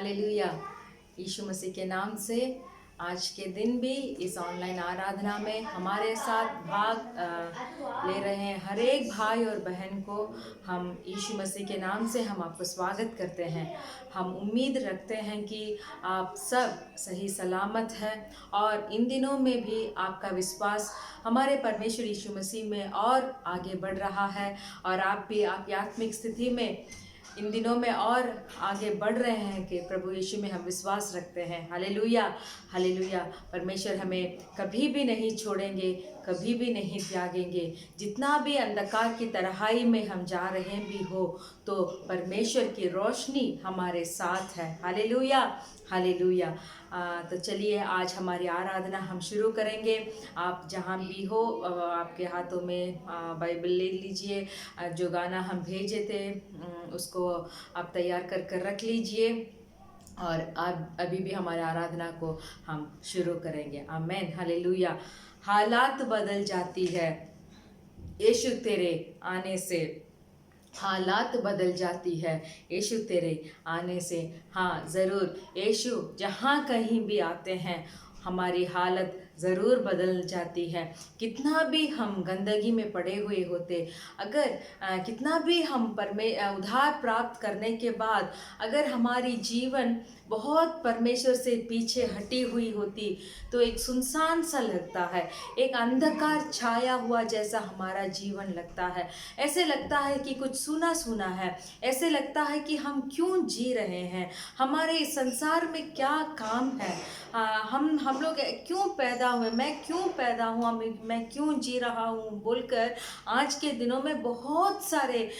Hallelujah. यीशु मसीह के नाम से आज के दिन भी इस ऑनलाइन आराधना में हमारे साथ भाग ले रहे हैं हर एक भाई और बहन को हम यीशु मसीह के नाम से हम आपको स्वागत करते हैं। हम उम्मीद रखते हैं कि आप सब सही सलामत हैं और इन दिनों में भी आपका विश्वास हमारे परमेश्वर यीशु मसीह में और आगे बढ़ रहा है और आप भी आपकी आत्मिक स्थिति में इन दिनों में और आगे बढ़ रहे हैं कि प्रभु यीशु में हम विश्वास रखते हैं। Hallelujah, hallelujah. परमेश्वर हमें कभी भी नहीं छोड़ेंगे, कभी भी नहीं त्यागेंगे। जितना भी अंधकार की तराई में हम जा रहे भी हो तो परमेश्वर की रोशनी हमारे साथ है। Hallelujah, hallelujah. तो चलिए आज हमारी आराधना हम शुरू करेंगे। आप जहाँ भी हो आपके हाथों में बाइबल ले लीजिए। जो गाना हम भेजे थे उसको आप तैयार कर कर रख लीजिए और आप अभी भी हमारे आराधना को हम शुरू करेंगे। आमेन, हालेलुया। हालात बदल जाती है यीशु तेरे आने से, हालात बदल जाती है यीशु तेरे आने से। हाँ ज़रूर, यीशु जहाँ कहीं भी आते हैं हमारी हालत ज़रूर बदल जाती है। कितना भी हम गंदगी में पड़े हुए होते, अगर कितना भी हम उद्धार प्राप्त करने के बाद अगर हमारी जीवन बहुत परमेश्वर से पीछे हटी हुई होती तो एक सुनसान सा लगता है, एक अंधकार छाया हुआ जैसा हमारा जीवन लगता है। ऐसे लगता है कि कुछ सूना सूना है, ऐसे लगता है कि हम क्यों जी रहे हैं, हमारे इस संसार में क्या काम है, हम लोग क्यों पैदा हुए, मैं क्यों पैदा हुआ, मैं क्यों जी रहा हूँ बोलकर आज के दिनों में बहुत सारे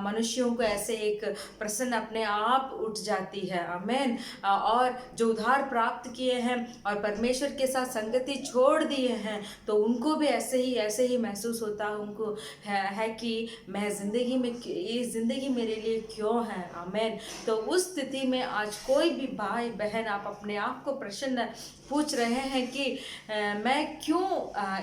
मनुष्यों को ऐसे एक प्रश्न अपने आप उठ जाती है। आमेन। और जो उद्धार प्राप्त किए हैं और परमेश्वर के साथ संगति छोड़ दिए हैं तो उनको भी ऐसे ही महसूस होता है, उनको है कि मैं ज़िंदगी में, ये ज़िंदगी मेरे लिए क्यों है। आमेन। तो उस स्थिति में आज कोई भी भाई बहन आप अपने आप को प्रश्न पूछ रहे हैं कि मैं क्यों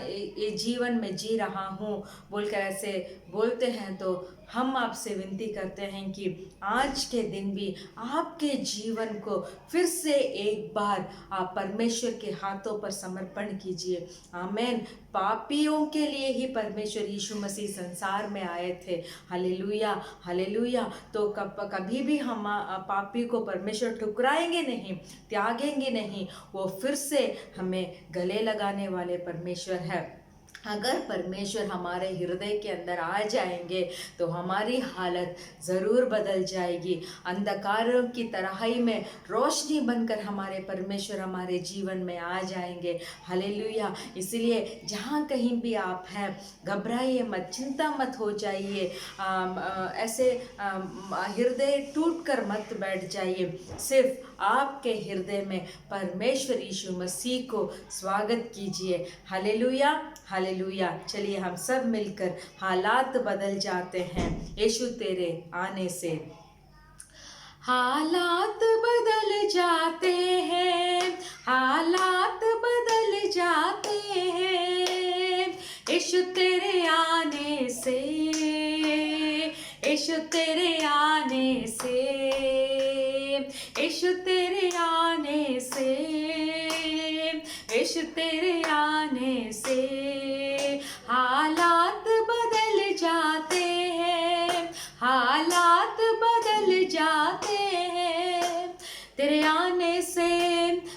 ये जीवन में जी रहा हूँ बोलकर ऐसे बोलते हैं, तो हम आपसे विनती करते हैं कि आज के दिन भी आपके जीवन को फिर से एक बार आप परमेश्वर के हाथों पर समर्पण कीजिए। आमेन। पापियों के लिए ही परमेश्वर यीशु मसीह संसार में आए थे। Hallelujah, hallelujah. तो कभी भी हम पापी को परमेश्वर ठुकराएंगे नहीं, त्यागेंगे नहीं। वो फिर से हमें गले लगाने वाले परमेश्वर है। अगर परमेश्वर हमारे हृदय के अंदर आ जाएंगे तो हमारी हालत ज़रूर बदल जाएगी। अंधकारों की तराई में रोशनी बनकर हमारे परमेश्वर हमारे जीवन में आ जाएंगे। हालेलुया। इसलिए जहाँ कहीं भी आप हैं घबराइए मत, चिंता मत हो जाइए, ऐसे हृदय टूट कर मत बैठ जाइए। सिर्फ आपके हृदय में परमेश्वर यीशु मसीह को स्वागत कीजिए। Hallelujah, hallelujah. चलिए हम सब मिलकर हालात बदल जाते हैं यीशु तेरे आने से। हालात बदल जाते हैं, हालात बदल जाते हैं यीशु तेरे आने से, यीशु तेरे आने से, यीशु तेरे आने से, यीशु तेरे आने से। हालात बदल जाते हैं, हालात बदल जाते हैं तेरे आने से,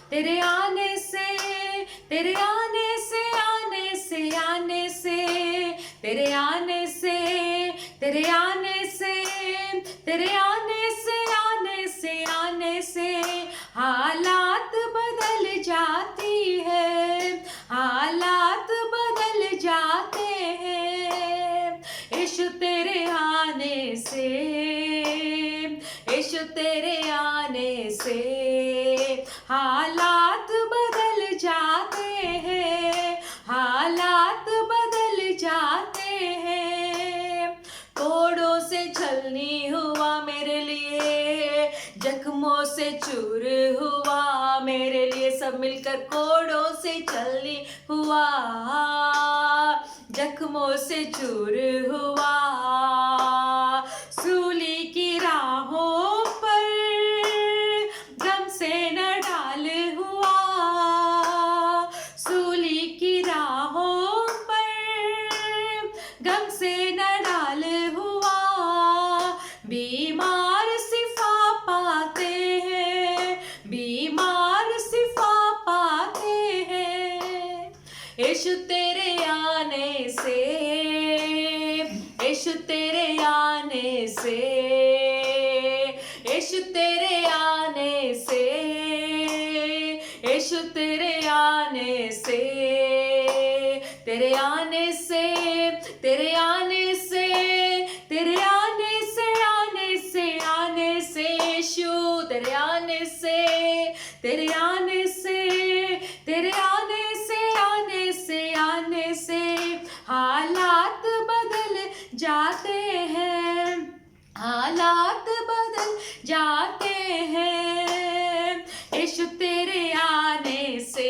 तेरे आने से, तेरे आने से, आने से, आने से, तेरे आने से, तेरे आने से, तेरे आने से, आने से, आने से। हालात बदल जाती है, हालात बदल जाते हैं यीशु तेरे आने से, यीशु तेरे आने से। हालात बदल जाते हैं, हालात बदल जाते हैं। कोड़ों से छलनी हुआ मेरे लिए, जख्मों से चूर हुआ मेरे लिए। सब मिलकर कोड़ों से छलनी हुआ, जख्मों से चूर हुआ। सूली की राहों पर यीशु तेरे आने से, यीशु तेरे आने से, यीशु तेरे आने से, यीशु तेरे आने से, तेरे आने से, तेरे आने से, तेरे आने से, आने से, आने से, यीशु तेरे आने से, तेरे आने से, तेरे आने से, आने से, आने से हालात बदल जाते हैं, हालात बदल जाते हैं, यीशु तेरे आने से,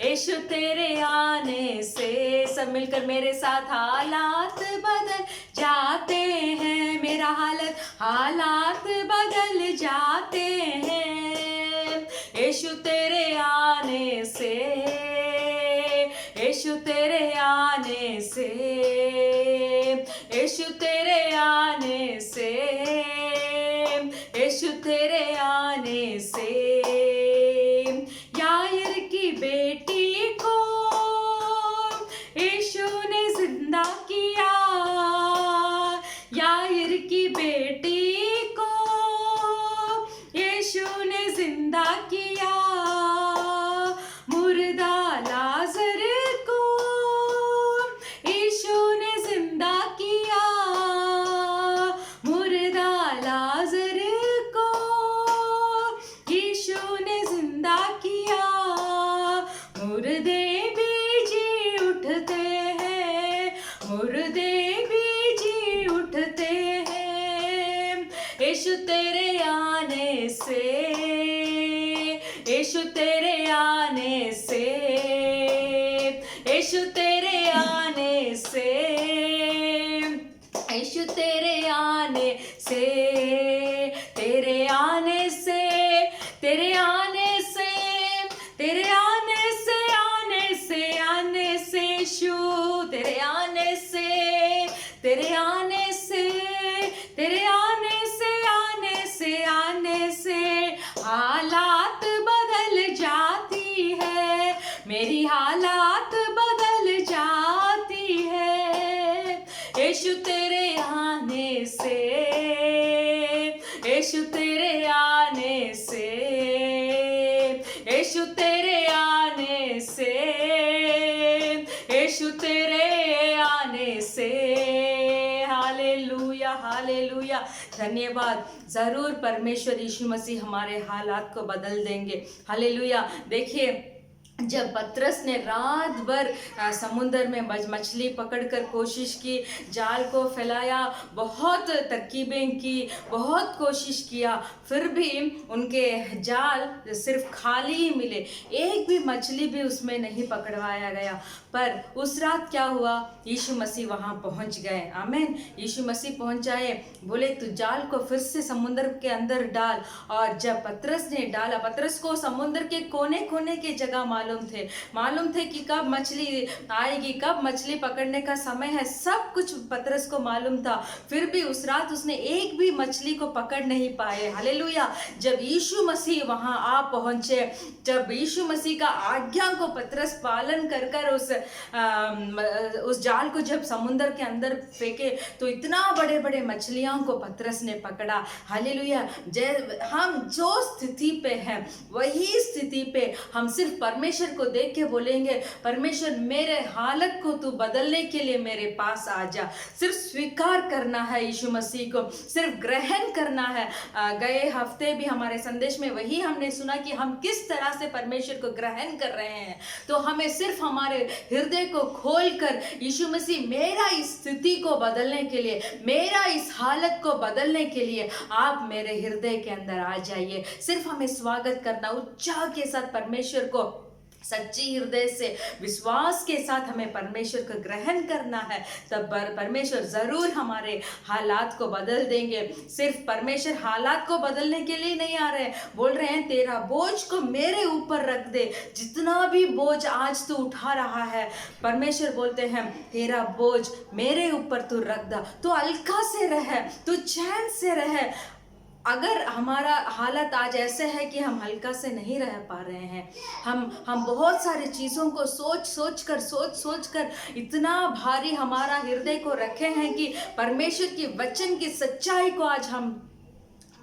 यीशु तेरे आने से। सब मिलकर मेरे साथ, हालात बदल जाते हैं, मेरा हालात बदल जाते हैं, यीशु तेरे आने से, यीशु तेरे आने से, यीशु तेरे आने से, यीशु तेरे आने से। यायर की बेटी को यीशु ने जिंदा किया, यायर की बेटी को यीशु ने जिंदा किया, मुर्दा लाजर को यीशु ने जिंदा किया, मुर्दा लाजर को यीशु ने जिंदा किया, मुर्दे भी जी उठते हैं, मुर्दे भी जी उठते हैं, यीशु तेरे आने से, यीशु तेरे आने से, यीशु तेरे आने से, यीशु तेरे आने से, तेरे आने से, तेरे आने से, तेरे आने से, आने से, आने से, यीशु तेरे आने से, तेरे आने से, तेरे आने से, आने से, आने से हालात बदल जाती है, मेरी हालात बदल जाती है, यीशु तेरे आने से, यीशु तेरे आने से, यीशु तेरे आने से, यीशु तेरे आने से। हालेलुया, हालेलुया, धन्यवाद। जरूर परमेश्वर यीशु मसीह हमारे हालात को बदल देंगे। हालेलुया। देखिए, जब पतरस ने रात भर समुद्र में मछली पकड़कर कोशिश की, जाल को फैलाया, बहुत तरकीबें की, बहुत कोशिश किया, फिर भी उनके जाल सिर्फ खाली ही मिले, एक भी मछली भी उसमें नहीं पकड़वाया गया। पर उस रात क्या हुआ, यीशु मसीह वहाँ पहुँच गए। आमीन। यीशु मसीह पहुँच जाए, बोले तू जाल को फिर से समुद्र के अंदर डाल। और जब पतरस ने डाला, पतरस को समुद्र के कोने कोने के जगह मालूम थे कि कब मछली आएगी, कब मछली पकड़ने का समय है, सब कुछ पतरस को मालूम था। फिर भी उस रात उसने एक भी मछली को पकड़ नहीं पाए। हालेलुया। जब यीशु मसीह वहां आ पहुंचे, जब यीशु मसीह का आज्ञा को पतरस पालन कर कर उस जाल को जब समुद्र के अंदर फेंके, तो इतना बड़े बड़े मछलियों को पतरस ने पकड़ा। हालेलुया। हम जो स्थिति पे हैं, वही स्थिति पे हम सिर्फ परमेश्वर को देख के बोलेंगे, परमेश्वर मेरे हालत को तू बदलने के लिए मेरे पास आ जा। सिर्फ स्वीकार करना है यीशु मसीह को, सिर्फ ग्रहण करना है। गए हफ्ते भी हमारे संदेश में वही हमने सुना कि हम किस तरह से परमेश्वर को ग्रहण कर रहे हैं। तो हमें सिर्फ हमारे हृदय को खोलकर, यीशु मसीह मेरा इस स्थिति को बदलने के लिए, मेरा इस हालत को बदलने के लिए आप मेरे हृदय के अंदर आ जाइए। सिर्फ हमें स्वागत करना, उत्साह के साथ परमेश्वर को सच्ची हृदय से, विश्वास के साथ हमें परमेश्वर को ग्रहण करना है। तब परमेश्वर जरूर हमारे हालात को बदल देंगे। सिर्फ परमेश्वर हालात को बदलने के लिए नहीं आ रहे, बोल रहे हैं तेरा बोझ को मेरे ऊपर रख दे। जितना भी बोझ आज तू उठा रहा है, परमेश्वर बोलते हैं तेरा बोझ मेरे ऊपर तू रख दे। तू हल्का से रहे, तू चैन से रहे। अगर हमारा हालत आज ऐसे है कि हम हल्का से नहीं रह पा रहे हैं, हम बहुत सारी चीज़ों को सोच कर इतना भारी हमारा हृदय को रखे हैं कि परमेश्वर की वचन की सच्चाई को आज हम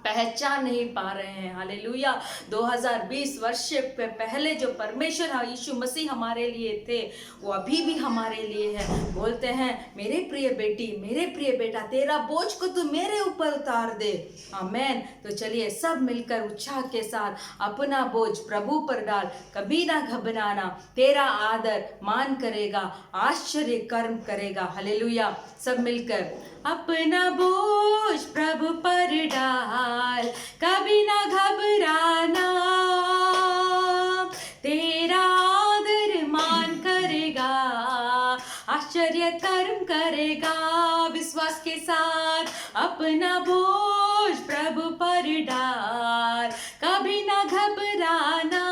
पहचान नहीं पा रहे हैं। हालेलुया। 2020 वर्ष पहले जो परमेश्वर यीशु मसीह हमारे लिए थे, वो अभी भी हमारे लिए है। बोलते हैं, मेरे प्रिय बेटी, मेरे प्रिय बेटा, तेरा बोझ को तू मेरे ऊपर उतार दे। आमेन। तो चलिए सब मिलकर उत्साह के साथ अपना बोझ प्रभु पर डाल, कभी ना घबराना, तेरा आदर मान करेगा, आश्चर्य कर्म करेगा। हालेलुया। सब मिलकर अपना बोझ प्रभु पर डाल, कभी ना घबराना, तेरा आदर मान करेगा, आश्चर्य कर्म करेगा। विश्वास के साथ अपना बोझ प्रभु पर डाल, कभी ना घबराना,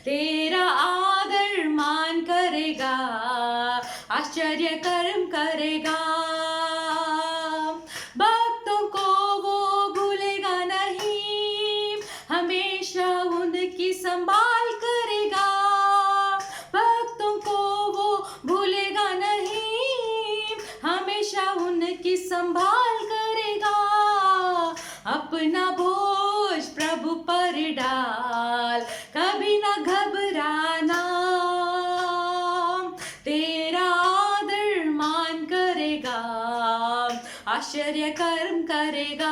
तेरा आदर मान करेगा, आश्चर्य कर्म करेगा। भक्तों को वो भूलेगा नहीं, हमेशा उनकी संभाल करेगा। भक्तों को वो भूलेगा नहीं, हमेशा उनकी संभाल करेगा। अपना बोझ प्रभु पर डाल, कभी ना घबराना, आश्चर्य कर्म करेगा।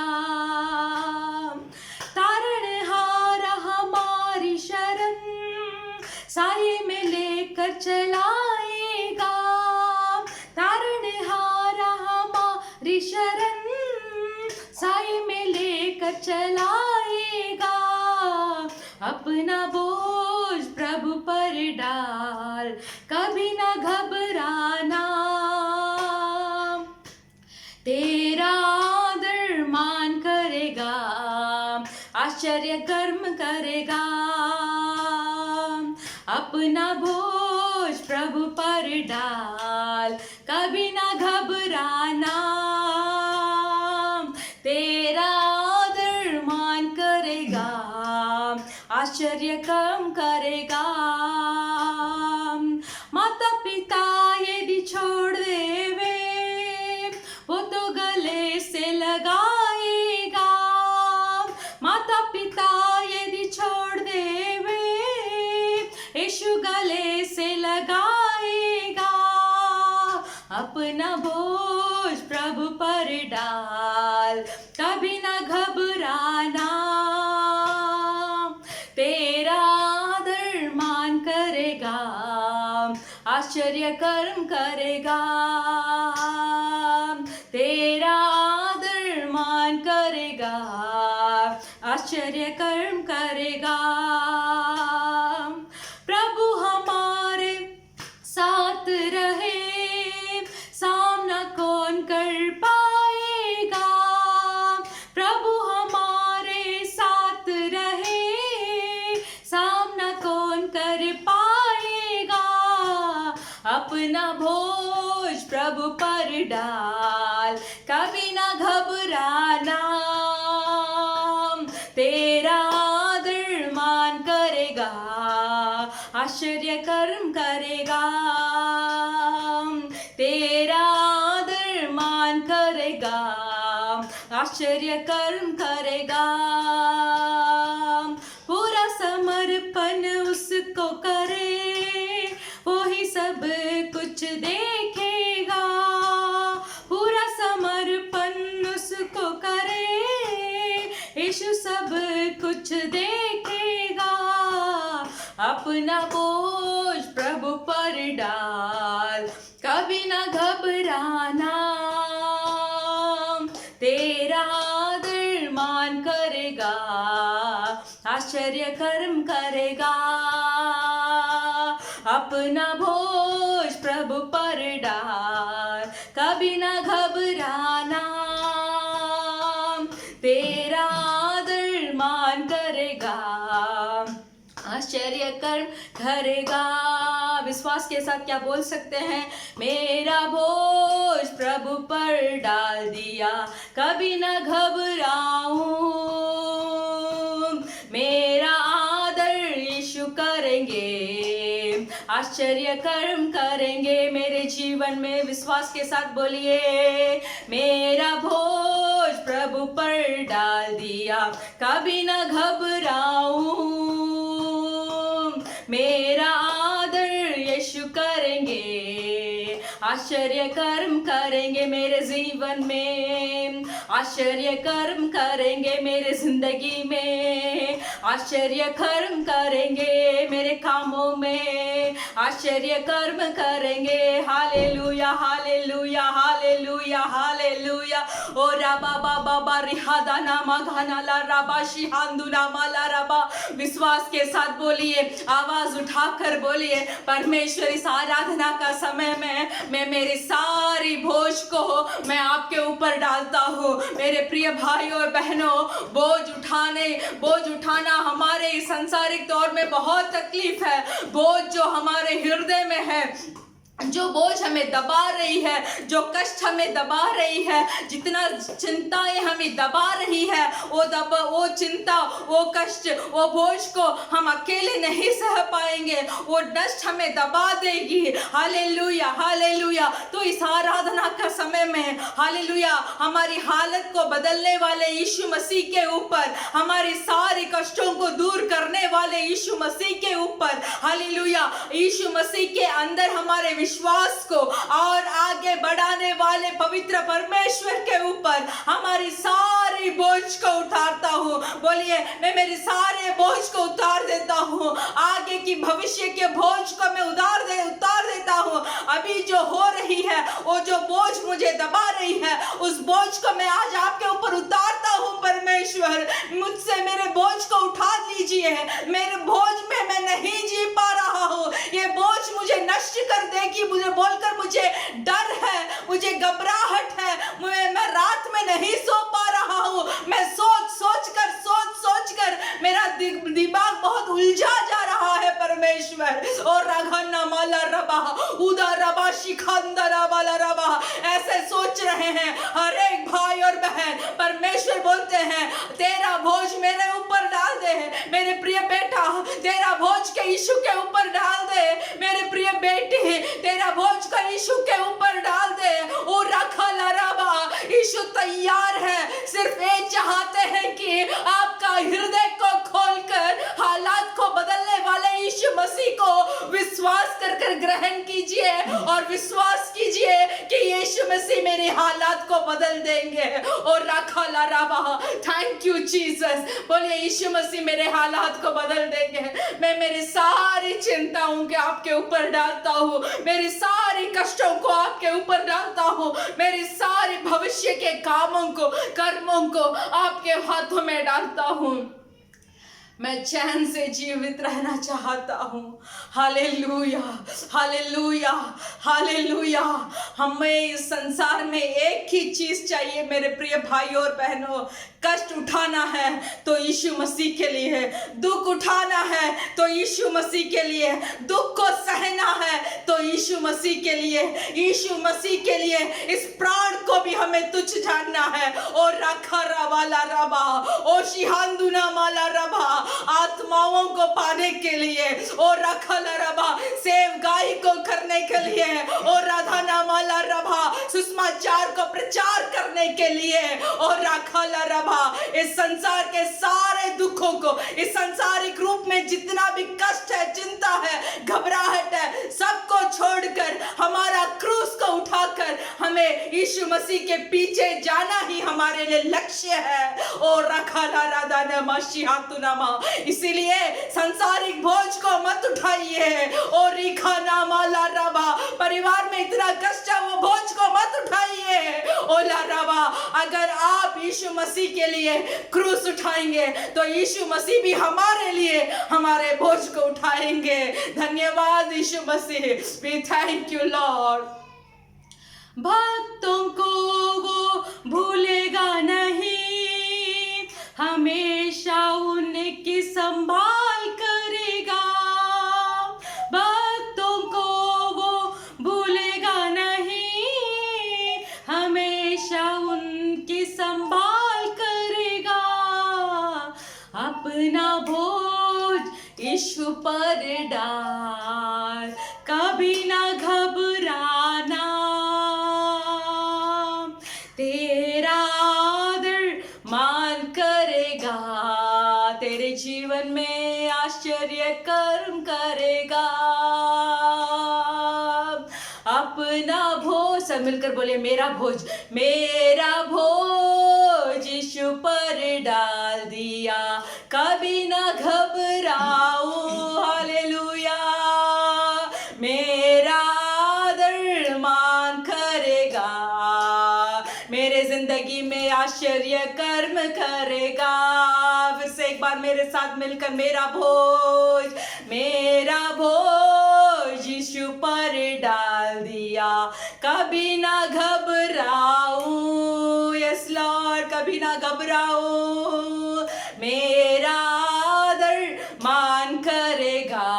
तारणहारा हमारी शरण, साये में लेकर चलाएगा। तारणहारा हमारी शरण, साये में लेकर चलाएगा। अपना बोझ प्रभु पर डाल, कभी ना घबराना, तेरा आदर मान करेगा, आश्चर्य कर्म करेगा। अपना बोझ प्रभु पर डाल, कभी ना घबराना, तेरा आदर मान करेगा, आश्चर्य कर्म करेगा। माता पिता यदि छोड़ देवे, वो तो गले से लगाएगा। माता पिता यदि छोड़ देवे, यीशु गले से लगाएगा। अपना बोझ प्रभु पर डाल, कभी ना घबराना, तेरा आदर मान करेगा, आश्चर्य कर्म करेगा। तेरा आदर मान करेगा, आश्चर्य कर्म करेगा। प्रभु हमारे साथ रहे, सामना कौन कर पाएगा। प्रभु हमारे साथ रहे, सामना कौन कर पाएगा। अपना बोझ प्रभु पर डाल, कभी ना घबराना, तेरा आदर मान करेगा, आश्चर्य कर्म करेगा। तेरा आदर मान करेगा, आश्चर्य कर्म करेगा। पूरा समर्पण उसको करे, वो ही सब कुछ देखेगा। पूरा समर्पण उसको करे, यीशु सब कुछ देखेगा। अपना बोझ प्रभु पर डाल, कभी ना घबराना, तेरा आदर मान करेगा, आश्चर्य कर्म करेगा। अपना बोझ प्रभु पर डाल, कभी ना घबराना, तेरा आदर मान करेगा, आश्चर्य कर्म करेगा। विश्वास के साथ क्या बोल सकते हैं? मेरा बोझ प्रभु पर डाल दिया, कभी न घबराऊं। मेरा आदर यीशु करेंगे, आश्चर्य कर्म करेंगे मेरे जीवन में। विश्वास के साथ बोलिए, मेरा बोझ प्रभु पर डाल दिया, कभी न घबराऊं। मेरा आदर यीशु करेंगे, आश्चर्य कर्म करेंगे मेरे जीवन में, आश्चर्य कर्म करेंगे मेरे जिंदगी में, आश्चर्य कर्म करेंगे मेरे कामों में, आश्चर्य कर्म करेंगे। Hallelujah hallelujah hallelujah hallelujah. ओ राबा बाबा बा रिहादा नामा घाना ला राबा शिहांदु नामा ला राबा। विश्वास के साथ बोलिए, आवाज उठाकर बोलिए, परमेश्वर इस आराधना का समय में मैं मेरी सारी बोझ को मैं आपके ऊपर डालता हूँ। मेरे प्रिय भाई और बहनों, बोझ उठाना हमारे इस सांसारिक दौर में बहुत तकलीफ है। बोझ जो हमारे हृदय में है, जो बोझ हमें दबा रही है, जो कष्ट हमें दबा रही है, जितना चिंताएं हमें दबा रही है, वो चिंता, वो कष्ट, वो बोझ को हम अकेले नहीं सह पाएंगे, वो डस्ट हमें दबा देगी। Hallelujah hallelujah. तो इस आराधना का समय में हालेलुया, हमारी हालत को बदलने वाले यीशु मसीह के ऊपर, हमारी सारी कष्टों को दूर करने वाले यीशु मसीह के ऊपर, हालेलुया, यीशु मसीह के अंदर हमारे विश्वास को और आगे बढ़ाने वाले पवित्र परमेश्वर के ऊपर हमारी सारी बोझ को उतारता हूँ। बोलिए, मैं मेरे सारे बोझ को उतार देता हूँ। आगे की भविष्य के बोझ को मैं उतार देता हूँ। अभी जो हो रही है, वो जो बोझ मुझे दबा रही है, उस बोझ को मैं आज आपके ऊपर उतारता हूँ। परमेश्वर, मुझसे मेरे बोझ को उठा लीजिए। मेरे बोझ में मैं नहीं जी पा रहा हूँ, ये बोझ मुझे नष्ट कर देगी। मुझे बोलकर मुझे डर है, मुझे घबराहट है, मैं रात में नहीं सो पा रहा हूँ। मैं सोच कर मेरा दिमाग बहुत उलझा जा रहा है। परमेश्वर, और राघना माला रबा उदा रबा शिखांदरा वाला रबा, ऐसे सोच रहे हैं हर एक भाई और बहन। परमेश्वर बोलते हैं, तेरा बोझ मेरे ऊपर डाल दे। मेरे प्रिय बेटा, तेरा बोझ के यीशु के ऊपर डाल दे। मेरे प्रिय बेटी, तेरा बोझ का यीशु के ऊपर डाल दे। ओ रखा लराबा, यीशु तैयार है। सिर्फ ये चाहते हैं कि आपका हृदय को खोलकर हालात को बदलने वाले यीशु मसीह को विश्वास कर ग्रहण कीजिए और विश्वास कीजिए कि यीशु मसीह मेरे हालात को बदल देंगे। और रखा लराबा, थैंक यू जीसस। बोलिए, यीशु मसीह मेरे हालात को बदल देंगे। मैं मेरी सारी चिंताओं के आपके ऊपर डालता हूँ, मेरी सारी कष्टों को आपके ऊपर डालता हूँ, मेरी सारी भविष्य के कामों को, कर्मों को आपके हाथों में डालता हूँ। मैं चैन से जीवित रहना चाहता हूँ। Hallelujah hallelujah hallelujah. हमें इस संसार में एक ही चीज चाहिए मेरे प्रिय भाइयों और बहनों, कष्ट उठाना है तो यीशु मसीह के लिए, दुख उठाना है तो यीशु मसीह के लिए, दुख को सहना है तो यीशु मसीह के लिए, यीशु मसीह के लिए इस प्राण को भी हमें तुच्छ जानना है। और रखा रवाला रबा, ओ शिहांदुना माला रबा, आत्माओं को पाने के लिए, और रखा रबा, सेवकाई को करने के लिए, और राधा नामाला रबा, सुसमाचार को प्रचार करने के लिए, और रखा रबा, इस संसार के सारे दुखों को, इस संसारिक रूप में जितना भी कष्ट है, चिंता है, घबराहट है, सबको छोड़कर हमारा क्रूस को उठाकर हमें यीशु मसीह के पीछे जाना ही हमारे लिए लक्ष्य है। और रखा राधा नमा शिहातुनामा, इसीलिए संसारिक बोझ को मत उठाइए। और रिखा नामा ला रबा, परिवार में इतना कष्ट है, वो बोझ को मत उठाइए। ओला रबा, अगर आप यीशु मसीह के लिए क्रूस उठाएंगे तो यीशु मसीह भी हमारे लिए हमारे बोझ को उठाएंगे। धन्यवाद यीशु मसीह, वी थैंक यू लॉर्ड। भक्तों को वो भूलेगा नहीं, हमेशा उनकी संभाल करेगा। भक्तों को अपना बोझ यीशु पर डाल, कभी ना घबराना, तेरा आदर मान करेगा, तेरे जीवन में आश्चर्य कर्म करेगा। अपना बोझ, सब मिलकर बोले मेरा बोझ, मेरा बोझ यीशु पर डाल दिया, कभी ना घबराऊं, हालेलुया। मेरा आदर मान करेगा, मेरे जिंदगी में आश्चर्य कर्म करेगा। फिर से एक बार मेरे साथ मिलकर, मेरा बोझ, मेरा बोझ यीशु पर डाल दिया, कभी ना घबराऊं, यस लॉर्ड, कभी ना घबराऊं, मेरा आदर मान करेगा,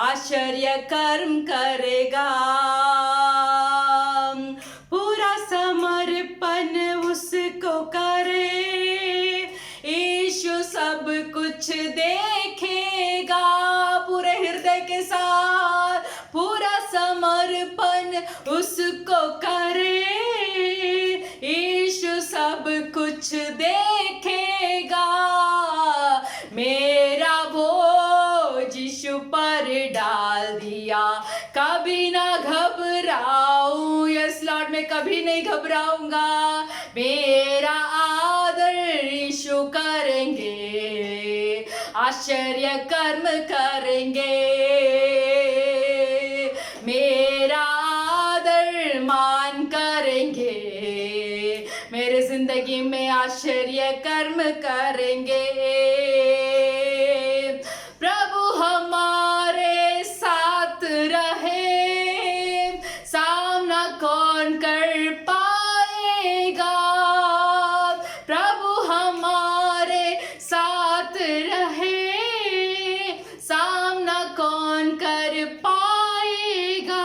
आश्चर्य कर्म करेगा। पूरा समर्पण उसको करे, यीशु सब कुछ देखेगा, पूरे हृदय के साथ पूरा समर्पण उसको करे, यीशु सब कुछ देखेगा। मेरा बोझ यीशु पर डाल दिया, कभी ना घबराऊं, यस लॉर्ड, मैं कभी नहीं घबराऊंगा, मेरा आदर यीशु करेंगे, आश्चर्य कर्म करेंगे, मेरा आदर मान करेंगे, मेरे जिंदगी में आश्चर्य कर्म करेंगे। प्रभु हमारे साथ रहे, सामना कौन कर पाएगा, प्रभु हमारे साथ रहे, सामना कौन कर पाएगा।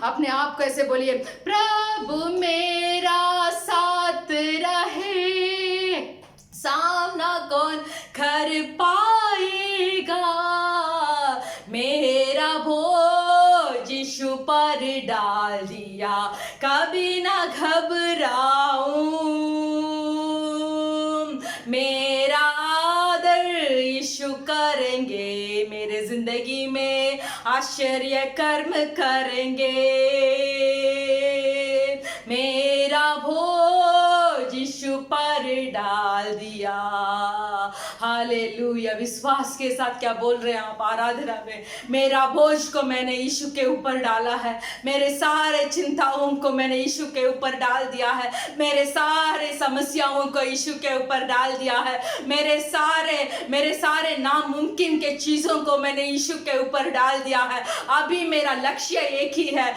अपने आप को ऐसे बोलिए, प्रभु मेरा साथ रहे, सामना कौन कर पाएगा, मेरा बोझ यीशु पर डाल दिया, कभी ना घबराऊं, मेरा आदर यीशु करेंगे, मेरे जिंदगी में आश्चर्य कर्म करेंगे, मेरा बोझ यीशु पर डाल दिया। हालेलुया। विश्वास के साथ क्या बोल रहे हैं आप आराधना में, मेरा बोझ को मैंने यीशु के ऊपर डाला है, मेरे सारे चिंताओं को मैंने यीशु के ऊपर डाल दिया है, मेरे सारे समस्याओं को यीशु के ऊपर डाल दिया है, मेरे सारे नामुमकिन के चीजों को मैंने यीशु के ऊपर डाल दिया है। अभी मेरा लक्ष्य एक ही है,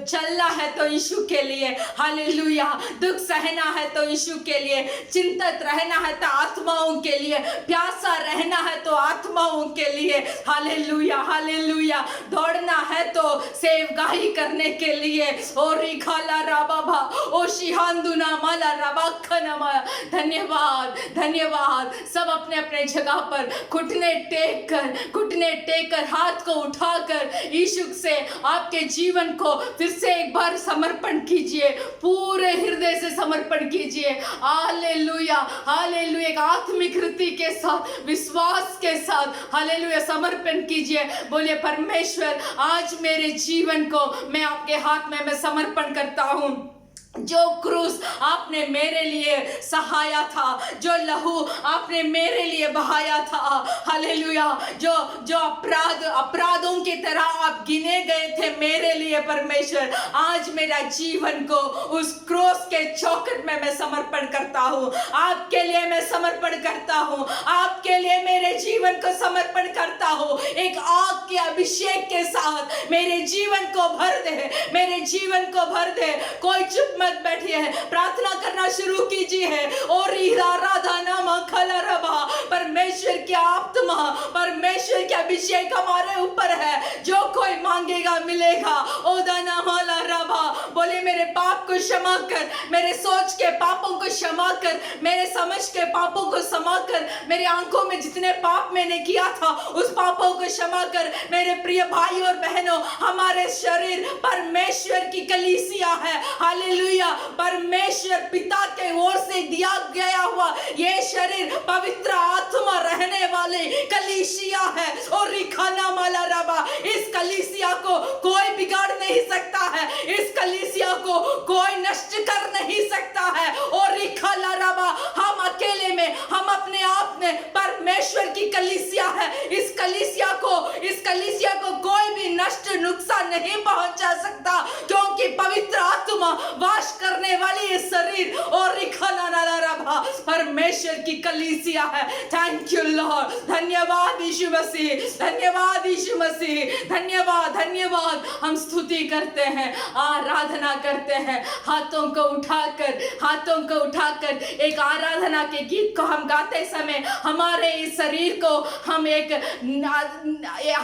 चलना है तो यीशु के लिए, हालेलुया। दुख सहना है तो यीशु के लिए, चिंतित रहना है तो आत्माओं के लिए, प्यासा रहना है तो आत्माओं के लिए, हालेलुया हालेलुया। दौड़ना है तो सेवगाही करने के लिए, ओ रिखाला राबाबा ओ शिहांदुना माला राबाखनमा। धन्यवाद धन्यवाद। सब अपने अपने जगह पर घुटने टेक कर हाथ को उठाकर यीशु से आपके जीवन को फिर से एक बार समर्पण कीजिए, पूरे हृदय से समर्पण कीजिए। Hallelujah hallelujah. एक आत्मिक रीति के साथ, विश्वास के साथ हालेलुया समर्पण कीजिए। बोलिए, परमेश्वर आज मेरे जीवन को मैं आपके हाथ में मैं समर्पण करता हूँ। जो क्रूस आपने मेरे लिए सहाया था, जो लहू आपने मेरे लिए बहाया था, हालेलुया, जो अपराधों की तरह आप गिने गए थे मेरे लिए, परमेश्वर आज मेरा जीवन को उस क्रूस के चौखट में मैं समर्पण करता हूँ। आपके लिए मैं समर्पण करता हूँ, आपके लिए मेरे जीवन को समर्पण करता हूँ। एक आग के अभिषेक के साथ मेरे जीवन को भर दे, मेरे जीवन को भर दे। कोई चुप मत बैठिए, प्रार्थना करना शुरू कीजिए। और राधा नाम खला रबा, परमेश्वर परमेश्वर की आत्मा, परमेश्वर के अभिषेक हमारे ऊपर है। जो कोई मांगेगा मिलेगा। ओ दाना माला रबा, बोले मेरे पाप को क्षमा कर, मेरे सोच के पापों को क्षमा कर, मेरे समझ के पापों को क्षमा कर, मेरी आंखों में जितने पाप मैंने किया था उस पापों को क्षमा कर। मेरे प्रिय भाई और बहनों, हमारे शरीर परमेश्वर की कलीसिया है। हालेलुया। परमेश्वर पिता के ओर से दिया गया हुआ ये शरीर पवित्र आत्मा रहने वाले कलीसिया है। और रिखाना माला रबा, इस कलीसिया को कोई बिगाड़ नहीं सकता है, इस कलीसिया को कोई नष्ट कर नहीं सकता है। और रिखाला रबा, हम अकेले में, हम अपने आप में परमेश्वर की कलीसिया है। इस कलीसिया को कोई भी नष्ट नुकसान नहीं पहुंचा सकता, क्योंकि पवित्र आत्मा वास करने वाली ये शरीर और रिखाना नाला रबा परमेश्वर की कलीसिया है। Thank you Lord. धन्यवाद यीशु मसीह, धन्यवाद यीशु मसीह, धन्यवाद धन्यवाद। हम स्तुति करते हैं, आराधना करते हैं। हाथों को उठाकर एक आराधना के गीत को हम गाते समय हमारे इस शरीर को हम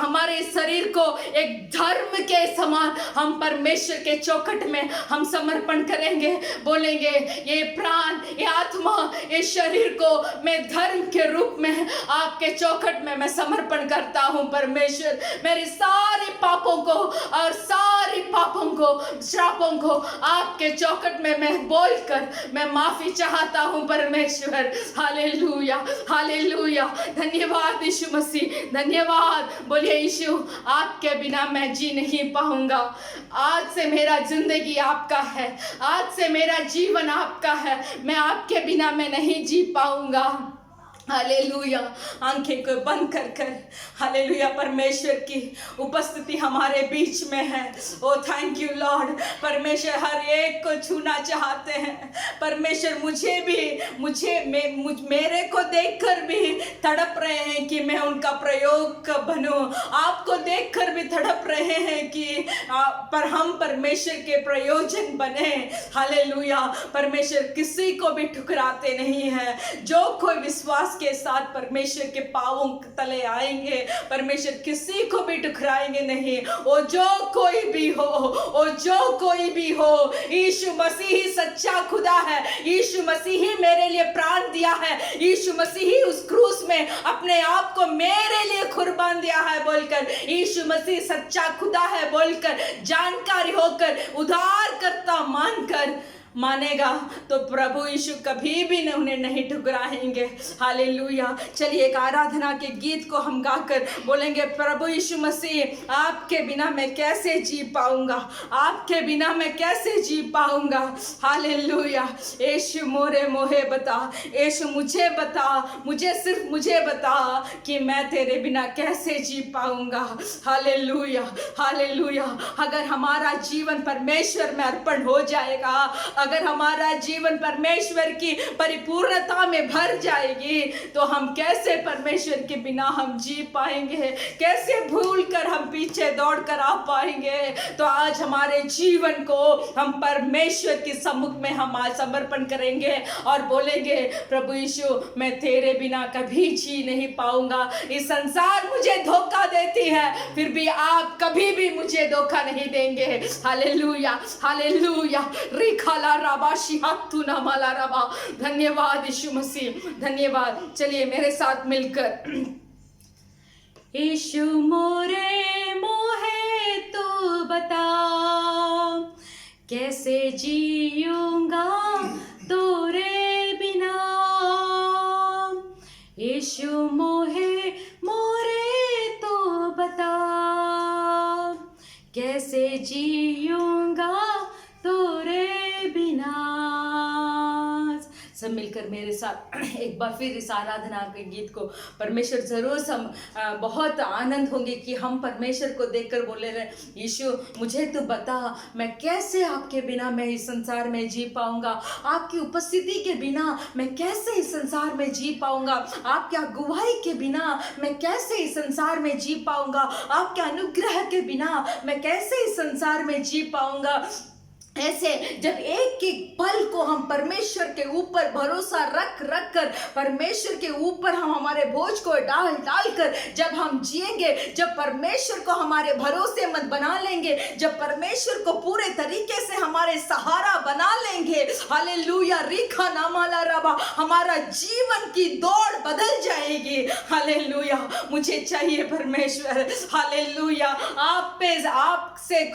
हमारे शरीर को एक धर्म के समान हम परमेश्वर के चौखट में हम समर्पण करेंगे। बोलेंगे ये प्राण, ये आत्मा, ये शरीर को मैं धर्म के रूप में आपके चौखट में मैं समर्पण करता हूँ। परमेश्वर मेरे सारे पापों को और सारे पापों को, श्रापों को आपके चौखट में मैं बोलकर मैं माफी चाहता हूँ परमेश्वर। Hallelujah hallelujah. धन्यवाद यीशु मसीह, धन्यवाद। बोलिए यीशु, आपके बिना मैं जी नहीं पाऊंगा। आज से मेरा जिंदगी आपका है, आज से मेरा जीवन आपका है। मैं आपके बिना मैं नहीं जी पाऊंगा। हालेलुया। आंखें को बंद कर हालेलुया, परमेश्वर की उपस्थिति हमारे बीच में है। ओ थैंक यू लॉर्ड। परमेश्वर हर एक को छूना चाहते हैं। परमेश्वर मेरे को देखकर भी तड़प रहे हैं कि मैं उनका प्रयोग बनूं। आपको देखकर भी तड़प रहे हैं कि पर हम परमेश्वर के प्रयोजन बने। हालेलुया। परमेश्वर किसी को भी ठुकराते नहीं है। जो कोई विश्वास के साथ परमेश्वर के पांवों तले आएंगे, परमेश्वर किसी को भी ठुकराएंगे नहीं। वो जो कोई भी हो, यीशु मसीह ही सच्चा खुदा है। यीशु मसीह ही मेरे लिए प्राण दिया है। यीशु मसीह ही उस क्रूस में अपने आप को मेरे लिए कुर्बान दिया है बोलकर, यीशु मसीह सच्चा खुदा है बोलकर, जानकारी होकर, उद्धार करता मानकर मानेगा तो प्रभु यीशु कभी भी उन्हें नहीं ठुकराएंगे। हालेलुया। चलिए एक आराधना के गीत को हम गाकर बोलेंगे, प्रभु यीशु मसीह, आपके बिना मैं कैसे जी पाऊंगा, आपके बिना मैं कैसे जी पाऊंगा। हालेलुया। यीशु मोहे बता, यीशु मुझे बता, मुझे बता कि मैं तेरे बिना कैसे जी पाऊंगा। Hallelujah hallelujah. अगर हमारा जीवन परमेश्वर में अर्पण हो जाएगा, अगर हमारा जीवन परमेश्वर की परिपूर्णता में भर जाएगी, तो हम कैसे परमेश्वर के बिना हम जी पाएंगे, कैसे भूल कर हम पीछे दौड़ कर आ पाएंगे। तो आज हमारे जीवन को हम परमेश्वर के सम्मुख में हम आज समर्पण करेंगे और बोलेंगे, प्रभु यीशु, मैं तेरे बिना कभी जी नहीं पाऊंगा। इस संसार मुझे धोखा देती है, फिर भी आप कभी भी मुझे धोखा नहीं देंगे। Hallelujah hallelujah. रिखाला राबाशी हाथू ना माला रबा। धन्यवाद यीशु मसीह, धन्यवाद। चलिए मेरे साथ मिलकर, यीशु मोहे तू बता, कैसे जीऊंगा तोरे बिना। यीशु मोरे तू बता, कैसे जीऊंगा तोरे बिना। सब मिलकर मेरे साथ एक बार फिर इस आराधना के गीत को परमेश्वर जरूर बहुत आनंद होंगे कि हम परमेश्वर को देखकर बोले रहे, यीशु मुझे तू बता, मैं कैसे आपके बिना मैं इस संसार में जी पाऊंगा, आपकी उपस्थिति के बिना मैं कैसे इस संसार में जी पाऊंगा, आपके अगुवाई के बिना मैं कैसे इस संसार में जी पाऊंगा, आपके अनुग्रह के बिना मैं कैसे इस संसार में जी पाऊंगा। ऐसे जब एक एक पल को हम परमेश्वर के ऊपर भरोसा रख रख कर परमेश्वर के ऊपर हम हमारे बोझ को डाल डाल कर जब हम जिएंगे, जब परमेश्वर को हमारे भरोसेमंद बना लेंगे, जब परमेश्वर को पूरे तरीके से हमारे सहारा बना लेंगे, हालेलुया, रिखा नामाला रबा, हमारा जीवन की दौड़ बदल जाएगी। हालेलुया, मुझे चाहिए परमेश्वर, हालेलुया,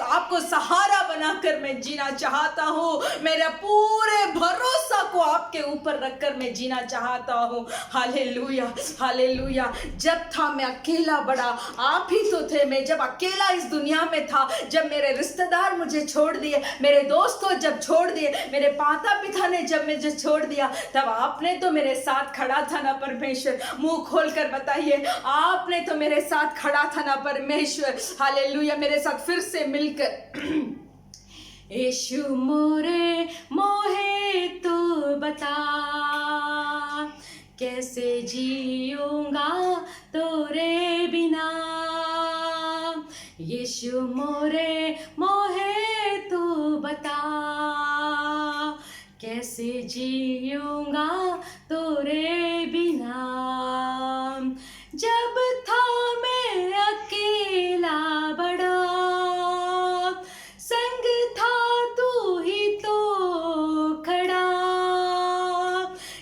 आपको सहारा बनाकर मैं जीना चाहता हूँ, मेरा पूरे भरोसा को आपके ऊपर रखकर मैं जीना चाहता हूँ। Hallelujah, hallelujah. जब था मैं अकेला बड़ा, आप ही तो थे। मैं जब अकेला इस दुनिया में था, जब मेरे रिश्तेदार मुझे छोड़ दिए, मेरे दोस्तों जब छोड़ दिए, मेरे माता पिता ने जब मुझे छोड़ दिया, तब आपने तो मेरे साथ खड़ा था ना परमेश्वर। मुंह खोल कर बताइए, आपने तो मेरे साथ खड़ा था ना परमेश्वर। हालेलुया, मेरे साथ फिर से मिलकर यीशु मोरे मोहे तो बता, कैसे जीऊंगा तोरे बिना। यीशु मोरे मोहे तो बता, कैसे जीऊंगा तोरे बिना। जब था मैं अकेला बड़ा, संग था तू ही तो खड़ा।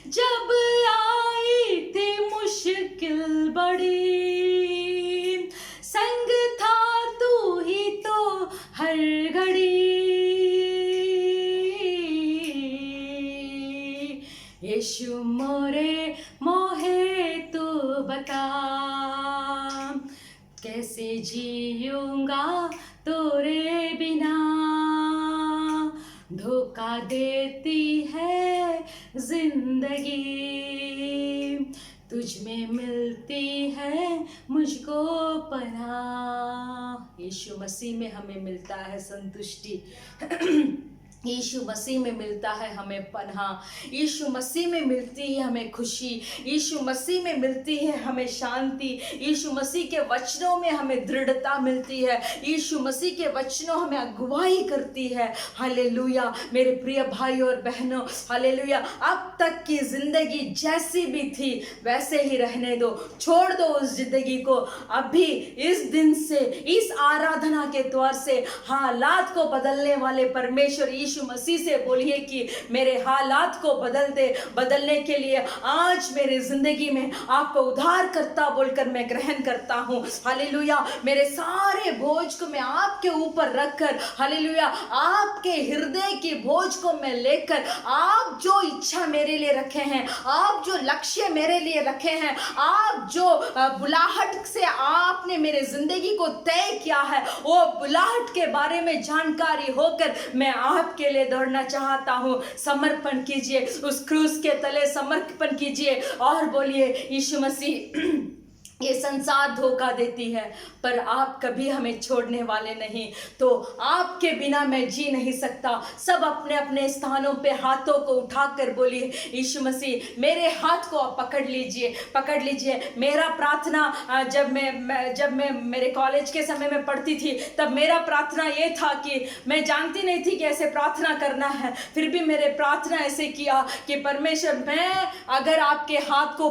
जब आई थी मुश्किल बड़ी, संग था तू ही तो हर घड़ी। यीशु मोरे मोहे तो बता, कैसे जीऊंगा तोरे बिना। धोखा देती है जिंदगी, तुझ में मिलती है मुझको पनाह। यीशु मसीह में हमें मिलता है संतुष्टि, यीशु मसीह में मिलता है हमें पनाह, यीशु मसीह में मिलती है हमें खुशी, यीशु मसीह में मिलती है हमें शांति, यीशु मसीह के वचनों में हमें दृढ़ता मिलती है, यीशु मसीह के वचनों हमें अगुवाई करती है। हालेलुया मेरे प्रिय भाई और बहनों, हालेलुया। अब तक की जिंदगी जैसी भी थी वैसे ही रहने दो, छोड़ दो उस जिंदगी को। अभी इस दिन से, इस आराधना के द्वार से हालात को बदलने वाले परमेश्वर यीशु मसीह से बोलिए कि मेरे हालात को बदल दे। बदलने के लिए आज मेरे जिंदगी में आपको उद्धार करता बोलकर मैं ग्रहण करता हूँ। हालेलुया, मेरे सारे बोझ को मैं आपके ऊपर रखकर, हालेलुया, आपके हृदय की बोझ को मैं लेकर, आप जो इच्छा मेरे लिए रखे हैं, आप जो लक्ष्य मेरे लिए रखे हैं, आप जो बुलाहट से आपने मेरे जिंदगी को तय किया है, वो बुलाहट के बारे में जानकारी होकर मैं आपके लिए दौड़ना चाहता हूँ। समर्पण कीजिए, उस क्रूस के तले समर्पण कीजिए और बोलिए यीशु मसीह, ये संसार धोखा देती है पर आप कभी हमें छोड़ने वाले नहीं, तो आपके बिना मैं जी नहीं सकता। सब अपने अपने स्थानों पे हाथों को उठाकर बोलिए यीशु मसीह, मेरे हाथ को आप पकड़ लीजिए, पकड़ लीजिए। मेरा प्रार्थना जब मैं मेरे कॉलेज के समय में पढ़ती थी, तब मेरा प्रार्थना ये था कि मैं जानती नहीं थी कि ऐसे प्रार्थना करना है, फिर भी मेरे प्रार्थना ऐसे किया कि परमेश्वर, मैं अगर आपके हाथ को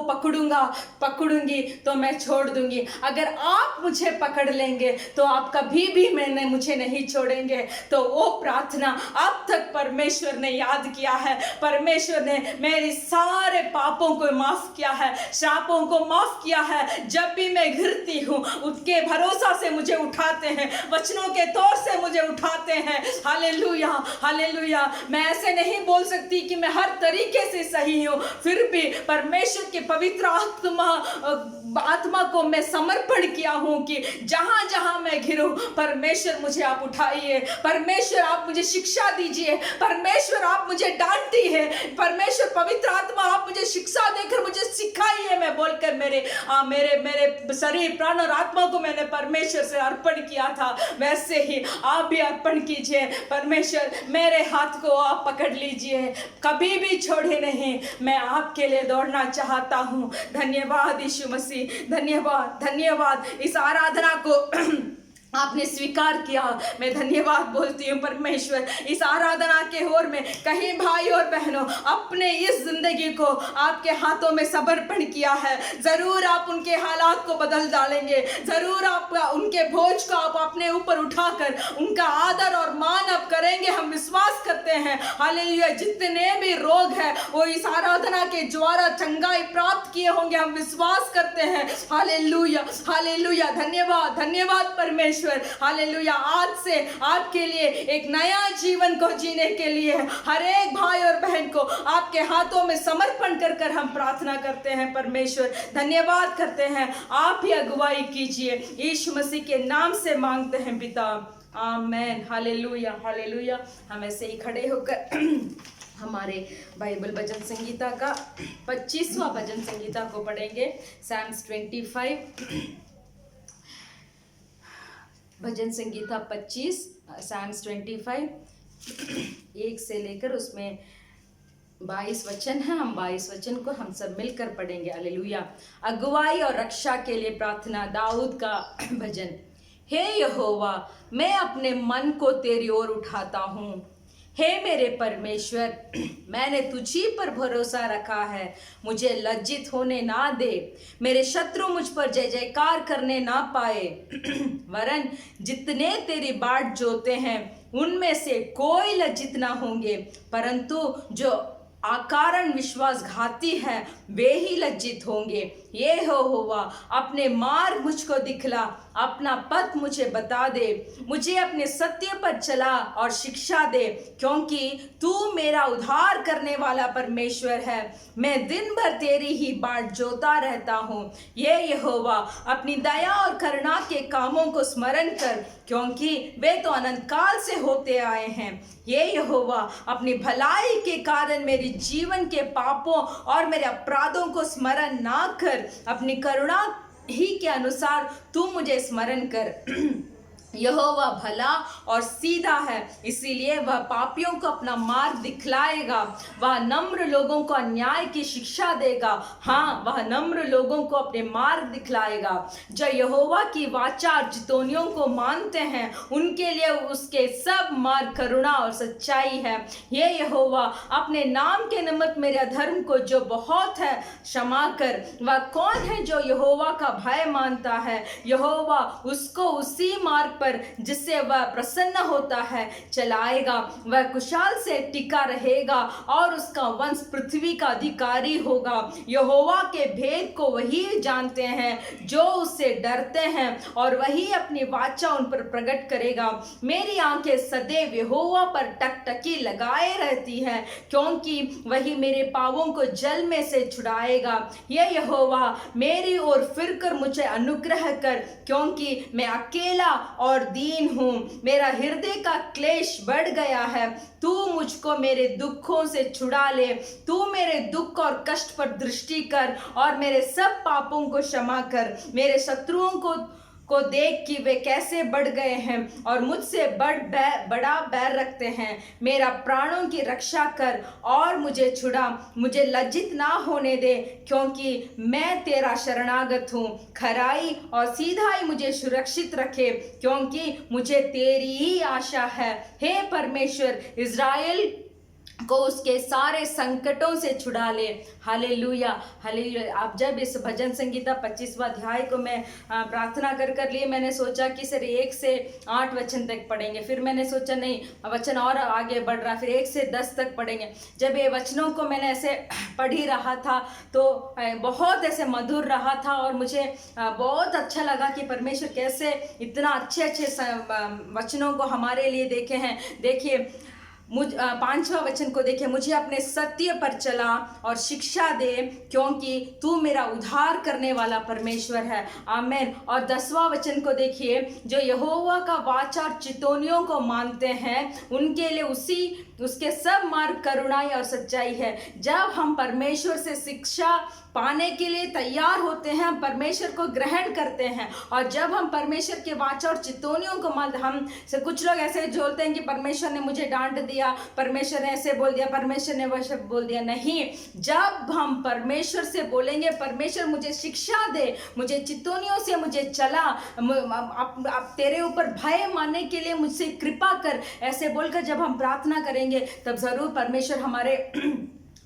पकड़ूंगी तो मैं छोड़ दूंगी, अगर आप मुझे पकड़ लेंगे तो आप कभी भी मुझे नहीं छोड़ेंगे। तो वो प्रार्थना अब तक परमेश्वर ने याद किया है, परमेश्वर ने मेरे सारे पापों को माफ किया है, श्रापों को माफ किया है। जब भी मैं गिरती हूँ उसके भरोसा से मुझे उठाते हैं, वचनों के तौर से मुझे उठाते हैं। Hallelujah, hallelujah. मैं ऐसे नहीं बोल सकती कि मैं हर तरीके से सही हूँ, फिर भी परमेश्वर के पवित्र आत्मा को मैं समर्पण किया हूं कि जहां जहां मैं गिरूं, परमेश्वर मुझे आप उठाइए, परमेश्वर आप मुझे शिक्षा दीजिए, परमेश्वर आप मुझे डांटिए, परमेश्वर पवित्र आत्मा आप मुझे शिक्षा देकर मुझे सिखाइए। मैं बोलकर मेरे शरीर, प्राण और आत्मा को मैंने परमेश्वर से अर्पण किया था, वैसे ही आप भी अर्पण कीजिए। परमेश्वर मेरे हाथ को आप पकड़ लीजिए, कभी भी छोड़े नहीं, मैं आपके लिए दौड़ना चाहता हूं। धन्यवाद यीशु मसीह, धन्यवाद, धन्यवाद। इस आराधना को आपने स्वीकार किया। मैं धन्यवाद बोलती हूँ परमेश्वर, इस आराधना के ओर में कहीं भाई और बहनों अपने इस जिंदगी को आपके हाथों में समर्पण किया है, जरूर आप उनके हालात को बदल डालेंगे, जरूर आप उनके बोझ को आप अपने ऊपर उठाकर उनका आदर और मान आप करेंगे। हम विश्वास करते हैं हालेलुया, जितने भी रोग है वो इस आराधना के द्वारा चंगाई प्राप्त किए होंगे, हम विश्वास करते हैं। हालेलुया हालेलुया, धन्यवाद धन्यवाद परमेश्वर, हालेलुया। आज से आपके लिए एक नया जीवन को जीने के लिए हर एक भाई और बहन को आपके हाथों में समर्पण कर कर हम प्रार्थना करते हैं परमेश्वर, धन्यवाद करते हैं। आप ही अगुवाई कीजिए, यीशु मसीह के नाम से मांगते हैं पिता, आमेन। Hallelujah hallelujah. हम ऐसे ही खड़े होकर हमारे बाइबल भजन संगीता का 25वां भजन संगीता को पढ़ेंगे। Psalms 25, भजन संगीता 25, Psalms 25 1 से लेकर उसमें 22 वचन है। हम 22 वचन को हम सब मिलकर पढ़ेंगे। हालेलुया। अगुवाई और रक्षा के लिए प्रार्थना, दाऊद का भजन। हे यहोवा, मैं अपने मन को तेरी ओर उठाता हूँ। हे मेरे परमेश्वर, मैंने तुझी पर भरोसा रखा है, मुझे लज्जित होने ना दे, मेरे शत्रु मुझ पर जय जयकार करने ना पाए। वरन जितने तेरी बाट जोते हैं उनमें से कोई लज्जित ना होंगे, परंतु जो अकारण विश्वासघाती है वे ही लज्जित होंगे। ये यहोवा, अपने मार्ग मुझको दिखला, अपना पथ मुझे बता दे, मुझे अपने सत्य पर चला और शिक्षा दे, क्योंकि तू मेरा उद्धार करने वाला परमेश्वर है। मैं दिन भर तेरी ही बाट जोता रहता हूँ। ये यहोवा, अपनी दया और करुणा के कामों को स्मरण कर, क्योंकि वे तो अनंत काल से होते आए हैं। ये यहोवा, अपनी भलाई के कारण मेरी जीवन के पापों और मेरे अपराधों को स्मरण ना कर, अपनी करुणा ही के अनुसार तू मुझे स्मरण कर। यहोवा भला और सीधा है, इसीलिए वह पापियों को अपना मार्ग दिखलाएगा। वह नम्र लोगों को अन्याय की शिक्षा देगा। हाँ, वह नम्र लोगों को अपने मार्ग दिखलाएगा। जो यहोवा की वाचा जितोनियों को मानते हैं उनके लिए उसके सब मार्ग करुणा और सच्चाई है। ये यहोवा, अपने नाम के निमित्त मेरे अधर्म को जो बहुत है क्षमा कर। वह कौन है जो यहोवा का भय मानता है? यहोवा उसको उसी मार्ग पर जिससे वह प्रसन्न होता है चलाएगा। वह कुशाल से टिका रहेगा और उसका वंश पृथ्वी का अधिकारी होगा। यहोवा के भेद को वही जानते हैं जो उससे डरते हैं, और वही अपनी वाचा उन पर प्रकट करेगा। मेरी आंखें सदैव यहोवा पर टकटकी लगाए रहती हैं, क्योंकि वही मेरे पावों को जल में से छुड़ाएगा। ये यहोवा, मेरी ओर फिरकर मुझे अनुग्रह कर, क्योंकि मैं अकेला और दीन हूँ। मेरा हृदय का क्लेश बढ़ गया है। तू मुझको मेरे दुखों से छुड़ा ले। तू मेरे दुख और कष्ट पर दृष्टि कर और मेरे सब पापों को क्षमा कर। मेरे शत्रुओं को देख कि वे कैसे बढ़ गए हैं और मुझसे बड़ा बैर रखते हैं। मेरा प्राणों की रक्षा कर और मुझे छुड़ा, मुझे लज्जित ना होने दे, क्योंकि मैं तेरा शरणागत हूँ। खराई और सीधाई मुझे सुरक्षित रखे, क्योंकि मुझे तेरी ही आशा है। हे परमेश्वर, इज़राइल को उसके सारे संकटों से छुड़ा ले। Hallelujah hallelujah. आप जब इस भजन संगीता 25वां अध्याय को मैं प्रार्थना कर लिए, मैंने सोचा कि सर 1 से 8 वचन तक पढ़ेंगे। फिर मैंने सोचा नहीं, वचन और आगे बढ़ रहा, फिर 1 से 10 तक पढ़ेंगे। जब ये वचनों को मैंने ऐसे पढ़ ही रहा था तो बहुत ऐसे मधुर रहा था, और मुझे बहुत अच्छा लगा कि परमेश्वर कैसे इतना अच्छे वचनों को हमारे लिए देखे हैं। देखिए 5वां वचन को देखिए, मुझे अपने सत्य पर चला और शिक्षा दे, क्योंकि तू मेरा उद्धार करने वाला परमेश्वर है। आमीन। और 10वां वचन को देखिए, जो यहोवा का वाचा और चितौनियों को मानते हैं उनके लिए उसके सब मार्ग करुणाई और सच्चाई है। जब हम परमेश्वर से शिक्षा पाने के लिए तैयार होते हैं, हम परमेश्वर को ग्रहण करते हैं। और जब हम परमेश्वर के वाचा और चितौनियों को हम से कुछ लोग ऐसे जोड़ते हैं कि परमेश्वर ने मुझे डांट दिया, परमेश्वर ने ऐसे बोल दिया, परमेश्वर ने वैसे बोल दिया। नहीं, जब हम परमेश्वर से बोलेंगे, परमेश्वर मुझे शिक्षा दे, मुझे चितौनियों से मुझे चला, अब तेरे ऊपर भय मानने के लिए मुझसे कृपा कर, ऐसे बोलकर जब हम प्रार्थना करेंगे तब जरूर परमेश्वर हमारे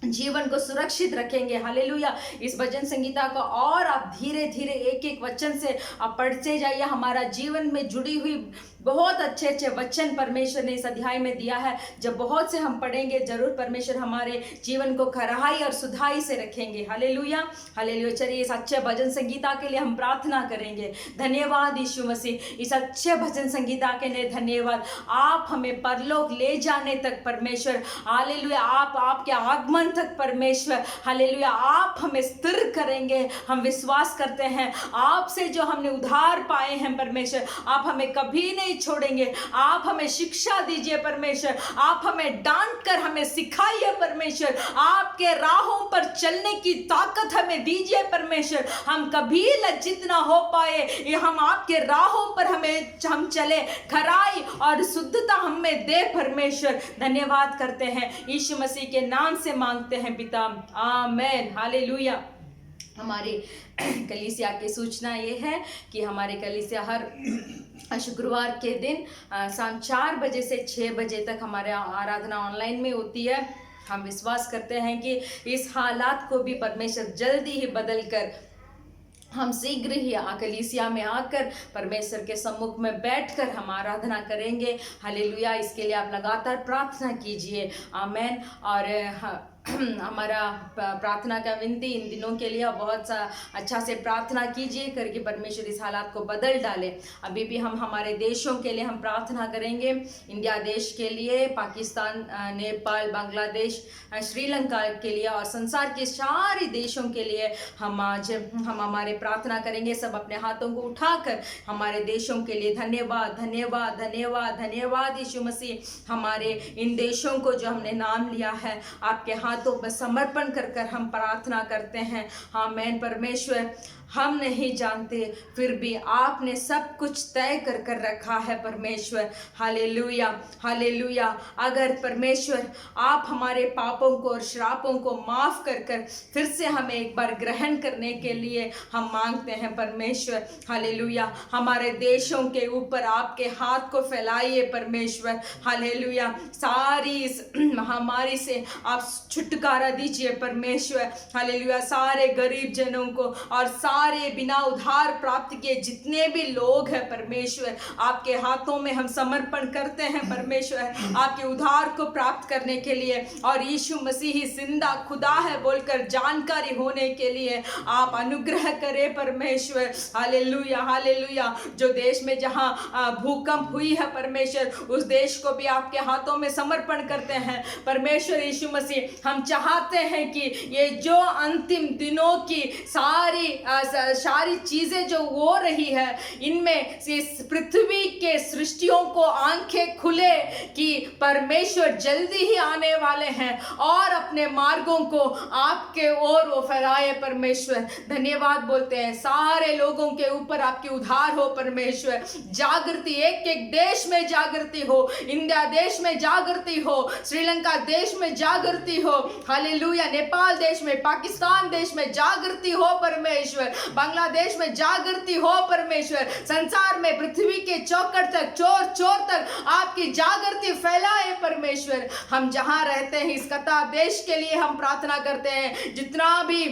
जीवन को सुरक्षित रखेंगे। हालेलुया। इस भजन संगीता को और आप धीरे धीरे एक एक वचन से आप पढ़ते जाइए। हमारा जीवन में जुड़ी हुई बहुत अच्छे अच्छे वचन परमेश्वर ने इस अध्याय में दिया है। जब बहुत से हम पढ़ेंगे, जरूर परमेश्वर हमारे जीवन को खराई और सुधाई से रखेंगे। Hallelujah, hallelujah. चलिए इस अच्छे भजन संगीता के लिए हम प्रार्थना करेंगे। धन्यवाद यीशु मसीह, इस अच्छे भजन संगीता के लिए धन्यवाद। आप हमें परलोक ले जाने तक परमेश्वर, हालेलुया, आप आपके आगमन तक परमेश्वर, हालेलुया, आप हमें स्थिर करेंगे। हम विश्वास करते हैं आपसे जो हमने उधार पाए हैं परमेश्वर, आप हमें कभी नहीं छोड़ेंगे। आप हमें शिक्षा दीजिए परमेश्वर, आप हमें डांट कर हमें सिखाइए परमेश्वर, आपके राहों पर चलने की ताकत हमें दीजिए परमेश्वर। हम कभी लज्जित ना हो पाए, ये हम आपके राहों पर हम चले, खराई और शुद्धता हमें दे परमेश्वर। धन्यवाद करते हैं, यीशु मसीह के नाम से मांगते हैं पिता, आमेन, हालेलुया। हमारी कलीसिया की सूचना ये है कि हमारे कलीसिया हर शुक्रवार के दिन शाम 4 बजे से 6 बजे तक हमारे आराधना ऑनलाइन में होती है। हम विश्वास करते हैं कि इस हालात को भी परमेश्वर जल्दी ही बदल कर हम शीघ्र ही कलीसिया में आकर परमेश्वर के सम्मुख में बैठकर हम आराधना करेंगे। हालेलुया। इसके लिए आप लगातार प्रार्थना कीजिए, आमेन। और हमारा प्रार्थना का विनती इन दिनों के लिए बहुत अच्छा से प्रार्थना कीजिए करके परमेश्वर इस हालात को बदल डाले। अभी भी हम हमारे देशों के लिए हम प्रार्थना करेंगे, इंडिया देश के लिए, पाकिस्तान, नेपाल, बांग्लादेश, श्रीलंका के लिए और संसार के सारे देशों के लिए हम हमारे प्रार्थना करेंगे। सब अपने हाथों को उठाकर हमारे देशों के लिए धन्यवाद, धन्यवाद, धन्यवाद, धन्यवाद यीशु मसीह। हमारे इन देशों को जो हमने नाम लिया है आपके हाथों पर समर्पण कर हम प्रार्थना करते हैं। आमीन। परमेश्वर, हम नहीं जानते, फिर भी आपने सब कुछ तय कर रखा है परमेश्वर। Hallelujah, hallelujah. अगर परमेश्वर आप हमारे पापों को और श्रापों को माफ कर फिर से हमें एक बार ग्रहण करने के लिए हम मांगते हैं परमेश्वर। हालेलुया। हमारे देशों के ऊपर आपके हाथ को फैलाइए परमेश्वर। हालेलुया। सारी इस महामारी से आप छुटकारा दीजिए परमेश्वर। हालेलुया। सारे गरीब जनों को और सारे बिना उधार प्राप्त किए जितने भी लोग हैं परमेश्वर, आपके हाथों में हम समर्पण करते हैं परमेश्वर, आपके उधार को प्राप्त करने के लिए और यीशु मसीह जिंदा खुदा है बोलकर जानकारी होने के लिए आप अनुग्रह करें परमेश्वर। Hallelujah, hallelujah. जो देश में जहां भूकंप हुई है परमेश्वर, उस देश को भी आपके हाथों में समर्पण करते हैं परमेश्वर। यीशु मसीह, हम चाहते हैं कि ये जो अंतिम दिनों की सारी चीजें जो हो रही है, इनमें इस पृथ्वी के सृष्टियों को आंखें खुले कि परमेश्वर जल्दी ही आने वाले हैं और अपने मार्गों को आपके ओर वो फैलाए परमेश्वर। धन्यवाद बोलते हैं। सारे लोगों के ऊपर आपकी उधार हो परमेश्वर। जागृति, एक एक देश में जागृति हो, इंडिया देश में जागृति हो, श्रीलंका देश में जागृति हो, हालेलुया, नेपाल देश में, पाकिस्तान देश में जागृति हो परमेश्वर, बांग्लादेश में जागृति हो परमेश्वर, संसार में पृथ्वी के चौखट तक, चोर तक आपकी जागृति फैलाए परमेश्वर। हम जहां रहते हैं इस कतार देश के लिए हम प्रार्थना करते हैं। जितना भी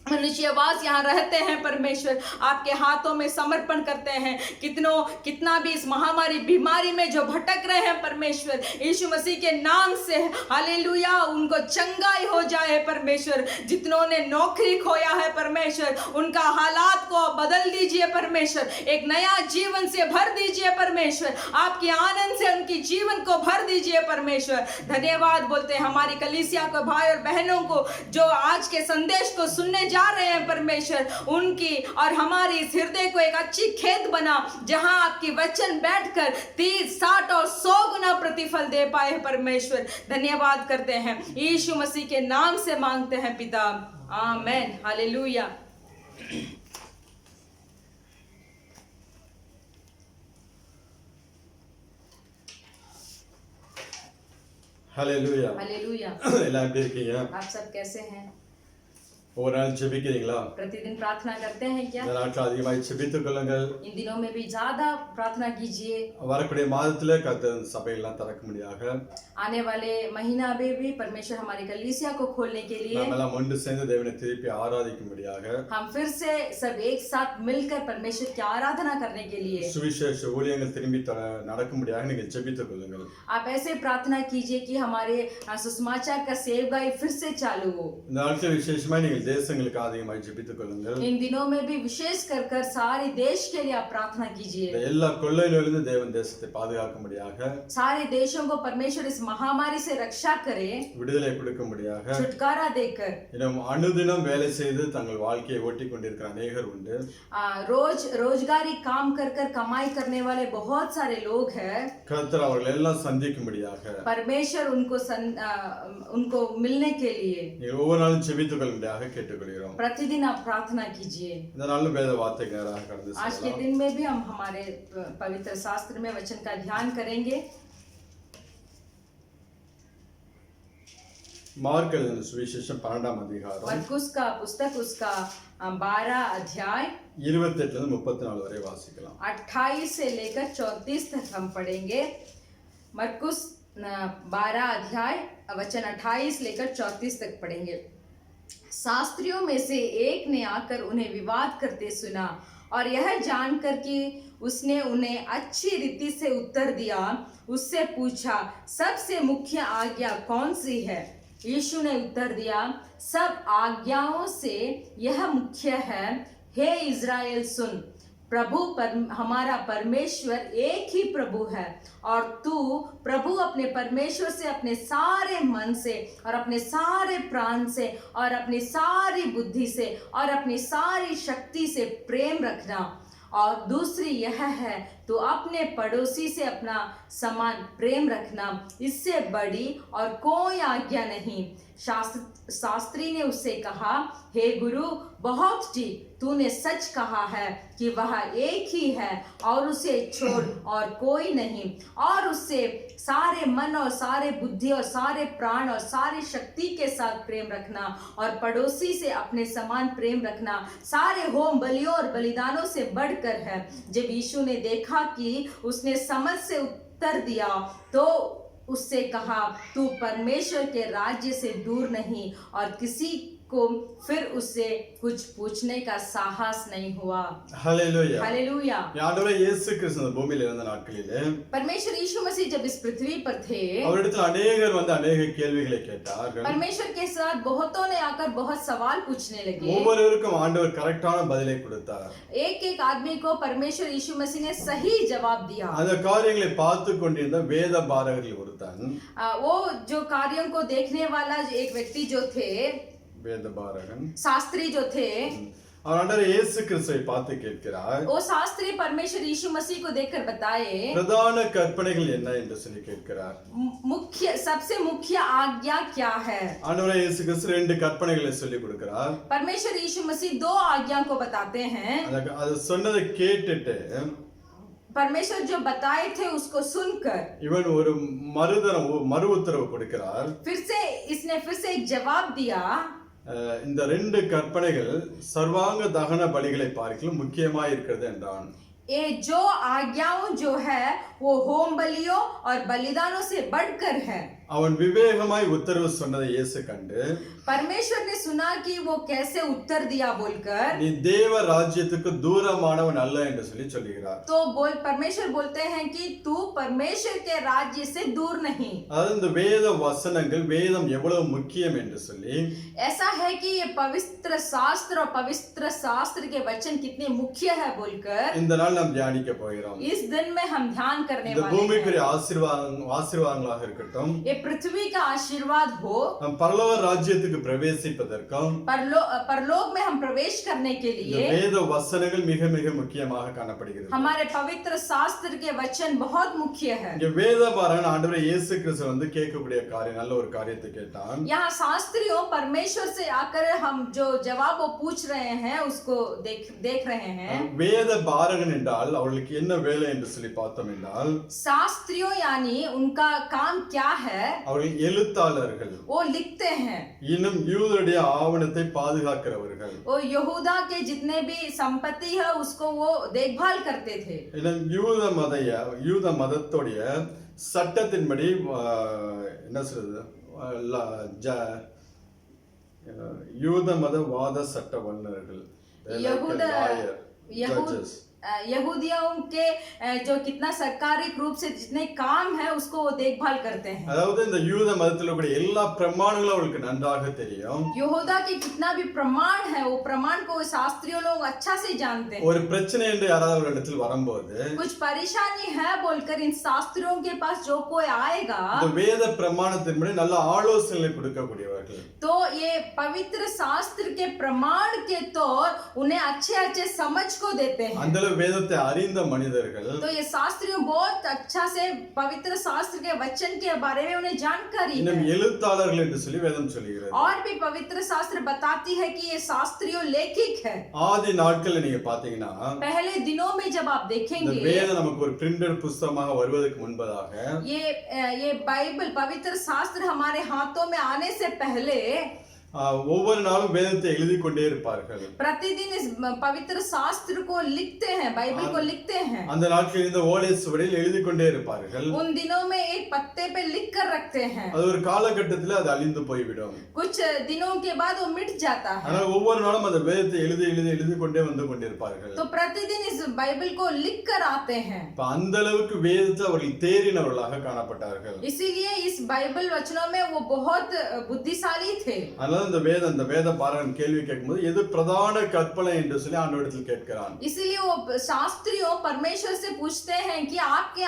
मनुष्यवास यहाँ रहते हैं परमेश्वर, आपके हाथों में समर्पण करते हैं। कितना भी इस महामारी बीमारी में जो भटक रहे हैं परमेश्वर, यीशु मसीह के नाम से हालेलुया उनको चंगाई हो जाए परमेश्वर। जितनों ने नौकरी खोया है परमेश्वर, उनका हालात को बदल दीजिए परमेश्वर, एक नया जीवन से भर दीजिए परमेश्वर, आपके आनंद से उनकी जीवन को भर दीजिए परमेश्वर। धन्यवाद बोलते हैं हमारी कलीसिया को, भाई और बहनों को जो आज के संदेश को सुनने जा रहे हैं परमेश्वर, उनकी और हमारी इस हृदय को एक अच्छी खेत बना जहां आपकी वचन बैठकर 30, 60 और 100 गुना प्रतिफल दे पाए परमेश्वर। धन्यवाद करते हैं, यीशु मसीह के नाम से मांगते हैं पिता, आमेन, हालेलुया। ஹalleluya हालेलुया। எல்லாம் எப்படி இருக்கீங்க? आप सब कैसे हैं? ஒரு நாள் ஜெபிக்கிறீங்களா? प्रतिदिन प्रार्थना करते हैं क्या? இந்த நாட்கள் அதிகமாக ஜெபித்துக் கொள்ளுங்கள். इन दिनों में भी ज्यादा प्रार्थना कीजिए। வரக்கூடிய மாதத்துல கர்த்தர் சபையெல்லாம் திறக்கும்படியாக आने वाले महीना में भी परमेश्वर हमारी कलीसिया को खोलने के लिए நாம் எல்லாம் ஒன்று சேர்ந்து தேவனை திருப்பி ஆராதிக்கும்படியாக हम फिर से सब एक साथ मिलकर परमेश्वर की आराधना करने के लिए சுவிசேஷ ஊழியங்கள் திரும்பி நடக்கும்படியாக நீங்கள் ஜெபித்துக் கொள்ளுங்கள். आप ऐसे प्रार्थना कीजिए कि हमारे सुसमाचार का सेवगाई फिर से चालू हो। இந்த நாட்கள் விசேஷமாக நீங்கள் தேசங்களுக்கு அதிகமாக ஜெபித்துக் கொள்ளுங்கள். इन दिनों में भी विशेष कर सारे देश के लिए आप प्रार्थना कीजिए। எல்லா கொள்ளையிலிருந்து தேவன் தேசத்தை பாதுகாக்கும்படியாக सारे देशों को परमेश्वर इस महामारी से रक्षा करे, விடுதலை கொடுக்கும்படியாக छुटकारा देकर இன்னும் அனுதினம் வேலை செய்து தங்கள் வாழ்க்கையை ஓட்டிக் கொண்டிருக்கிற अनेகர் उண்டு. रोजगारी काम कर कमाई करने वाले बहुत सारे लोग हैं। கர்த்தர் அவர்கள் எல்லாம் சந்திக்கும்படியாக परमेश्वर उनको मिलने के लिए நீங்கள் ஒவ்வொரு நாளும் ஜெபித்துக் கொள்ளும்படியாக கேட்டுக்கொள்கிறோம். प्रतिदिन आप प्रार्थना कीजिए। இந்த நாளும் வேத வார்த்தைக்கு நேராக கடந்து आज के दिन में भी हम हमारे पवित्र शास्त्र में वचन का ध्यान करेंगे। மார்க் எழுதின சுவிசேஷம் 12ஆம் அதிகாரம் मरकुस का पुस्तक उसका 12 अध्याय 28 லிருந்து 34 வரை வாசிக்கலாம். 28 से लेकर 34 तक हम पढ़ेंगे। मरकुस 12 अध्याय वचन 28 लेकर 34 तक पढ़ेंगे। शास्त्रियों में से एक ने आकर उन्हें विवाद करते सुना और यह जानकर कि उसने उन्हें अच्छी रीति से उत्तर दिया, उससे पूछा, सबसे मुख्य आज्ञा कौन सी है? यीशु ने उत्तर दिया, सब आज्ञाओं से यह मुख्य है, हे इज़राइल सुन, हमारा परमेश्वर एक ही प्रभु है और तू प्रभु अपने परमेश्वर से अपने सारे मन से और अपने सारे प्राण से और अपनी सारी बुद्धि से और अपनी सारी शक्ति से प्रेम रखना, और दूसरी यह है तो अपने पड़ोसी से अपना समान प्रेम रखना, इससे बड़ी और कोई आज्ञा नहीं। शास्त्री ने उससे कहा, हे गुरु, बहुत ठीक, तूने सच कहा है कि वह एक ही है और उसे छोड़ और कोई नहीं, और उससे सारे मन और सारे बुद्धि और सारे प्राण और सारी शक्ति के साथ प्रेम रखना, और पड़ोसी से अपने समान प्रेम रखना सारे होम बलियों और बलिदानों से बढ़कर है। जब यीशु ने देखा कि उसने समझ से उत्तर दिया तो उससे कहा, तू परमेश्वर के राज्य से दूर नहीं, और किसी को फिर उससे कुछ पूछने का साहस नहीं हुआ। Hallelujah hallelujah. ஆண்டவரே இயேசு கிறிஸ்து இந்த பூமியில இருந்த நாட்களிலே परमेश्वर यीशु मसीह जब इस पृथ्वी पर थे, அவரிடத்தில் अनेகர் வந்து अनेக கேள்விகளை கேட்டார்கள். परमेश्वर के साथ बहुतों ने आकर बहुत सवाल पूछने लगे। ஒவ்வொருவருக்கும் ஆண்டவர் கரெக்டான பதிலை கொடுத்தார். एक एक आदमी को परमेश्वर यीशु मसीह ने सही जवाब दिया। அந்த காரியங்களை பார்த்து கொண்டிருந்த வேத பாரகர்கள் ஒருத்தன், वो जो कार्यों को देखने वाला एक व्यक्ति जो थे, வேத பாரகன், शास्त्री जो थे, அவர் ஆண்டவர் இயேசு கிறிஸ்துவை பார்த்து கேட்கிறார், वो शास्त्री परमेश्वर यीशु मसीह को देखकर बताए, பிரதான கற்பனைகள் என்ன என்று சொல்லி கேட்கிறார். सबसे मुख्य आज्ञा क्या है? ஆண்டவர் இயேசு கிறிஸ்து ரெண்டு கற்பனைகளை சொல்லி கொடுக்கிறார். परमेश्वर यीशु मसीह दो आज्ञा को बताते हैं। அது சொன்னதை கேட்டுட்டு परमेश्वर जो बताए थे उसको सुनकर இவன் ஒரு மறு உத்தரவு கொடுக்கிறார். इसने फिर से एक जवाब दिया, இந்த ரெண்டு கற்பனைகள் சர்வாங்க தகன பலிகளை பார்க்கலாம் முக்கியமாக இருக்கிறது என்றான். ये जो आज्ञाओं जो है वो होम बलियों और बलिदानों से बढ़कर है। அவன் விவேகமாய் உத்தரவு சொன்னதை இயேசு கண்டு, परमेश्वर ने सुना कि वो कैसे उत्तर दिया बोलकर, நீ தேவ ராஜ்யத்துக்கு தூரமானவன் அல்ல என்று சொல்லி சொல்கிறார். तो परमेश्वर बोलते हैं कि तू परमेश्वर के राज्य से दूर नहीं। அதாவது இந்த வேத வசனங்கள் வேதம் எவ்வளவு முக்கியம் என்று சொல்லி, ऐसा है कि ये पवित्र शास्त्र और पवित्र शास्त्र के वचन कितने मुख्य है बोलकर இந்த நாள் நாம் தியானிக்க போகிறோம். इस दिन में हम ध्यान करने இந்த वाले हैं। பூமிக்குரிய ஆசீர்வாதங்களாக இருக்கட்டும், ये पृथ्वी का आशीर्वाद हो, நம் பரலோக ராஜ்யத்துக்கு பிரவேசிப்பதற்கும் परलोक में हम प्रवेश करने के இந்த लिए வேத வசனங்கள் மிக மிக முக்கியமாக காணப்படுகிறது. हमारे पवित्र शास्त्र के वचन बहुत मुख्य है। இங்க வேதபாரகன் ஆண்டவர் இயேசு கிறிஸ்து வந்து கேட்கக்கூடிய காரியம், நல்ல ஒரு காரியத்தை கேட்டான். यहाँ शास्त्रियों परमेश्वर से आकर हम जो जवाब वो पूछ रहे हैं उसको देख रहे हैं। வேதபாரகன் என்றால் அவர்களுக்கு என்ன வேலை என்று சொல்லி பார்த்தோம் என்றால், शास्त्रियों यानी उनका काम क्या है? அவர்கள் எழுத்தாளர்கள், वो लिखते हैं। இன்னும் யூதருடைய ஆவணத்தை பாதுகாக்கிறவர்கள். वो यहूदा के जितने भी संपत्ति है उसको वो देखभाल करते थे। இன்னும் யூத மதத்துடைய சட்டத்தின்படி என்ன சொல்றது, யூத மத வாத சட்ட வல்லுநர்கள், यहूदियों के जो कितना सरकारी रूप से जितने काम है उसको वो देखभाल करते हैं। அதாவது இந்த யூத மதத்துல கூட எல்லா பிரமாணங்களும் அவங்களுக்கு நன்றாக தெரியும். यहूदा के कितना भी प्रमाण है वो प्रमाण को शास्त्रियों लोग अच्छा से जानते हैं। ஒரு பிரச்சனை என்று யாராவது ஒரு இடத்தில் வரும்போது कुछ परेशानी है बोलकर इन शास्त्रियों के पास जो कोई आएगा, இந்த வேத பிரமாணத்தின்படி நல்ல ஆலோசனை கொடுக்கக்கூடியவர்கள், तो ये पवित्र शास्त्र के प्रमाण के तौर उन्हें अच्छे अच्छे समझ को देते हैं। அந்த வேதத்தை அறிந்த மனிதர்கள், तो ये शास्त्रियों बहुत अच्छा से पवित्र शास्त्र के वचन के बारे में उन्हें जानकारी இன்னும் है। எழுத்தாளர்கள் என்று சொல்லி வேதம் சொல்கிறது. और भी पवित्र शास्त्र बताती है कि ये शास्त्रियों लेखिक है। ஆதி நாட்கள்ல நீங்க பாத்தீங்கன்னா, पहले दिनों में जब आप இந்த देखेंगे வேதம் நமக்கு ஒரு பிரிண்டட் புத்தகமாக வருவதற்கு முன்பதாக ये बाइबल पवित्र शास्त्र हमारे हाथों में आने से पहले ஒவ்வொரு நாளும் வேதத்தை எழுதி கொண்டே இருப்பார்கள். प्रतिदिन इस पवित्र शास्त्र को लिखते हैं, बाइबल को लिखते हैं। அந்த நாட்களில் இந்த ஓலை சுவடியில் எழுதி கொண்டே இருப்பார்கள். उन दिनों में एक पत्ते पे लिख कर रखते हैं। அது ஒரு காலகட்டத்தில் அது அழிந்து போய்விடும். कुछ दिनों के बाद वो मिट जाता है। ஆனால் ஒவ்வொரு நாளும் அந்த வேதத்தை எழுதி கொண்டே வந்து கொண்டிருப்பார்கள். तो प्रतिदिन इस बाइबल को लिख कर आते हैं। அந்த அளவுக்கு வேதத்தை அவர்கள் தேறினவர்களாக காணப்பட்டார்கள். इसीलिए इस बाइबल वचनों में वो बहुत बुद्धिशाली थे। அந்த வேத பாரகன் கேள்வி கேட்கும்போது எது பிரதான கற்பனை என்று சொல்லி ஆண்டவரிடத்தில் கேட்கிறான். इसीलिए वो शास्त्रियों परमेश्वर से पूछते हैं कि आपके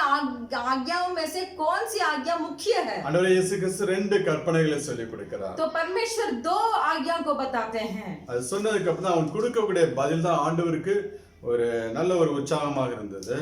आज्ञाओं में से कौन सी आज्ञा मुख्य है? ஆண்டவர் இயேசு கிறிஸ்து ரெண்டு கற்பனைகளை சொல்லி கொடுக்கிறார். तो परमेश्वर दो आज्ञा को बताते हैं। அது சொன்னதுக்கு அப்புறம் அவன் கொடுக்கக்கூடிய பதில் தான் ஆண்டவருக்கு ஒரு நல்ல ஒரு உற்சாகமாக இருந்தது.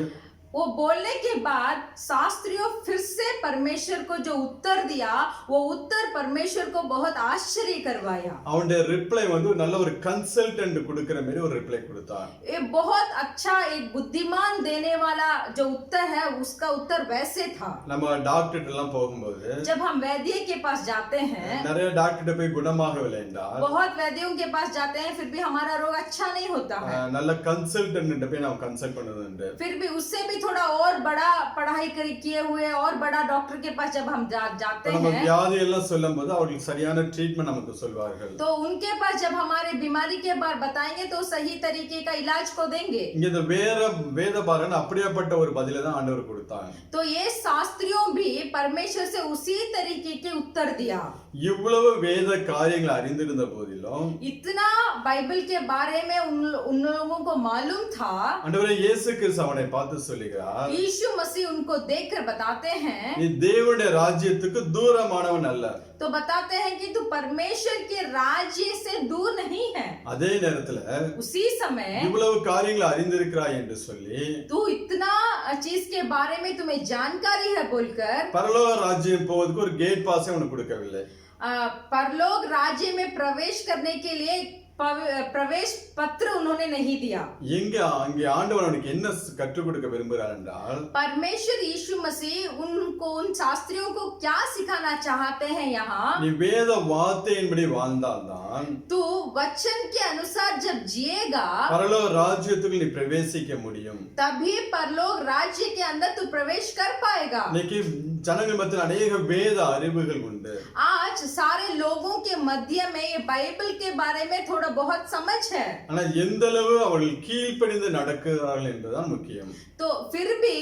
वो बोलने के बाद शास्त्रियों फिर से परमेश्वर को जो उत्तर दिया वो उत्तर परमेश्वर को बहुत आश्चर्य करवाया। அவனுடைய ரிப்ளை வந்து நல்ல ஒரு கன்சல்டன்ட் கொடுக்கிற மாதிரி ஒரு ரிப்ளை கொடுத்தான். ये बहुत अच्छा एक बुद्धिमान देने वाला जो उत्तर है उसका उत्तर वैसे था। நம்ம டாக்டர் எல்லாம் போகும்போது जब हम वैद्य के पास जाते हैं, நிறைய டாக்டர் போய் குணமாகவில்லை என்றால் बहुत वैद्यों के पास जाते हैं फिर भी हमारा रोग अच्छा नहीं होता है। நல்ல கன்சல்டன்ட் போய் நாம் கன்சல்ட் பண்ணுவது, फिर भी उससे भी थोड़ा और बड़ा पढ़ाई किए हुए और बड़ा डॉक्टर के पास जब हम जाते நம்ம हैं, வியாதி எல்லாம் சொல்லும்போது அவங்களுக்கு சரியான ட்ரீட்மென்ட் நமக்கு சொல்வார்கள். तो उनके पास जब हमारे बीमारी के बारे बताएंगे तो सही तरीके का इलाज को देंगे। இங்க இந்த வேதபாரகன் அப்படியாப்பட்ட ஒரு பதிலை தான் ஆண்டவர் கொடுத்தாங்க. तो ये शास्त्रियों भी परमेश्वर से उसी तरीके के उत्तर दिया। இவ்வளவு வேத காரியங்களை அறிந்திருந்த போதிலும், इतना बाइबल के बारे में उन लोगों को मालूम था, ஆண்டவரே இயேசு கிறிஸ்து அவனை பார்த்து சொல்லுகிறார், यीशु मसीह उनको देखकर बताते हैं, நீ தேவனுடைய ராஜ்யத்துக்கு தூரமானவன் அல்ல. तो बताते हैं कि तू परमेश्वर के राज्य से दूर नहीं है। அதே நேரத்துல उसी समय இவ்வளவு காரியங்களை அறிந்திருக்கிறாய் என்று சொல்லி, तू इतना चीज के बारे में तुम्हें जानकारी है बोलकर பரலோக ராஜ்யம் போவதற்கு ஒரு கேட் பாஸே உனக்கு கொடுக்கவில்லை. परलोक राज्य में प्रवेश करने के लिए प्रवेश पत्र उन्होंने नहीं दिया। அங்கே ஆண்டவர் அவனுக்கு என்ன கற்றுக் கொடுக்க விரும்புகிறார் என்றால், परमेश्वर यीशु मसीह उनको उन शास्त्रियों को क्या सिखाना चाहते हैं यहाँ, நீ வேத வார்த்தையின்படி வாழ்ந்தால்தான் तू वचन के अनुसार जब जिएगा பரலோக ராஜ்யத்துக்குள் நீ பிரவேசிக்க முடியும். तभी परलोक राज्य के अंदर तू प्रवेश कर पाएगा। இன்னைக்கு ஜனங்கள் மத்தியில் अनेक வேத அறிவுகள் உண்டு. आज सारे लोगों के मध्य में ये बाइबल के बारे में थोड़ा में बहुत समझ है, ஆனா எந்த அளவு அவர்கள் கீழ்ப்படிந்து நடக்கிறார்கள் என்பதுதான் முக்கியம். तो फिर भी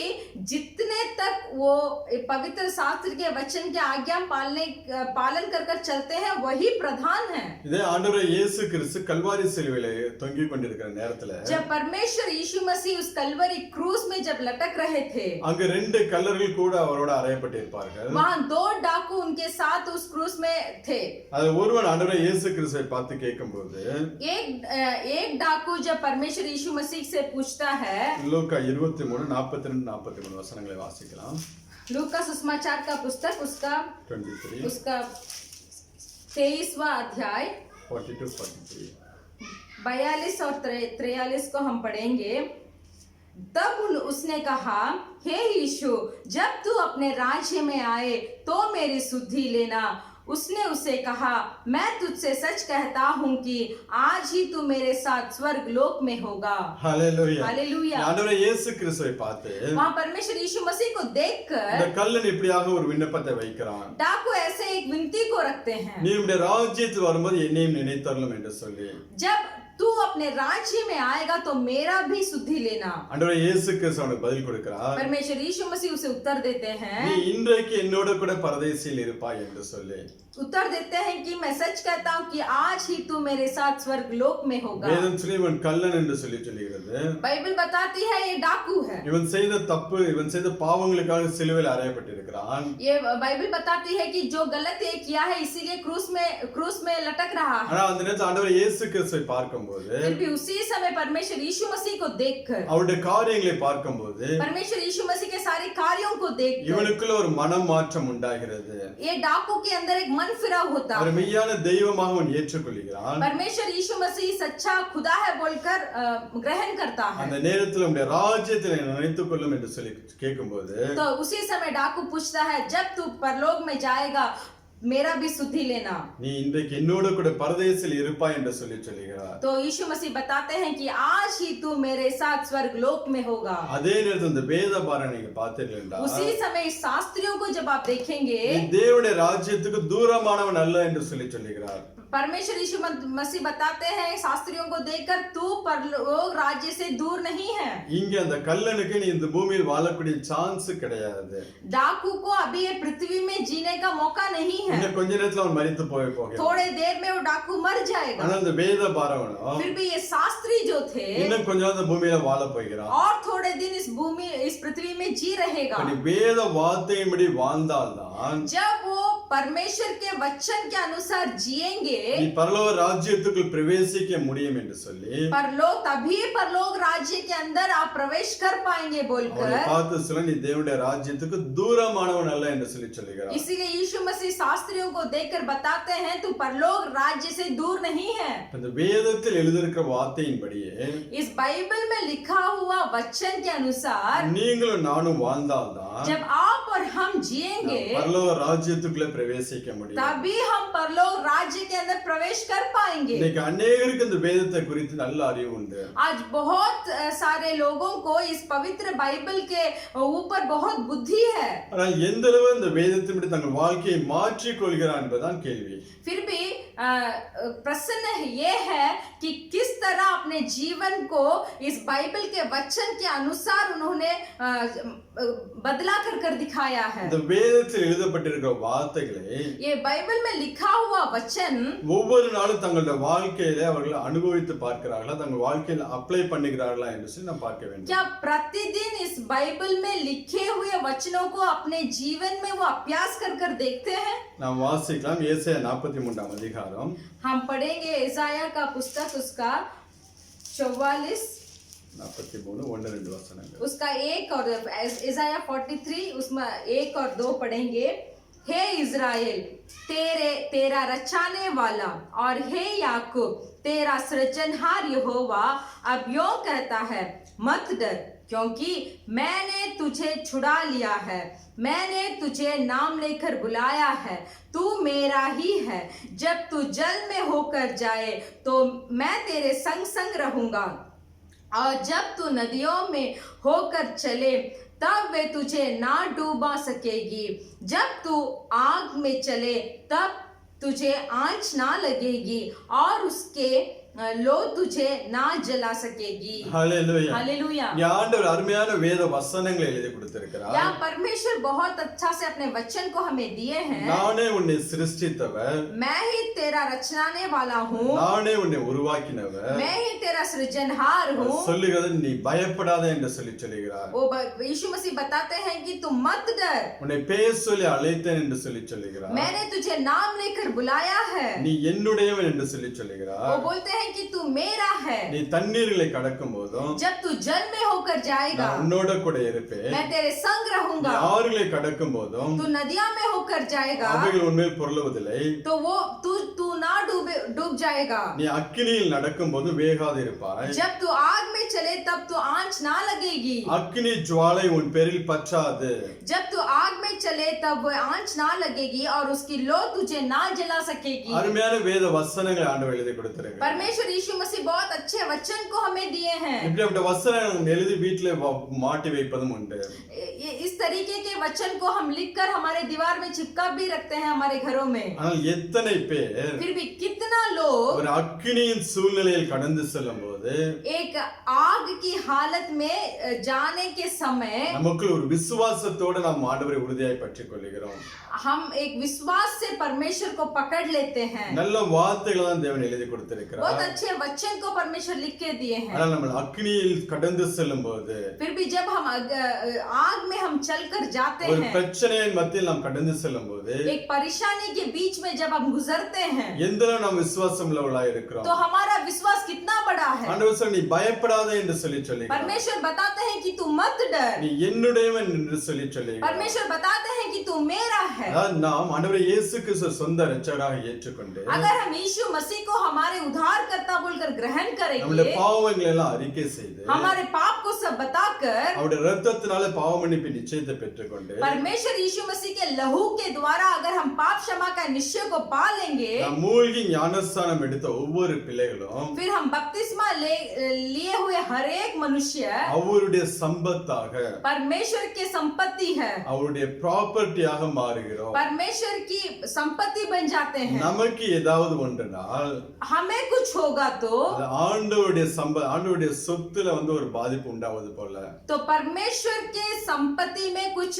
जितने तक वो पवित्र शास्त्र के वचन के आज्ञा पालन कर कर चलते हैं वही प्रधान है। இதே ஆண்டவர் இயேசு கிறிஸ்து கல்வாரி சிலுவையிலே தொங்கிக் கொண்டிருக்கிற நேரத்துல जब परमेश्वर यीशु मसीह उस कलवरी क्रूस में जब लटक रहे थे, அங்க 2 கல்லர்கள் கூட அவரோட அறையப்பட்டிருப்பார்கள். वहां 2 डाकू उनके साथ उस क्रूस में थे। அது ஒருவன் ஆண்டவர் இயேசு கிறிஸ்துவை பார்த்து கேட்கும்போது एक डाकू जब परमेश्वर यीशु मसीह से पूछता है, லூக்கா 23:42-43 வசனங்களை வாசிக்கலாம். लूका सुसमाचार का पुस्तक उसका 23वां अध्याय 42-43 42 और 43 को हम पढ़ेंगे। तब उसने कहा, हे यीशु, जब तू अपने राज्य में आए तो मेरी सुधि लेना। उसने उसे कहा, मैं तुझसे सच कहता हूँ कि आज ही तू मेरे साथ स्वर्ग लोक में होगा। Hallelujah hallelujah. ஆண்டவர் இயேசு கிறிஸ்துவை பார்த்து वहाँ परमेश्वर यीशु मसीह को देखकर இந்த கல்லன் இப்படியாக ஒரு விண்ணப்பத்தை வைக்கிறான். डाकू ऐसे एक विनती को रखते हैं, நீ உம்முடைய ராஜ்யத்தில் வரும்போது என்னையும் நினைத்தருளும் என்று சொல்லி. जब तू अपने राज्य में आएगा तो मेरा भी सुधि लेना। ஆண்டவர் இயேசு கிறிஸ்து அவனுக்கு பதில் கொடுக்கிறார். परमेश्वर यीशु मसीह उसे उत्तर देते हैं, நீ இன்றைக்கு என்னோட கூட பரதேசியில் இருப்பாய் என்று சொல்லி. उत्तर देते हैं कि मैं सच कहता हूँ कि आज ही तू मेरे साथ स्वर्ग लोक में होगा। வேதம் இவன் கல்லன் என்று சொல்லுகிறது. बाइबल बताती है ये डाकू है। இவன் செய்த தப்பு, இவன் செய்த பாவங்களுக்காக சிலுவையில் அறையப்பட்டிருக்கிறான். ये बाइबल बताती है कि जो गलत ये किया है इसीलिए क्रूस में लटक रहा है। ஆனா அந்த நேரத்துல ஆண்டவர் இயேசு கிறிஸ்துவை பார்க்கும்போது, फिर भी उसी समय परमेश्वर यीशु मसीह को देखकर, அவருடைய காரியங்களை பார்க்கும்போது, परमेश्वर यीशु मसीह के सारे कार्यों को देखकर இவனுக்குள்ள ஒரு மனம் மாற்றம் உண்டாகிறது. ये डाकू के अंदर एक मन फिराव होता அவர் है। மெய்யான தெய்வமாக அவன் ஏற்றுக்கொள்கிறான். परमेश्वर यीशु मसीह सच्चा खुदा है बोलकर ग्रहण करता है। அந்த நேரத்தில் உம்முடைய ராஜ்யத்தில் என்னை நினைத்துக் கொள்ளும் என்று சொல்லி கேட்கும்போது, तो उसी समय डाकू पूछता है, जब तू परलोक में जाएगा मेरा भी सुधि लेना। நீ இன்றைக்கு என்னோட கூட பரதேசில் இருப்பாய் என்று சொல்லுகிறார். तो यीशु मसीह बताते हैं कि आज ही तू मेरे साथ स्वर्ग लोक में होगा। அதே நேரத்தில் இந்த வேத பாரம் நீங்க பார்த்தீர்கள் என்றால், उसी समय शास्त्रियों को जब आप देखेंगे, நீ தேவனுடைய ராஜ்யத்துக்கு தூரமானவன் அல்ல என்று சொல்லுகிறார். परमेश्वर यीशु मसीह बताते हैं शास्त्रियों को देखकर, तू परलोक राज्य से दूर नहीं है। இங்க அந்த கல்லனுக்கு நீ இந்த பூமியில் வாழக்கூடிய சான்ஸ் கிடையாது. डाकू को अभी ये पृथ्वी में जीने का मौका नहीं है। இன்னும் கொஞ்ச நேரத்துல அவன் मरिத்து போகிறான். थोड़े देर में वो डाकू मर जाएगा। ஆனா அந்த வேத பாரவனோ फिर भी ये शास्त्री जो थे இன்னும் கொஞ்ச நாள் இந்த பூமியில வாழ போகிறான். और थोड़े दिन इस पृथ्वी में जी रहेगा। நீ வேத வார்த்தையின்படி வாழ்ந்தால்தான், जब वो परमेश्वर के वचन के अनुसार जिएंगे, நீ பரலோக ராஜ்யத்துக்குள் பிரவேசிக்க முடியும் என்று சொல்லி तभी परलोक राज्य के अंदर आप प्रवेश कर पाएंगे बोलकर பார்த்து சொல்ல, நீ தேவனுடைய ராஜ்யத்துக்கு தூரமானவன் அல்ல என்று சொல்லுகிறார். इसीलिए यीशु मसीह शास्त्रियों को देखकर बताते हैं, तू परलोक राज्य से दूर नहीं है। அந்த வேதத்தில் எழுதியிருக்கிற வார்த்தையின்படியே इस बाइबल में लिखा हुआ वचन के अनुसार நீங்களும் நானும் வாழ்ந்தால்தான் जब आप और हम जिएंगे, பரலோக ராஜ்யத்துக்குள்ள பிரவேசிக்க முடியும். तभी हम परलोक राज्य के अंदर प्रवेश कर पाएंगे। இன்னைக்கு अनेகருக்கு இந்த வேதத்தை குறித்து நல்ல அறிவு உண்டு. आज बहुत सारे लोगों को इस पवित्र बाइबल के ऊपर बहुत बुद्धि है, ஆனால் எந்த அளவு இந்த வேதத்தின்படி தங்கள் வாழ்க்கையை மாற்றிக் கொள்கிறார் என்பதுதான் கேள்வி. फिर भी प्रश्न ये है कि किस तरह अपने जीवन को इस बाइबल के वचन के अनुसार उन्होंने बदला कर दिखाया है। இந்த வேதத்தில் எழுதப்பட்டிருக்கிற வார்த்தைகளை ये बाइबल में लिखा हुआ वचन ஒவ்வொரு நாளும் தங்களுடைய வாழ்க்கையில அவர்கள் அனுபவித்து பார்க்கிறார்களா, தங்கள் வாழ்க்கையில் அப்ளை பண்ணுகிறார்களா என்று சொல்லி நாம் பார்க்க வேண்டும். क्या प्रतिदिन इस बाइबल में लिखे हुए वचनों को अपने जीवन में वो अभ्यास कर देखते हैं? நாம் வாசிக்கலாம் ஏசாயா 43 அதிகாரம். हम पढ़ेंगे यशायाह का पुस्तक उसका 44 43 1-2 वचनங்கள். उसका 1 और यशायाह 43 उसमें 1 और 2 पढ़ेंगे। हे इज़राइल, तेरा रचाने वाला और हे याकूब तेरा सृजनहार यहोवा अब यूं कहता है, मत डर, क्योंकि मैंने तुझे छुड़ा लिया है, मैंने तुझे नाम लेकर बुलाया है, तू मेरा ही है। जब तू जल में होकर जाए तो मैं तेरे संग संग रहूंगा, और जब तू नदियों में होकर चले तब वे तुझे ना डूबा सकेगी। जब तू आग में चले तब तुझे आंच ना लगेगी, और उसके लो तुझे ना जला सकेगी। ஹalleluya. हालेलुया। இங்க ஆண்டவர் அருமையான வேத வசனங்களை எழுதி கொடுத்திருக்கிறார். यहाँ परमेश्वर बहुत अच्छा से अपने वचन को हमें दिए हैं। நானே உன்னை சிருஷ்டித்தவர், मैं ही तेरा रचनाने वाला हूँ, நானே உன்னை உருவாக்கினவர், मैं ही तेरा सृजनहार हूँ। சொல்லுகிறது நீ பயப்படாத என்று சொல்லுகிறார். वो यीशु मसीह बताते हैं कि तुम मत डर, உன்னை பேர் சொல்லி அழைத்தேன் என்று சொல்லுகிறார். मैंने तुझे नाम लेकर बुलाया है। நீ என்னுடையவன் என்று சொல்லுகிறார். वो बोलते हैं कि तू मेरा है। நீ தண்ணீர்களை கடக்கும் போதும் जब तू जल में होकर जाएगा நான் உன்னோட கூட இருப்பேன். मैं तेरे संग நீ रहूंगा। ஆறுகளை கடக்கும் போதும் तू नदियां में होकर जाएगा அவைகள் உன்மேல் பொருளுவதில்லை. तो वो तू ना डूब जाएगा। நீ அக்கினியில் நடக்கும் போது வேகாது இருப்பாய். जब तू आग में चले तब तू आंच ना लगेगी। அக்கினி ஜுவாலை உன் பேரில் பற்றாது. जब तू आग में चले तब वो आंच ना लगेगी और उसकी लो तुझे ना जला सकेगी। அருமையான வேத வசனங்களை ஆண்டவர் எழுதி கொடுத்திருக்கிறார். परमेश्वर यीशु मसीह बहुत अच्छे वचन को हमें दिए हैं। இப்படிப்பட்ட வசனம் எழுதி வீட்டிலே மாட்டி வைப்பதும் உண்டு. इस तरीके के वचन को हम लिखकर हमारे दीवार में चिपका भी रखते हैं हमारे घरों में। ஆனால் எத்தனை பேர் फिर भी कितना लोग ஒரு அக்கினியின் சூழ்நிலையில் கடந்து செல்லும் போது एक आग की हालत में जाने के समय நமக்குள் ஒரு விசுவாசத்தோடு நாம் ஆண்டவரை உறுதியாய் பற்றிக் கொள்கிறோம். हम एक विश्वास से परमेश्वर को पकड़ लेते हैं। நல்ல வார்த்தைகளை தான் தேவன் எழுதி கொடுத்திருக்கிறார். बहुत अच्छे वचन को परमेश्वर लिख के दिए हैं। ஆனால் நம்ம அக்கினியில் கடந்து செல்லும் போது फिर भी जब हम आग में हम चलकर जाते ஒரு हैं, பிரச்சனையின் மத்தியில் நாம் கடந்து செல்லும் போது एक परेशानी के बीच में जब हम गुजरते हैं எந்த அளவு நாம் விசுவாசம் உள்ளவர்களாய் இருக்கிறோம். तो हमारा विश्वास कितना बड़ा है। ஆண்டவர் சொல்றார், நீ பயப்படாதே என்று சொல்லுகிறார். परमेश्वर बताते हैं कि तू मत डर। நீ என்னுடையவன் என்று சொல்லுகிறார். परमेश्वर बताते हैं कि तू मेरा है। அதாவது நாம் ஆண்டவரை இயேசு கிறிஸ்துவை சொந்த இரட்சகராக ஏற்றுக்கொண்டு अगर हम यीशु मसीह को हमारे उद्धारकर्ता बोलकर ग्रहण நம்முடைய करेंगे, பாவங்களை எல்லாம் அறிக்கை செய்து हमारे पाप को सब बताकर, அவருடைய இரத்தத்தினால பாவ மன்னிப்பு நிச்சயத்தை பெற்றுக்கொண்டு परमेश्वर यीशु मसीह के लहू के द्वारा अगर हम पाप क्षमा का निश्चय को पा लेंगे, நாம் மூழ்கி ஞானஸ்தானம் எடுத்த ஒவ்வொரு பிள்ளைகளும் फिर हम बपतिस्मा लिए हुए हर एक मनुष्य அவருடைய சம்பத்தாக परमेश्वर की संपत्ति है, அவருடைய ப்ராப்பர்ட்டியாக மாறுகிறோம். परमेश्वर की संपत्ति बन जाते हैं। நமக்கு ஏதாவது ஒன்றுனால் हमें कुछ होगा तो அது ஆண்டவருடைய சொத்துல வந்து ஒரு பாதிப்பு உண்டாவது போல परमेश्वर के संपत्ति में कुछ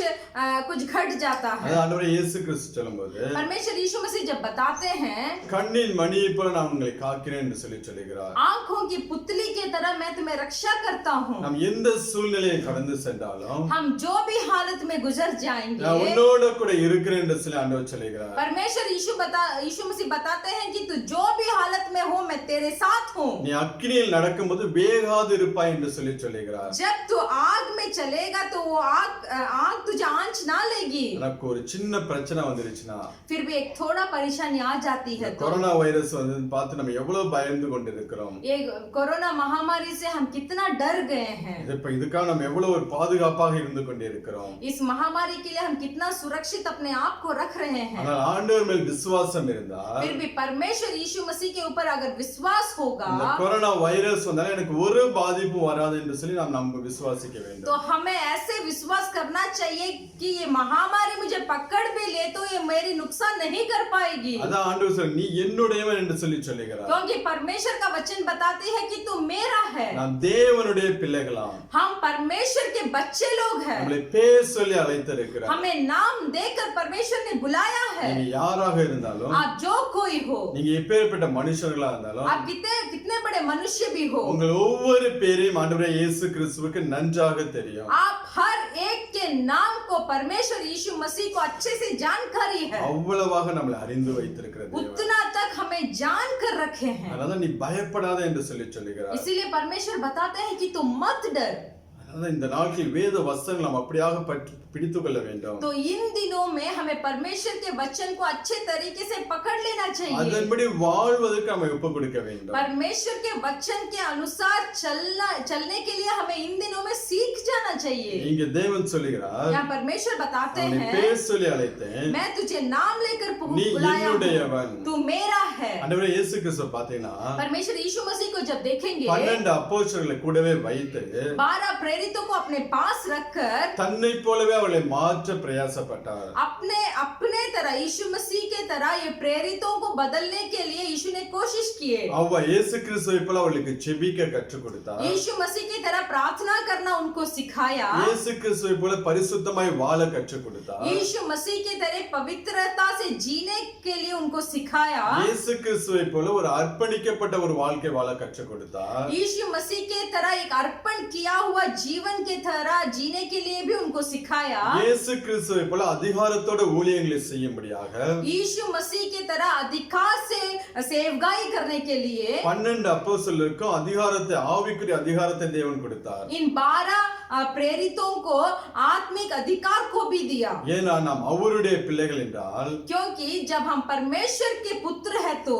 घट जाता है। அது ஆண்டவர் இயேசு கிறிஸ்து சொல்லும்போது परमेश्वर यीशु मसीह जब बताते हैं, கண்ணின் மணியை போல நான் உங்களை காக்கிறேன் என்று சொல்லுகிறார். आंखों की पुतली की तरह मैं तुम्हें रक्षा करता हूँ। நாம் எந்த சூழ்நிலையை கடந்து சென்றாலும் हम जो भी हालत में गुजर जाएंगे, நான் உன்னோட கூட இருக்கிறேன் என்று சொல்லி ஆண்டவர் சொல்லுகிறார். परमेश्वर यीशु मसीह बताते हैं कि तू जो भी हालत में हो मैं तेरे साथ हूँ। நீ அக்கினியில் நடக்கும்போது வேகாது இருப்பாய் என்று சொல்லுகிறார். जब तू आग में चलेगा तो वो आग तुझे आंच ना लेगी। எனக்கு ஒரு சின்ன பிரச்சனை வந்துருச்சுன்னா, फिर भी एक थोड़ा परेशानी आ जाती है तो கொரோனா வைரஸ் வந்து பார்த்து நம்ம எவ்வளவு பயந்து கொண்டிருக்கிறோம். ये कोरोना महामारी से हम कितना डर गए हैं। இதுக்காக நம்ம எவ்வளவு ஒரு பாதுகாப்பாக இருந்து கொண்டிருக்கிறோம். इस महामारी के लिए हम कितना सुरक्षित अपने आप को रख रहे हैं। ஆனால் ஆண்டவர் மேல் விசுவாசம் இருந்தால், फिर भी परमेश्वर यीशु मसीह के ऊपर अगर विश्वास होगा இந்த கொரோனா வைரஸ் வந்தாலும் எனக்கு ஒரு பாதிப்பு வராது என்று சொல்லி நாம் விசுவாசிக்க வேண்டும். तो हमें ऐसे विश्वास करना चाहिए कि ये महामारी मुझे पकड़ भी ले तो ये मेरी नुकसान नहीं कर पाएगी। அதான் ஆண்டவர் சொல்றார், நீ என்னுடையவன் என்று சொல்லுகிறார். क्योंकि परमेश्वर का वचन बताते हैं कि तू मेरा है। நாம் தேவனுடைய பிள்ளைகளாம். हम परमेश्वर के बच्चे लोग हैं। நம்மளை பேர் சொல்லி அழைத்திருக்கிறார். हमें नाम देकर परमेश्वर ने बुलाया है। நீங்க யாராக இருந்தாலும், आप जो कोई हो, நீங்க எப்பேற்பட்ட மனுஷர்களா இருந்தாலும், आप कितने बड़े मनुष्य भी हो, உங்கள் ஒவ்வொரு பேரையும் ஆண்டவரே இயேசு கிறிஸ்துவுக்கு நன்றாக தெரியும். आप हर एक के नाम को परमेश्वर यीशु मसीह को अच्छे से जानकारी है। அவ்வளவாக நம்மளை அறிந்து வைத்திருக்கிற தேவன். उतना तक हमें जान कर रखे हैं। அதனால நீ பயப்படாத என்று சொல்லுகிறார். इसीलिए परमेश्वर बताते हैं कि तुम मत डर। அதனால இந்த நாட்களில் வேத வசனங்கள் நாம் அப்படியாக பிடித்துக் கொள்ள வேண்டும். तो इन दिनों में हमें परमेश्वर के वचन को अच्छे तरीके से पकड़ लेना चाहिए। அதன்படி வாழ்வதற்கு நம்ம ஒப்பு கொடுக்க வேண்டும். परमेश्वर के वचन के अनुसार चलने के लिए हमें इन दिनों में सीख जाना चाहिए। இங்க தேவன் சொல்லுகிறார், यहाँ परमेश्वर बताते உன்னை हैं, பேர் சொல்லி அழைத்தேன், मैं तुझे नाम लेकर நீ बुलाया हूं, என்னுடையவன். तू मेरा है। ஆண்டவரே இயேசு கிறிஸ்து பாத்தீங்கன்னா परमेश्वर यीशु मसीह को जब देखेंगे, 12 அப்போஸ்தலர்களை கூடவே வைத்து 12 प्रेरित प्रेरितों को अपने पास रखकर தன்னை போலவே அவர்களை மாற்ற பிரயாசப்பட்டார். अपने अपने तरह यीशु मसीह के तरह ये प्रेरितों को बदलने के लिए यीशु ने कोशिश किए। அவ்வா இயேசு கிறிஸ்துவை போல அவர்களுக்கு ஜெபிக்க கற்றுக் கொடுத்தார். यीशु मसीह की तरह प्रार्थना करना उनको सिखाया। இயேசு கிறிஸ்துவை போல பரிசுத்தமாய் வாழ கற்றுக் கொடுத்தார். यीशु मसीह की तरह पवित्रता से जीने के लिए उनको सिखाया। இயேசு கிறிஸ்துவை போல ஒரு அர்ப்பணிக்கப்பட்ட ஒரு வாழ்க்கை வாழ கற்றுக் கொடுத்தார். यीशु मसीह के तरह एक अर्पण किया हुआ जीवन के तरह जीने के लिए भी उनको सिखाया। இயேசு கிறிஸ்துவை போல அதிகாரத்தோட ஊழியங்களை செய்யும்படியாக यीशु मसीह की तरह अधिकार से सेवकाई करने के लिए 12 அப்போஸ்தலருக்கும் அதிகாரத்தை ஆவிக்குரிய அதிகாரத்தை தேவன் கொடுத்தார். इन 12 प्रेरितों को आत्मिक अधिकार को भी दिया। ஏன்னா நாம் அவருடைய பிள்ளைகள் என்றால் क्योंकि जब हम परमेश्वर के पुत्र हैं तो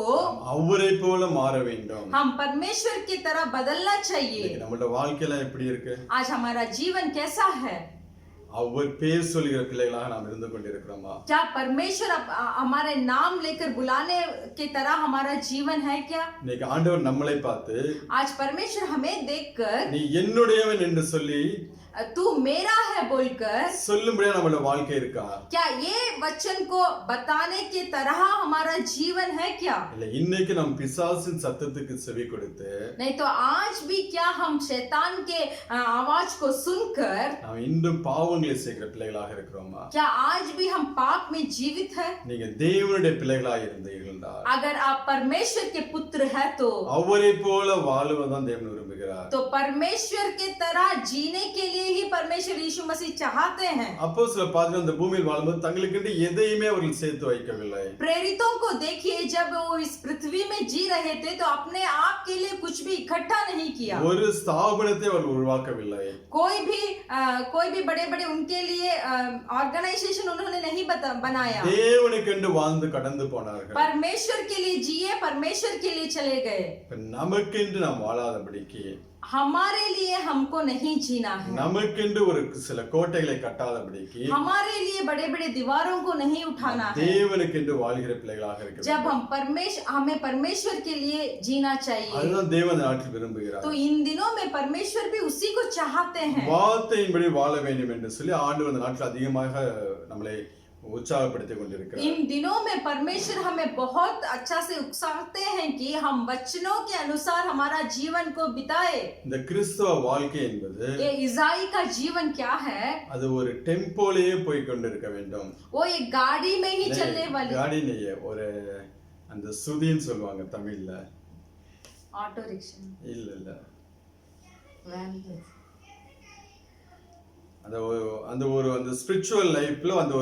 அவரை போல மாற வேண்டும். हम परमेश्वर की तरह बदलना चाहिए। இன்னைக்கு நம்மளோட வாழ்க்கையெல்லாம் எப்படி இருக்கு? आज हमारा जीवन कैसा है? அவர் பேர் சொல்லுகிற பிள்ளைகளாக நாம் இருந்து கொண்டிருக்கிறோமா? क्या परमेश्वर हमारे नाम लेकर बुलाने की तरह हमारा जीवन है क्या? இன்னைக்கு ஆண்டவர் நம்மளை பார்த்து आज परमेश्वर हमें देखकर நீ என்னுடையவன் என்று சொல்லி तू मेरा है बोलकर சொல்லும்படியா நம்மளோட வாழ்க்கை இருக்கா? क्या ये वचन को बताने की तरह हमारा जीवन है क्या? இல்ல இன்னைக்கு நாம் பிசாசின் சத்தத்துக்கு செவி கொடுத்து नहीं तो आज भी क्या हम शैतान के आवाज को सुनकर நாம் இன்னும் பாவங்களை செய்கிற பிள்ளைகளாக இருக்கிறோமா? क्या आज भी हम पाप में जीवित है? நீங்க தேவனுடைய பிள்ளைகளாக இருந்தீர்களா? अगर आप परमेश्वर के पुत्र है तो அவரை போல வாழுவதான் தேவன் விரும்புகிறார். तो परमेश्वर के तरह जीने के लिए ही परमेश्वर यीशु मसीह चाहते हैं। அப்போஸ்தலர் பாத்தீங்கன்னா இந்த பூமியில் வாழும்போது தங்களுக்கென்று எதையுமே அவர்கள் சேர்த்து வைக்கவில்லை. प्रेरितों को देखिए, जब वो इस पृथ्वी में जी रहे थे तो अपने आप के लिए कुछ भी इकट्ठा नहीं किया। ஒரு ஸ்தாபனத்தை அவர்கள் உருவாக்கவில்லை. कोई भी बड़े बड़े उनके लिए ऑर्गेनाइजेशन उन्होंने नहीं बनाया। தேவனுக்கென்று வாழ்ந்து கடந்து போனார்கள். परमेश्वर के लिए जिए, परमेश्वर के लिए चले गए। நமக்கென்று நாம் வாழாதபடிக்கு हमारे लिए हमको नहीं जीना है। நமக்கென்று ஒரு சில கோட்டைகளை கட்டாதபடிக்கு हमारे लिए बड़े बड़े दीवारों को नहीं उठाना है। தேவனுக்கென்று வாழ்கிற பிள்ளைகளாக இருக்க जब हमें परमेश्वर के लिए जीना चाहिए। அதுதான் தேவன் நாட்டில் விரும்புகிறார். तो इन दिनों में परमेश्वर भी उसी को चाहते हैं। வார்த்தையின்படி வாழ வேண்டும் என்று சொல்லி ஆண்டவர் இந்த நாட்டில் அதிகமாக நம்மளை उत्साहப்படுத்திக் கொண்டிருக்கிறார். इन दिनों में परमेश्वर हमें बहुत अच्छा से उकसाते हैं कि हम वचनों के अनुसार हमारा जीवन को बिताए। இந்த கிறிஸ்தவ வாழ்க்கை என்பது ये ईसाई का जीवन क्या है? அது ஒரு டெம்போலயே போய் கொண்டிருக்க வேண்டும். वो एक गाड़ी में ही चलने वाली गाड़ी नहीं है, ஒரு அந்த சுதின்னு சொல்லுவாங்க தமிழ்ல. ऑटो रिक्शा இல்ல वैन அந்த ஸ்பிரிச்சுவல் லைஃப்ல அந்த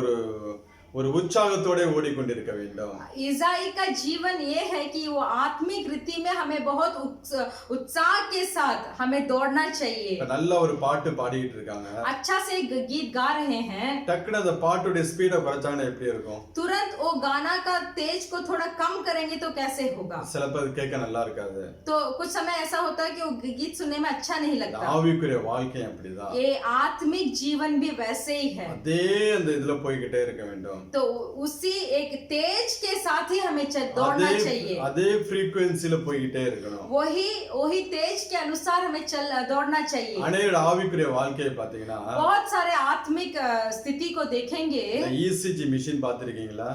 ஒரு உற்சாகத்தோட ஓடிக்கொண்டிருக்க வேண்டும். ईसाई का जीवन ये है कि वो आत्मिक रीति में हमें बहुत उत्साह के साथ हमें दौड़ना चाहिए। நல்ல ஒரு பாட்டு பாடிட்டு இருக்காங்க, अच्छा से गीत गा रहे हैं, டக்குனு அந்த பாட்டோட ஸ்பீடை குறைச்சாங்கன்னா எப்படி இருக்கும்? तुरंत वो गाना का तेज को थोड़ा कम करेंगे तो कैसे होगा? சிலப்போ அது கேட்க நல்லா இருக்காது. तो कुछ समय ऐसा होता है कि वो गीत सुनने में अच्छा नहीं लगता। ஆவிக்குரிய வாழ்க்கை அப்படிதான். ये आत्मिक जीवन भी वैसे ही है। அதே அந்த இதுல போய்கிட்டே இருக்க வேண்டும். तो उसी एक तेज के साथ ही हमें दौड़ना चाहिए। அதே फ्रीक्वेंसीல போய்கிட்டே இருக்கணும். वही तेज के अनुसार हमें दौड़ना चाहिए। அநேக ஆவிக்குரிய வாழ்க்கையை பாத்தீங்கன்னா बहुत सारे आत्मिक स्थिति को देखेंगे। ECG மிஷின் பாத்திருக்கீங்களா?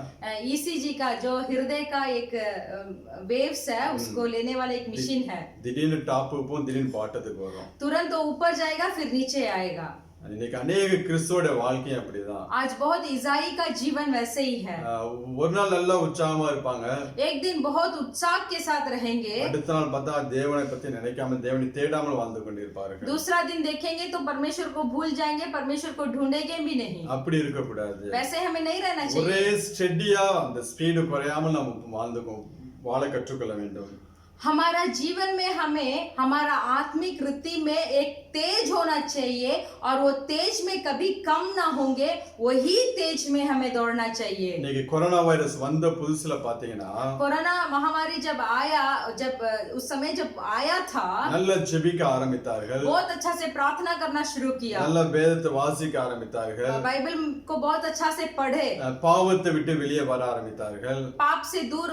ECG का जो हृदय का एक वेव्स है उसको लेने वाला एक मशीन है। திடீர்னு டாப் போகும், திடீர்னு பாட்டத்துக்கு வரும், तुरंत वो ऊपर जाएगा फिर नीचे आएगा। இன்னைக்கு அநேக கிறிஸ்துவோட வாழ்க்கை அப்படிதான். आज बहुत ईसाई का जीवन वैसे ही है। ஒரு நாள் நல்லா உற்சாகமா இருப்பாங்க, एक दिन बहुत उत्साह के साथ रहेंगे, அடுத்த நாள் பார்த்தா தேவனை பத்தி நினைக்காம தேவனை தேடாமல் வாழ்ந்து கொண்டிருப்பார்கள். दूसरा दिन देखेंगे तो परमेश्वर को भूल जाएंगे, परमेश्वर को ढूंढेंगे भी नहीं। அப்படி இருக்க கூடாது. वैसे हमें नहीं रहना चाहिए। ஒரே ஸ்டெடியா அந்த ஸ்பீடு குறையாமல் நாம் வாழ கற்றுக்கொள்ள வேண்டும். हमारा जीवन में हमें हमारा आत्मिक वृत्ति में एक तेज होना चाहिए और वो तेज में कभी कम ना होंगे, वही तेज में हमें दौड़ना चाहिए। இன்னைக்கு கொரோனா வைரஸ் வந்த புதுசுல பாத்தீங்கன்னா कोरोना महामारी जब उस समय जब आया था, நல்ல ஜெபிக்க ஆரம்பித்தார்கள், बहुत अच्छा से प्रार्थना करना शुरू किया, நல்ல வேதத்தை வாசிக்க ஆரம்பித்தார்கள், बाइबल को बहुत अच्छा से पढ़े, பாவத்தை விட்டு வெளியே வர ஆரம்பித்தார்கள். पाप से दूर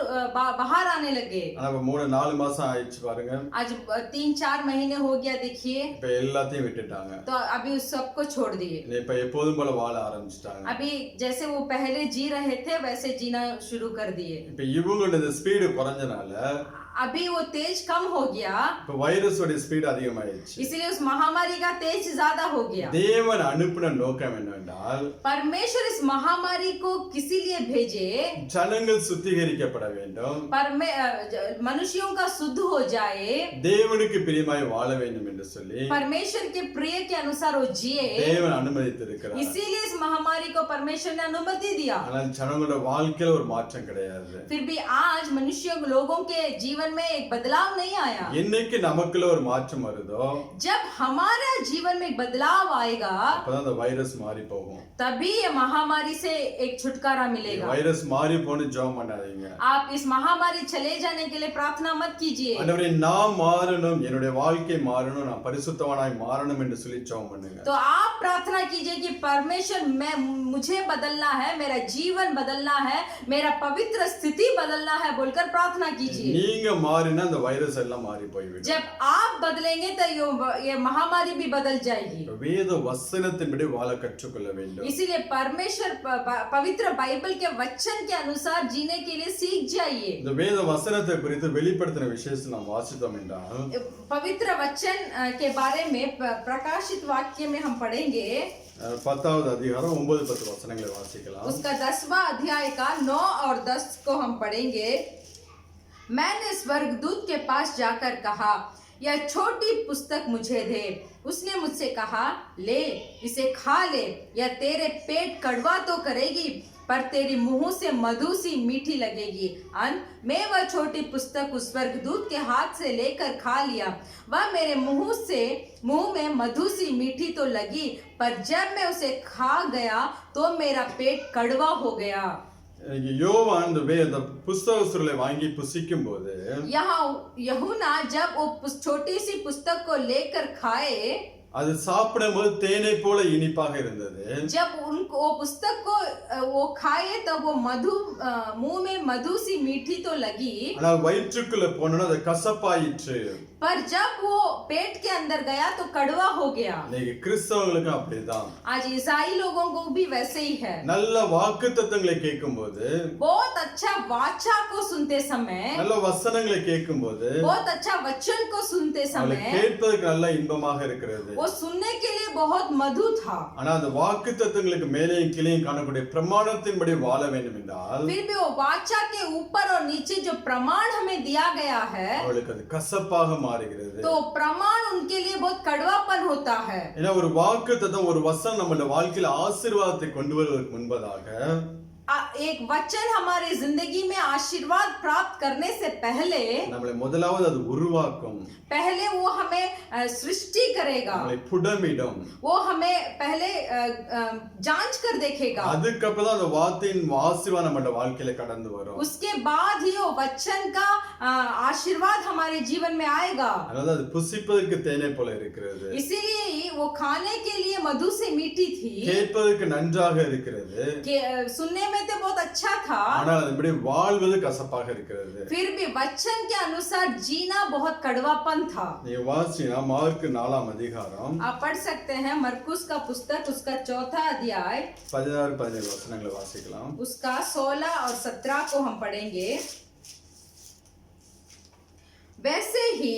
बाहर आने लगे। ஆனா 3-4 மாசம் ஆயிடுச்சு பாருங்க. आज 3-4 महीने हो गया देखिए, இப்ப எல்லாத்தையும் விட்டுட்டாங்க. तो अभी उस सबको छोड़ दिए। இப்ப எப்போதும் போல வாழ ஆரம்பிச்சிட்டாங்க. अभी जैसे वो पहले जी रहे थे वैसे जीना शुरू कर दिए। இப்ப இவங்களோட ஸ்பீடு குறைஞ்சனால अभी वो तेज कम हो गया, இப்ப வைரஸோட ஸ்பீடு அதிகமாயிடுச்சு. इसलिए उस महामारी का तेज ज्यादा हो गया। தேவன் அனுப்பின நோக்கம் என்னவென்றால் परमेश्वर इस महामारी को किसी लिए भेजे, ஜனங்கள் சுத்திகரிக்கப்பட வேண்டும், मनुष्यों का शुद्ध हो जाए, தேவனுக்கு பிரியமாய் வாழ வேண்டும் என்று சொல்லி परमेश्वर के प्रिय के अनुसार वो जिए, தேவன் அனுமதித்திருக்கிறார். इसीलिए इस महामारी को परमेश्वर ने अनुमति दिया। ஆனால் ஜனங்களோட வாழ்க்கையில ஒரு மாற்றம் கிடையாது. फिर भी आज मनुष्यों लोगों के जीवन में एक बदलाव नहीं आया। என்னைக்கு நமக்குள்ள ஒரு மாற்றம் வருதோ जब हमारा जीवन में एक बदलाव आएगा, அப்பதான் அந்த வைரஸ் மாறி போகும். तभी ये महामारी से एक छुटकारा मिलेगा। வைரஸ் மாறி போன்னு ஜெபம் பண்ணாதீங்க. आप इस महामारी चले जाने के लिए प्रार्थना मत कीजिए। ஆண்டவரே நான் மாறணும், என்னுடைய வாழ்க்கை மாறணும், நான் பரிசுத்தவானாய் மாறணும் என்று சொல்லி ஜெபம் பண்ணுங்க. तो आप प्रार्थना कीजिए कि परमेश्वर मुझे बदलना है, मेरा जीवन बदलना है, मेरा पवित्र स्थिति बदलना है बोलकर प्रार्थना कीजिए। நீங்க மாறினா அந்த வைரஸ் எல்லாம் மாறி போய்விடும். जब आप बदलेंगे तो ये महामारी भी बदल जाएगी। வேத வசனத்தின்படி வாழ கற்றுக்கொள்ள வேண்டும். इसीलिए परमेश्वर पवित्र बाइबल के वचन के अनुसार जीने के लिए सीख जाइए। இந்த வேத வசனத்தை குறித்து வெளிப்படுத்தின விசேஷத்தை நாம் வாசித்தோம் என்றால் पवित्र वचन के बारे में प्रकाशित वाक्य में हम पढ़ेंगे, 10வது அதிகாரம் 9-10 வசனங்களை வாசிக்கலாம். उसका 10वां अध्याय का 9 और 10 को हम पढ़ेंगे। मैंने स्वर्गदूत के पास जाकर कहा, यह छोटी पुस्तक मुझे दे। उसने मुझसे कहा, ले इसे खा ले, यह तेरे पेट कड़वा तो करेगी पर तेरी मुंह से मधु सी मीठी लगेगी। मैं वह छोटी पुस्तक उस स्वर्गदूत के हाथ से लेकर खा लिया। वह मेरे मुंह में मधु सी मीठी तो लगी, पर जब मैं उसे खा गया तो मेरा पेट कड़वा हो गया। யோவான் அந்த புஸ்தக சுருளை வாங்கி புசிக்கும் போது यहाँ यूहन्ना जब वो छोटी सी पुस्तक को लेकर खाए, அது சாப்பிடும்போது தேனை போல இனிப்பாக இருந்தது. जब उनको वो पुस्तक को वो खाए तब वो मुंह में मधु सी मीठी तो लगी, ஆனால் வயிற்றுக்குள்ள போனோம்னா அது கசப்பாயிற்று. पर जब वो पेट के अंदर गया तो कड़वा हो गया। இன்னைக்கு கிறிஸ்தவர்களுக்கு அப்படிதான். आज ईसाई लोगों को भी वैसे ही है। நல்ல வாக்குத்தத்தங்களை கேட்கும்போது, बहुत अच्छा वाचा को सुनते समय, நல்ல வசனங்களை கேட்கும்போது बहुत अच्छा वचन को सुनते समय கேட்பதற்கு நல்ல இன்பமாக இருக்கிறது. वो सुनने के लिए बहुत मधु था। ஆனா அந்த வாக்குத்தத்தங்களுக்கு மேலேயும் கீழேயும் காணக்கூடிய பிரமாணத்தின்படி வாழ வேண்டும் என்றால் फिर भी वो वाचा के ऊपर और नीचे जो प्रमाण हमें दिया गया है, அவளுக்கு அது கசப்பாக மாறுகிறது. तो प्रमाण उनके लिए बहुत कड़वापन होता है। ஏன்னா ஒரு வாக்குத்தத்தம், ஒரு வசனம் நம்மளுடைய வாழ்க்கையில ஆசீர்வாதத்தை கொண்டு வருவதற்கு முன்பதாக एक वचन हमारी जिंदगी में आशीर्वाद प्राप्त करने से पहले நம்மளை முதலாவது அது உருவாக்கும். पहले वो हमें सृष्टि करेगा, நம்மளை புடமிடும். वो हमें पहले जांच कर देखेगा, அதுக்கப்புறம் தான் அந்த வார்த்தையின் ஆசீர்வாதம் நம்மளுடைய வாழ்க்கையில கடந்து வரும். उसके बाद ही वो वचन का आशीर्वाद हमारे जीवन में आएगा। அதாவது அது புசிப்பதற்கு தேனை போல இருக்கிறது, इसीलिए वो खाने के लिए मधु से मीठी थी, கேட்பதற்கு நன்றாக இருக்கிறது, सुनने में तो बहुत अच्छा था, ஆனால் அதன்படி வாழ்வது கசப்பாக இருக்கிறது. फिर भी वचन के अनुसार जीना बहुत कड़वापन था। நீங்க வாசினா மார்க் 4ஆம் அதிகாரம் आप पढ़ सकते हैं मरकुस का पुस्तक, उसका 4था अध्याय 16-17 वचनங்களை வாசிக்கலாம். उसका 16 और 17 को हम पढ़ेंगे। वैसे ही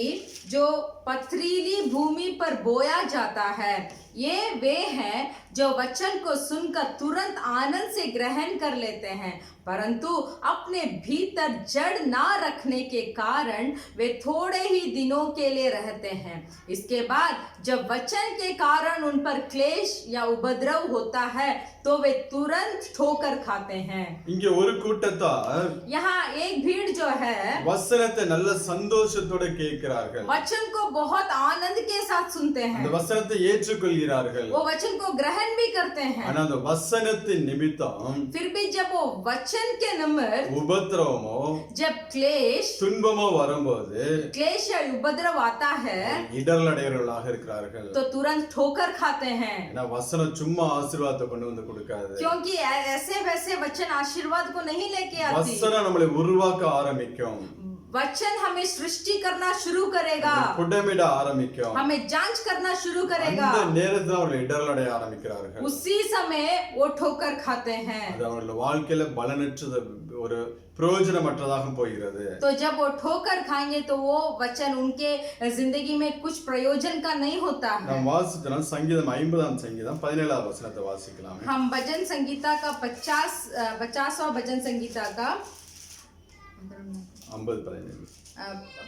जो पथरीली भूमि पर बोया जाता है, ये वे हैं जो वचन को सुनकर तुरंत आनंद से ग्रहण कर लेते हैं, परंतु अपने भीतर जड़ ना रखने के कारण वे थोड़े ही दिनों के लिए रहते हैं। इसके बाद जब वचन के कारण उन पर क्लेश या उपद्रव होता है तो वे तुरंत ठोकर खाते हैं। இங்க ஒரு கூட்டத்தார் यहाँ एक भीड़ जो है வசனத்தை நல்ல சந்தோஷத்தோட கேட்கிறார்கள், वचन को बहुत आनंद के साथ सुनते அந்த हैं, வசனத்தை ஏற்றுக்கொள்கிறார்கள். वो वचन को ग्रहण भी करते हैं, ஆனா அந்த வசனத்தின் நிமித்தம் फिर भी जब वो वचन के निमित्त உபத்திரவமோ जब क्लेश துன்பமோ வரும்போது या उपद्रव आता है இடர்லடையவர்களாக இருக்கிறார்கள். तो तुरंत ठोकर खाते हैं, ஏன்னா வசனம் சும்மா ஆசீர்வாதத்தை கொண்டு வந்து கொடுக்காது. क्योंकि ऐसे वैसे वचन आशीर्वाद को नहीं लेके आती। வசனம் நம்மளை உருவாக்க ஆரம்பிக்கும். वचन हमें सृष्टि करना शुरू करेगा, புடமிட ஆரம்பிக்கும். हमें जांच करना शुरू करेगा। அந்த நேரத்துல அவர்கள் இடரலடைய ஆரம்பிக்கிறார்கள். उसी समय वो ठोकर खाते हैं। அது அவர்கள் வாழ்க்கையில பலனற்றது, ஒரு பிரயோஜனமற்றதாக போகிறது. तो जब वो ठोकर खाएंगे तो वो वचन उनके जिंदगी में कुछ प्रयोजन का नहीं होता है। நாம் வாசிக்கலாம் சங்கீதம் 50ஆம் சங்கீதம் 17ஆவது வசனத்தை வாசிக்கலாம். हम भजन संगीता का 50वां भजन संगीता का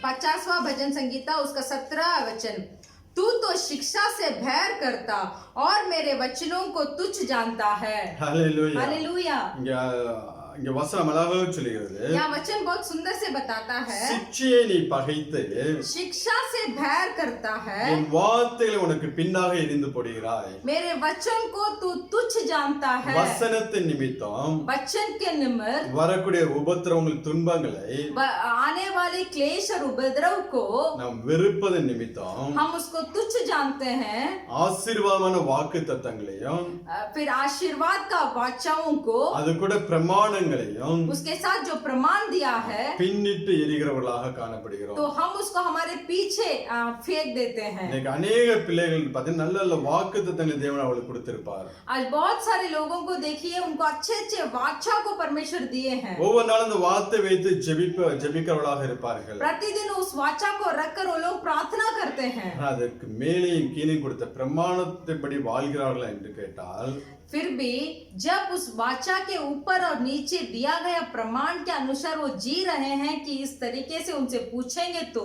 50वां भजन संगीता उसका 17वां वचन। तू तो शिक्षा से भैर करता और मेरे वचनों को तुच्छ जानता है। Hallelujah, hallelujah. இங்க வசனம் அழகாக சொல்லுகிறது. यहाँ वचन बहुत सुंदर से बताता है, சிக்ஷையை நீ பகைத்து शिक्षा से भैर करता है, என் வார்த்தைகளை உனக்கு பின்னாக எரிந்து போடுகிறாய். मेरे वचन को तू तुच्छ जानता है। வசனத்தின் நிமித்தம் वचन के निमित्त வரக்கூடிய உபத்திரவங்கள், துன்பங்களை आने वाले क्लेश और उपद्रव को நாம் வெறுப்பதன் நிமித்தம் हम उसको तुच्छ जानते हैं। ஆசீர்வாதமான வாக்கு தத்தங்களையும் फिर आशीर्वाद का वाचाओं को, அது கூட பிரமாணங்களையும் उसके साथ जो प्रमाण दिया है, பின்னிட்டு எரிகிறவர்களாக காணப்படுகிறோம். तो हम उसको हमारे पीछे फेंक देते हैं। இன்னைக்கு अनेक பிள்ளைகள் பார்த்தீங்கன்னா நல்ல நல்ல வாக்கு தத்தங்களை தேவன் அவங்களுக்கு கொடுத்திருப்பார். आज बहुत सारे लोगों को देखिए, उनको अच्छे अच्छे वाचा को परमेश्वर दिए हैं। ஒவ்வொரு நாளும் அந்த வார்த்தை வைத்து ஜெபிக்கிறவர்களாக இருப்பார்கள். प्रतिदिन उस वाचा को रखकर वो लोग प्रार्थना करते हैं। அதற்கு மேலேயும் கீழே கொடுத்த பிரமாணத்தைப்படி வாழ்கிறார்களா என்று கேட்டால், फिर भी जब उस वाचा के ऊपर और नीचे दिया गया प्रमाण के अनुसार वो जी रहे हैं कि इस तरीके से उनसे पूछेंगे तो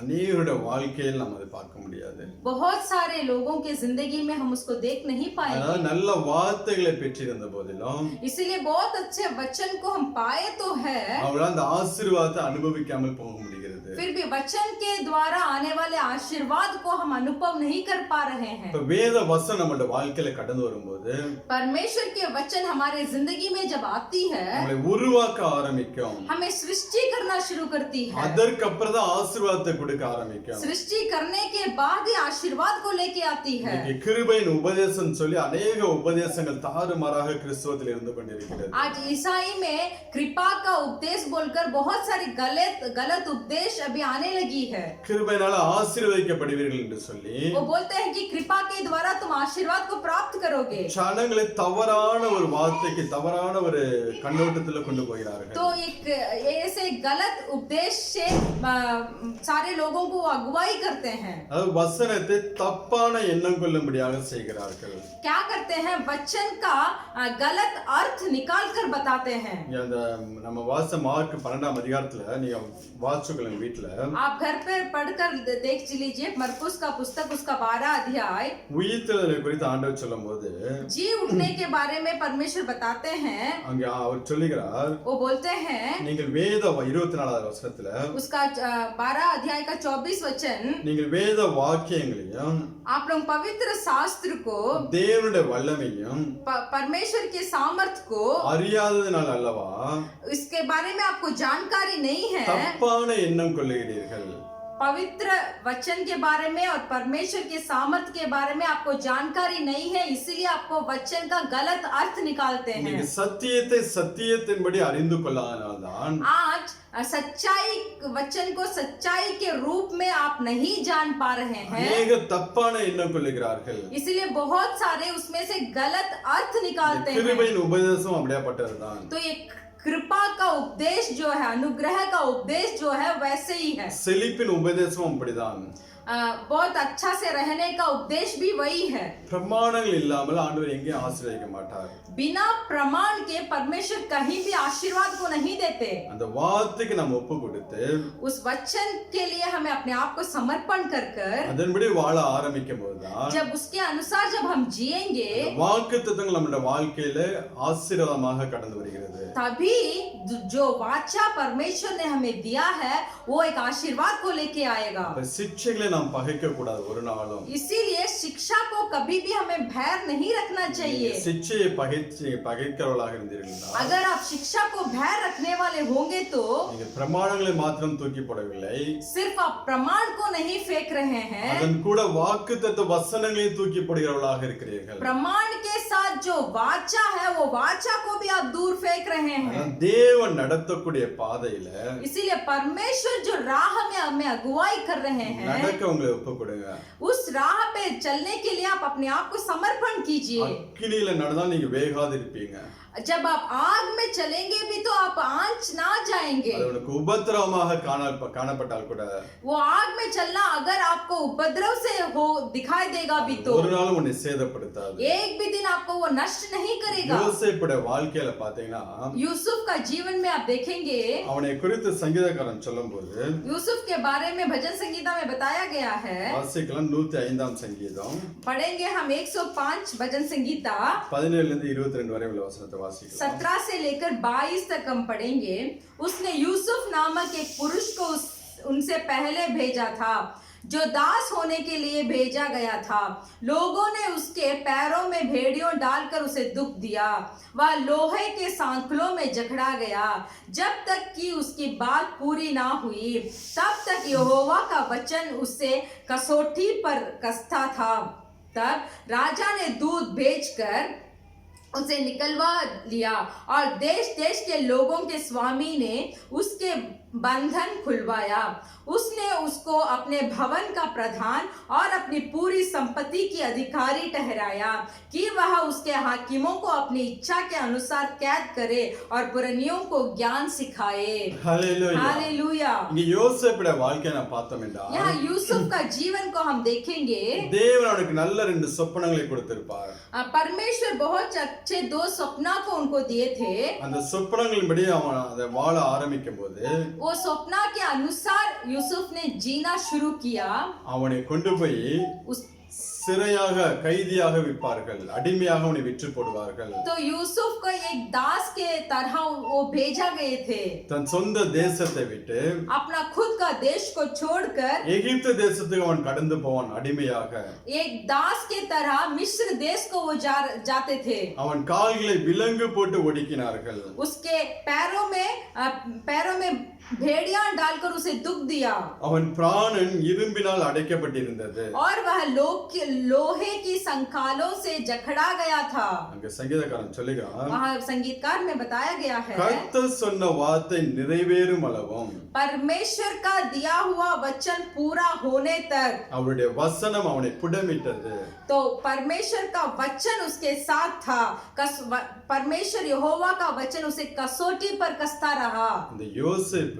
அநேகருடைய வாழ்க்கையில் நம்ம அதை பார்க்க முடியாது. बहुत सारे लोगों के जिंदगी में हम उसको देख नहीं पाएंगे। அதாவது நல்ல வார்த்தைகளை பெற்றிருந்த போதிலும் इसीलिए बहुत अच्छे वचन को हम पाए तो है, அவங்களால அந்த ஆசீர்வாதத்தை அனுபவிக்காமல் போக முடிகிறது. फिर भी वचन के द्वारा आने वाले आशीर्वाद को हम अनुभव नहीं कर पा रहे हैं। இப்ப வேத வசனம் நம்மளுடைய வாழ்க்கையில கடந்து வரும்போது परमेश्वर के वचन हमारे जिंदगी में जब आती है, நம்மளை உருவாக்க ஆரம்பிக்கும். हमें सृष्टि करना शुरू करती है। அதற்கு அப்புறம் தான் ஆசீர்வாதத்தை கொடுக்க ஆரம்பிக்கும். सृष्टि करने के बाद ही आशीर्वाद को लेके आती है। இன்னைக்கு கிருபையின் உபதேசம் சொல்லி अनेक உபதேசங்கள் தாறுமாறாக கிறிஸ்தவத்தில் இருந்து கொண்டிருக்கிறது. आज ईसाई में कृपा का उपदेश बोलकर बहुत सारी गलत उपदेश अभी आने लगी है। கிருபையினால ஆசீர்வதிக்கப்படுவீர்கள் என்று சொல்லி वो बोलते हैं कि कृपा के द्वारा तुम आशीर्वाद को प्राप्त करोगे, ஜனங்களை தவறான ஒரு வார்த்தைக்கு, தவறான ஒரு கண்ணோட்டத்துல கொண்டு போகிறார்கள். तो एक ऐसे गलत उपदेश से सारे लोगों को अगुवाई करते हैं। அதாவது வசனத்தை தப்பான எண்ணம் கொள்ளும்படியாக செய்கிறார்கள். क्या करते हैं, वचन का गलत अर्थ निकाल कर बताते हैं। அந்த நம்ம வாச மார்க் 12ஆம் அதிகாரத்துல நீங்க வாசிச்சுக்கலாம் வீட்டுல, आप घर पे पढ़कर देख लीजिए मरकुस का पुस्तक उसका 12 अध्याय। உயிர்த்தெழுதலை குறித்து ஆண்டவர் சொல்லும்போது जी उठने के बारे में परमेश्वर बताते हैं। அங்க அவர் சொல்லுகிறார், वो बोलते हैं, நீங்கள் வேத 24ஆவது வசனத்துல उसका 12 अध्याय का 24 वचन, நீங்கள் வேத வாக்கியங்களையும் आप लोग पवित्र शास्त्र को, தேவனுடைய வல்லமையும் परमेश्वर के सामर्थ को அறியாததினால் அல்லவா इसके बारे में आपको जानकारी नहीं है। தப்பான எண்ணம் கொள்ளுகிறீர்கள். पवित्र वचन के बारे में और परमेश्वर के सामर्थ के बारे में आपको जानकारी नहीं है, इसीलिए आपको वचन का गलत अर्थ निकालते हैं। நீங்க சத்தியத்தை சத்தியத்தின்படி அறிந்து கொள்ளாதனால்தான் आज सच्चाई, वचन को सच्चाई के रूप में आप नहीं जान पा रहे हैं, அநேக தப்பான எண்ணம் கொள்ளுகிறார்கள். इसीलिए बहुत सारे उसमें से गलत अर्थ निकालते हैं। கிருபையின் உபதேசம் அப்படியாப்பட்டதுதான். तो एक कृपा का उपदेश जो है, अनुग्रह का उपदेश जो है वैसे ही है। செழிப்பின் உபதேசம் அப்படிதான். बहुत अच्छा से रहने का उपदेश भी वही है। பிரமாணங்கள் இல்லாமல் ஆண்டவர் எங்கேயும் ஆசீர்வதிக்க மாட்டார். बिना प्रमाण के परमेश्वर कहीं भी आशीर्वाद को नहीं देते। அந்த வார்த்தைக்கு நாம் ஒப்பு கொடுத்து उस वचन के लिए हमें अपने आप को समर्पण कर அதன்படி வாழ ஆரம்பிக்கும் போதுதான் जब उसके अनुसार जब हम जिएंगे, வாக்குத்தத்தங்கள் நம்முடைய வாழ்க்கையில ஆசீர்வாதமாக கடந்து வருகிறது. तभी जो वाचा परमेश्वर ने हमें दिया है वो एक आशीर्वाद को लेके आएगा। शिक्षाகளை நாம் பகைக்க கூடாது ஒரு நாளும். इसीलिए शिक्षा को कभी भी हमें भैर नहीं रखना चाहिए। शिक्षाயை பகைக்கிறவர்களாக இருந்தீர்கள், अगर आप शिक्षा को भैर रखने वाले होंगे तो நீங்கள் பிரமாணங்களை மாத்திரம் தூக்கி போடவில்லை, सिर्फ आप प्रमाण को नहीं फेंक रहे हैं, அதன் கூட வாக்குத்தத்த வசனங்களையும் தூக்கி போடுகிறவர்களாக இருக்கிறீர்கள். प्रमाण के साथ जो वाचा है वो वाचा को भी आप दूर फेंक रहे हैं। ஆனா தேவன் நடத்தக்கூடிய பாதையில इसीलिए परमेश्वर जो राह में हमें अगुवाई कर रहे हैं, நடக்க உங்களை ஒப்பு கொடுங்க. उस राह पे चलने के लिए आप अपने आप को समर्पण कीजिए। அக்கினியில நடந்தா நீங்க வேகாது இருப்பீங்க. जब आप आग में चलेंगे भी तो आप आंच ना जाएंगे। அது உனக்கு உபத்திரவமாக காணப்பட்டால் கூட वो आग में चलना अगर आपको उपद्रव से हो दिखाई देगा भी तो ஒரு நாளும் உன்னை சேதப்படுத்தாது. एक भी दिन आपको वो नष्ट नहीं करेगा। யோசேப்புடைய வாழ்க்கையில பாத்தீங்கன்னா यूसुफ का जीवन में आप देखेंगे, அவனை குறித்து சங்கீதக்காரன் சொல்லும்போது यूसुफ के बारे में भजन संगीता में बताया गया है। வாசிக்கலாம் 105ஆம் சங்கீதம் पढ़ेंगे हम 105 भजन संगीता 17 இருந்து 22 वரை உள்ள वचनத்தை வாசிக்கலாம். 17 से लेकर 22 तक हम पढ़ेंगे। उसने यूसुफ नामक एक पुरुष को उनसे पहले भेजा था, जो दास होने के लिए भेजा गया था। लोगों ने उसके पैरों में भेड़ियों डालकर उसे दुख दिया। वह लोहे के सांकलों में जकड़ा गया। जब तक कि उसकी बात पूरी ना हुई तब तक यहोवा का वचन उससे कसौटी पर कसता था। तब राजा ने दूत भेजकर उसे निकलवा लिया और देश देश के लोगों के स्वामी ने उसके बंधन खुलवाया। उसने उसको अपने भवन का प्रधान और अपनी पूरी संपत्ति की अधिकारी ठहराया कि वह उसके हाकिमों को अपनी इच्छा के अनुसार कैद करे और पुरनियों को ज्ञान सिखाए। हालेलुया. हालेलुया। இங்க யோசேப்புடைய வாழ்க்கையை நான் பார்த்தோம் என்றால் यहाँ यूसुफ का जीवन को हम देखेंगे। தேவன் அவனுக்கு நல்ல 2 சொப்பனங்களை கொடுத்திருப்பார். परमेश्वर बहुत अच्छे 2 स्वप्न को उनको दिए थे। அந்த சொப்பனங்களின்படி அவன் அதை வாழ ஆரம்பிக்கும் போது वो स्वप्न के अनुसार यूसुफ ने जीना शुरू किया। அவனை கொண்டு போய் उस சிறையாக கைதியாக விற்பார்கள், அடிமையாக அவனை விற்று போடுவார்கள். तो यूसुफ को एक दास के तरह वो भेजा गए थे। தன் சொந்த தேசத்தை விட்டு अपना खुद का देश को छोड़कर எகிப்து தேசத்துக்கு அவன் கடந்து போவான் அடிமையாக. एक दास के तरह मिस्र देश को वो जाते थे। அவன் கால்களை விலங்கு போட்டு ஒடுக்கினார்கள். उसके पैरों में भेड़िया डालकर उसे दुख दिया அவன் பிராணன் இரும்பினால் அடைக்கப்பட்டிருந்தது. और वह लोहे की संखालों से जकड़ा गया था। அங்க சங்கீதக்காரன் சொல்லுகிறான், वहाँ संगीतकार में बताया गया है, கர்த்தர் சொன்ன வார்த்தை நிறைவேறும் அளவும் परमेश्वर का दिया हुआ वचन पूरा होने तक அவருடைய வசனம் அவனை புடமிட்டது. तो परमेश्वर का वचन उसके साथ था। परमेश्वर यहोवा का वचन उसे कसौटी पर कसता रहा। இந்த யோசேப்பு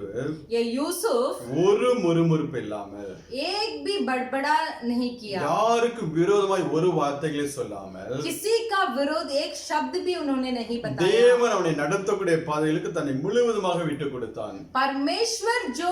ये यूसुफ ஒரு முறுமுறுப்பு இல்லாமல் एक भी बड़बड़ा नहीं किया, யாருக்கு விரோதமாய் ஒரு வார்த்தைகளை சொல்லாமல் किसी का विरोध एक शब्द भी उन्होंने नहीं बताया। தேவன் அவனை நடத்தக்கூடிய பாதைகளுக்கு தன்னை முழுவதுமாக விட்டு கொடுத்தான். परमेश्वर जो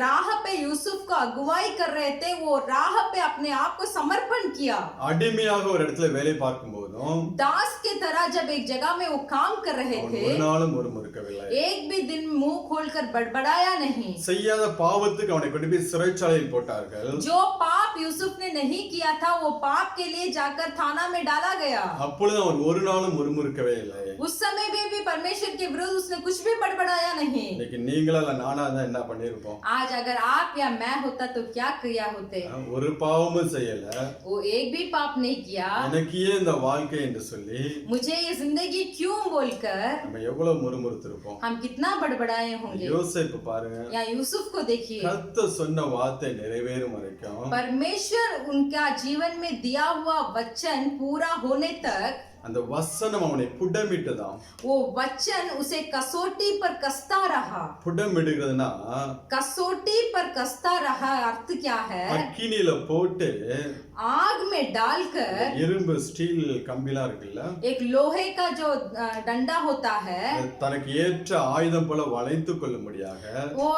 राह पे यूसुफ को अगुवाई कर रहे थे, वो राह पे अपने आप को समर्पण किया। அடிமையாக ஒரு இடத்துல வேலை பார்க்கும் போதும் दास के तरह जब एक जगह में वो काम कर रहे थे, ஒரு நாளும் முறுமுறுக்கவில்லை. एक भी दिन मुंह खोलकर बड़बड़ाया नहीं। செய்யாத பாவத்துக்கு அவனை கொண்டு போய் சிறைச்சாலையில் போட்டார்கள். जो पाप यूसुफ ने नहीं किया था वो पाप के लिए जाकर थाना में डाला गया। அப்பொழுது அவன் ஒரு நாளும் முறுமுறுக்கவே இல்லை. उस समय में भी परमेश्वर के विरुद्ध उसने कुछ भी बड़बड़ाया नहीं। लेकिन நீங்களா இல்ல நானா தான் என்ன பண்ணிருப்போம்? आज अगर आप या मैं होता तो क्या किया होते? ஒரு பாவமும் செய்யல, वो एक भी पाप नहीं किया। எனக்கு ஏன் இந்த வாழ்க்கை என்று சொல்லி मुझे ये जिंदगी क्यों बोलकर நம்ம எவ்வளவு முறுமுறுத்திருப்போம். हम कितना बड़बड़ाए होंगे। யோசேப்பு பாருங்க, या यूसुफ को देखिए, கர்த்தர் சொன்ன வார்த்தை நிறைவேறும் வரைக்கும் परमेश्वर उनका जीवन में दिया हुआ वचन पूरा होने तक அந்த வசனம் அவனை புடமிட்டதாம். वो वचन उसे कसौटी पर कसता रहा। புடமிடுகிறதுனா कसौटी पर कसता रहा अर्थ क्या है? அக்கினியில போட்டு आग में डालकर இரும்பு ஸ்டீல் கம்பிலாம் இருக்குல்ல, एक लोहे का जो डंडा होता है, தனக்கு ஏற்ற ஆயுதம் போல வளைத்து கொள்ளும்படியாக वो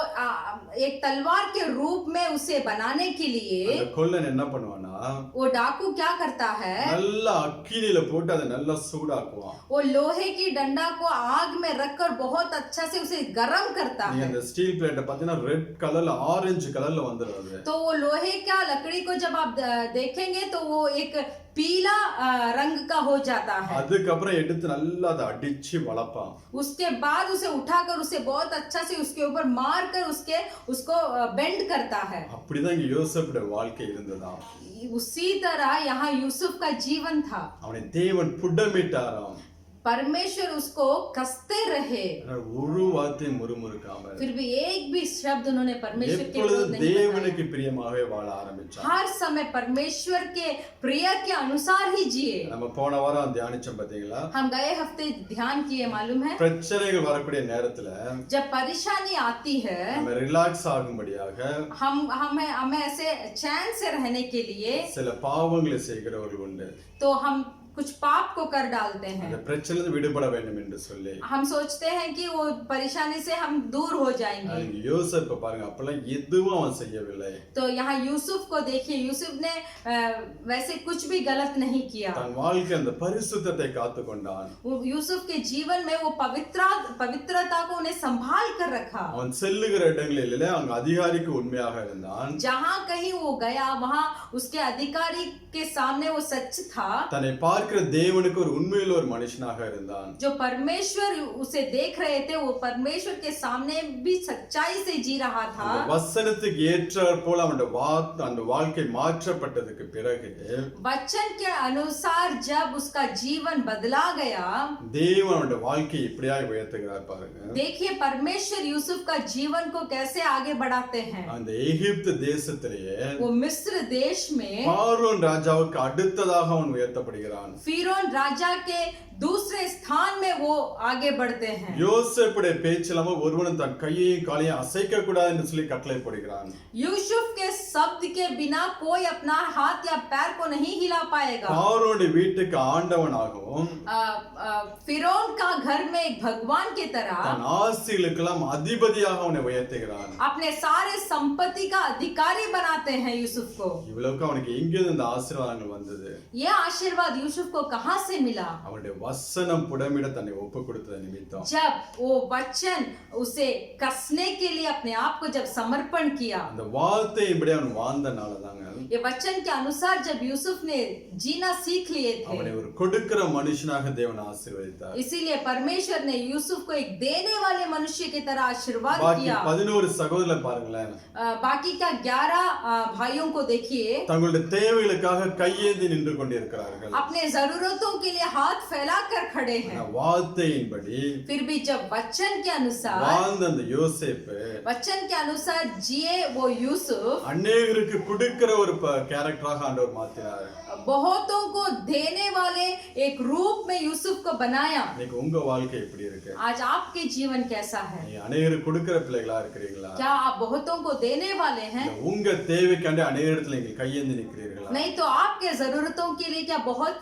एक तलवार के रूप में उसे बनाने के लिए அந்த கொல்லன் என்ன பண்ணுவானா, वो डाकू क्या करता है? நல்லா அக்கினியில போட்டு அதை நல்லா சூடாக்குவான். वो लोहे की डंडा को आग में रखकर बहुत अच्छा से उसे गर्म करता நீங்க है। அந்த ஸ்டீல் பிளேட்டை பார்த்தீங்கன்னா ரெட் கலர்ல ஆரஞ்சு கலர்ல வந்துடுது. तो वो लोहे का लकड़ी को जब आप देखेंगे तो वो एक पीला रंग का हो जाता है। அதுக்கப்புறம் எடுத்து நல்லா அதை அடிச்சு வளர்ப்பான். उसके बाद उसे उठाकर उसे बहुत अच्छा से उसके ऊपर मार कर उसको बेंड करता है। அப்படிதான் இங்க யோசேப்புடைய வாழ்க்கை இருந்ததாம். उसी तरह यहाँ यूसुफ का जीवन था। அவனை தேவன் புடமிட்டாராம். परमेश्वर उसको कसते रहे, ஆனால் ஒரு வார்த்தை முறுமுறுக்காமல் फिर भी एक भी शब्द उन्होंने परमेश्वर के எப்பொழுது विरुद्ध नहीं बताया। தேவனுக்கு பிரியமாகவே வாழ ஆரம்பிச்சார். हर समय परमेश्वर के प्रिय के अनुसार ही जिए। நம்ம போன வாரம் தியானிச்சோம் பாத்தீங்களா? हम गए हफ्ते ध्यान किए, मालूम है பிரச்சனைகள் வரக்கூடிய நேரத்துல जब परेशानी आती है நம்ம ரிலாக்ஸ் ஆகும்படியாக हमें ऐसे चैन से रहने के लिए சில பாவங்களை செய்கிறவர்கள் உண்டு. तो हम कुछ पाप को कर डालते हैं। அந்த பிரச்சனையிலிருந்து விடுபட வேண்டும் என்று சொல்லி हम सोचते हैं कि वो परेशानी से हम दूर हो जाएंगे। யோசேப்பை பாருங்க, அப்பெல்லாம் எதுவும் அவன் செய்யவில்லை. तो यहाँ यूसुफ को देखिए, यूसुफ ने वैसे कुछ भी गलत नहीं किया। தன் வாழ்க்கை அந்த பரிசுத்தத்தை காத்து கொண்டான். यूसुफ के जीवन में वो पवित्रता को उन्हें संभाल कर रखा। அவன் செல்லுகிற இடங்களிலே அங்க அதிகாரிக்கு உண்மையாக இருந்தான். जहाँ कहीं वो गया वहाँ उसके अधिकारी के सामने वो सच था। தன்னை பார்க்கிற தேவனுக்கு ஒரு உண்மையில் ஒரு மனுஷனாக இருந்தான். जो परमेश्वर उसे देख रहे थे वो परमेश्वर के सामने भी सच्चाई से जी रहा था। அந்த வசனத்துக்கு ஏற்றாற் போல அந்த வாழ்க்கை மாற்றப்பட்டதுக்கு பிறகு वचन के अनुसार जब उसका जीवन बदला गया, தேவன் அவனுடைய வாழ்க்கையை இப்படியாக உயர்த்துகிறார் பாருங்க. देखिए परमेश्वर यूसुफ का जीवन को कैसे आगे बढ़ाते हैं। அந்த எகிப்து தேசத்திலேயே वो मिस्र देश में பார்வோன் ராஜாவுக்கு அடுத்ததாக அவன் உயர்த்தப்படுகிறான். फिरौन राजा के दूसरे स्थान में वो आगे बढ़ते हैं। யோசேப்புடைய பேச்சிலாம ஒருவனும் தன் கையையும் காலையும் அசைக்க கூடாது என்று சொல்லி கட்டளை போடுகிறான். यूसुफ के शब्द के बिना कोई अपना हाथ या पैर को नहीं हिला पाएगा। பார்வோனுடைய வீட்டுக்கு ஆண்டவனாகவும் फिरौन का घर में एक भगवान की तरह தன் ஆஸ்திகளுக்கெல்லாம் அதிபதியாக அவனை உயர்த்துகிறான். अपने सारे संपत्ति का अधिकारी बनाते हैं यूसुफ को। இவ்வளவுக்கு அவனுக்கு எங்கிருந்து இந்த ஆசீர்வாதங்கள் வந்தது? ये आशीर्वाद यूसुफ को कहां से मिला? அவனுடைய வசனம் புடமிட தன்னை ஒப்பு கொடுத்தது நிமித்தம். जब वो वचन उसे कसने के लिए अपने आप को जब समर्पण किया, அந்த வார்த்தையின்படி அவன் வாழ்ந்தனால தாங்க ये वचन के अनुसार जब यूसुफ ने जीना सीख लिए थे, அவனை ஒரு கொடுக்கிற மனுஷனாக தேவன் ஆசீர்வதித்தார். इसीलिए परमेश्वर ने यूसुफ को एक देने वाले मनुष्य की तरह आशीर्वाद பாக்கி किया। 11 சகோதரர் பாருங்களேன், बाकी का 11 भाइयों को देखिए, தங்களுடைய தேவைகளுக்காக கையேந்தி நின்று கொண்டிருக்கிறார்கள். अपने जरूरतों के लिए हाथ फैलाकर खड़े हैं। வார்த்தையின்படி फिर भी जब वचन के अनुसार வாழ்ந்த அந்த யோசேப்பு वचन के अनुसार जिए वो यूसुफ அநேகருக்கு கொடுக்கிற ஒரு கேரக்டராக ஆண்டவர் மாத்தினார். बहुतों को देने वाले एक रूप में यूसुफ को बनाया। இன்னைக்கு உங்க வாழ்க்கை எப்படி இருக்கு? आज आपके जीवन कैसा है? நீ அநேகருக்கு கொடுக்கிற பிள்ளைகளா இருக்கிறீங்களா? क्या आप बहुतों को देने वाले हैं? இல்ல உங்க தேவைக்காண்டி அநேக இடத்துல நீங்க கையேந்தி நிக்கிறீர்களா? नहीं तो आपके जरूरतों के लिए क्या बहुत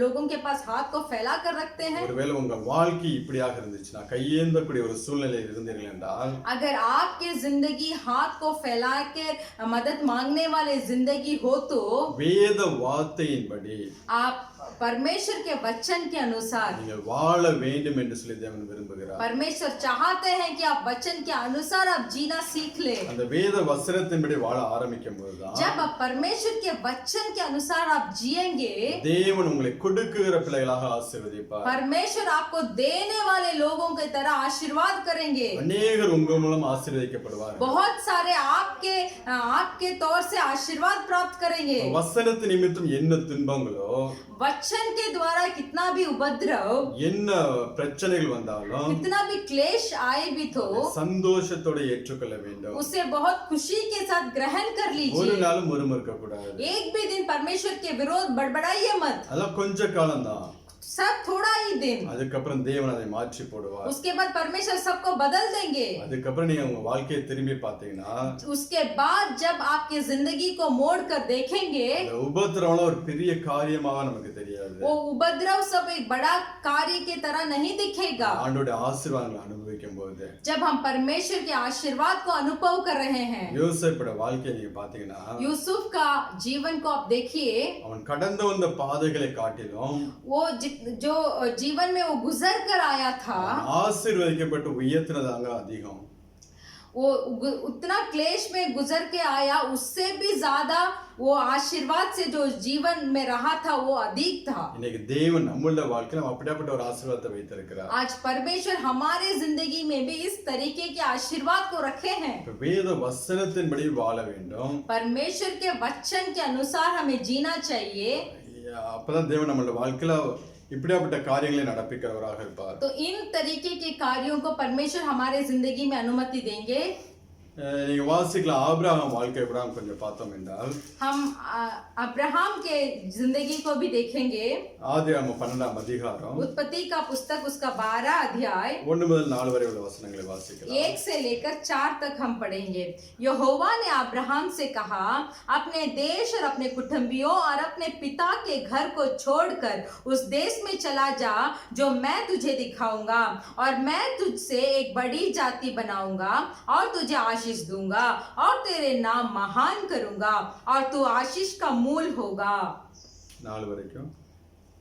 लोगों के पास हाथ को फैला कर रखते हैं? ஒருவேளை உங்க வாழ்க்கை இப்படியாக இருந்துச்சுன்னா, கையேந்தக்கூடிய ஒரு சூழ்நிலையில் இருந்தீர்கள் என்றால், अगर आपके जिंदगी हाथ को फैला कर मदद मांगने वाले जिंदगी हो तो வேத வார்த்தையின்படி आप परमेश्वर के वचन के अनुसार நீங்கள் வாழ வேண்டும் என்று சொல்லி தேவன் விரும்புகிறார். परमेश्वर चाहते हैं कि आप वचन के अनुसार आप जीना सीख ले। அந்த வேத வசனத்தின்படி வாழ ஆரம்பிக்கும் போதுதான் जब आप परमेश्वर के वचन के अनुसार आप जिएंगे, தேவன் உங்களை கொடுக்கிற பிள்ளைகளாக ஆசீர்வதிப்பார். परमेश्वर आपको देने वाले लोगों की तरह आशीर्वाद करेंगे। அநேகர் உங்க மூலம் ஆசீர்வதிக்கப்படுவார்கள். बहुत सारे आपके तौर से आशीर्वाद प्राप्त करेंगे। வசனத்து நிமித்தம் என்ன துன்பங்களோ, वचन के द्वारा कितना भी उपद्रव, என்ன பிரச்சனைகள் வந்தாலும் कितना भी क्लेश आए भी तो சந்தோஷத்தோட ஏற்றுக்கொள்ள வேண்டும். उसे बहुत खुशी के साथ ग्रहण कर ஒரு लीजिए। நாளும் முறுமுறுக்க கூடாது. एक भी दिन परमेश्वर के विरोध बड़बड़ाइए मत। அதெல்லாம் கொஞ்ச காலம்தான். सब थोड़ा ही दिन, அதுக்கப்புறம் தேவன் அதை மாற்றி போடுவார். उसके बाद परमेश्वर सबको बदल देंगे। அதுக்கப்புறம் நீங்க உங்க வாழ்க்கையை திரும்பி பார்த்தீங்கன்னா, उसके बाद जब आपकी जिंदगी को मोड़ कर देखेंगे, இந்த உபத்திரவம் ஒரு பெரிய காரியமாக நமக்கு தெரியாது. वो उपद्रव सब एक बड़ा कार्य की तरह नहीं दिखेगा। ஆண்டோட ஆசீர்வாதங்களை அனுபவிக்கும் போது जब हम परमेश्वर के आशीर्वाद को अनुभव कर रहे हैं, யோசேப்போட வாழ்க்கையை நீங்க பாத்தீங்கன்னா, यूसुफ का जीवन को आप देखिए, அவன் கடந்து வந்த பாதைகளை காட்டிலும் वो जो जीवन में वो गुजर कर आया था, ஆசீர்வதிக்கப்பட்டு உயர்த்தினதாங்க அதிகம். वो उतना क्लेश में गुजर के आया, उससे भी ज्यादा वो आशीर्वाद से जो जीवन में रहा था वो अधिक था। இன்னைக்கு தேவன் நம்மளுடைய வாழ்க்கையில அப்படியாப்பட்ட ஒரு ஆசீர்வாதத்தை வைத்திருக்கிறார். आज परमेश्वर हमारे जिंदगी में भी इस तरीके के आशीर्वाद को रखे हैं। வேத வசனத்தின்படி வாழ வேண்டும். परमेश्वर के वचन के अनुसार हमें जीना चाहिए। அப்பதான் தேவன் நம்மளோட வாழ்க்கையில இப்படியாப்பட்ட காரியங்களை நடப்பிக்கிறவராக இருப்பார். तो इन तरीके के कार्यों को परमेश्वर हमारे जिंदगी में अनुमति देंगे. நீங்க வாசிக்கலாம் ஆபிரகாம் வாழ்க்கை கூட கொஞ்சம் பார்த்தோம் என்றால் हम अब्राहम के जिंदगी को भी देखेंगे. ஆதியாகமம் 12ஆம் அதிகாரம் उत्पत्ति का पुस्तक उसका 12 अध्याय 1 முதல் 4 वரை உள்ள वचनங்களை வாசிக்கலாம். 1 से लेकर 4 तक हम पढ़ेंगे. यहोवा ने अब्राहम से कहा, अपने देश और अपने कुटुंबियों और अपने पिता के घर को छोड़कर उस देश में चला जा जो मैं तुझे दिखाऊंगा, और मैं तुझसे एक बड़ी जाति बनाऊंगा और तुझे आशीष दूंगा और तेरे नाम महान करूंगा और तू आशीष का मूल होगा. 4 வரைக்கும்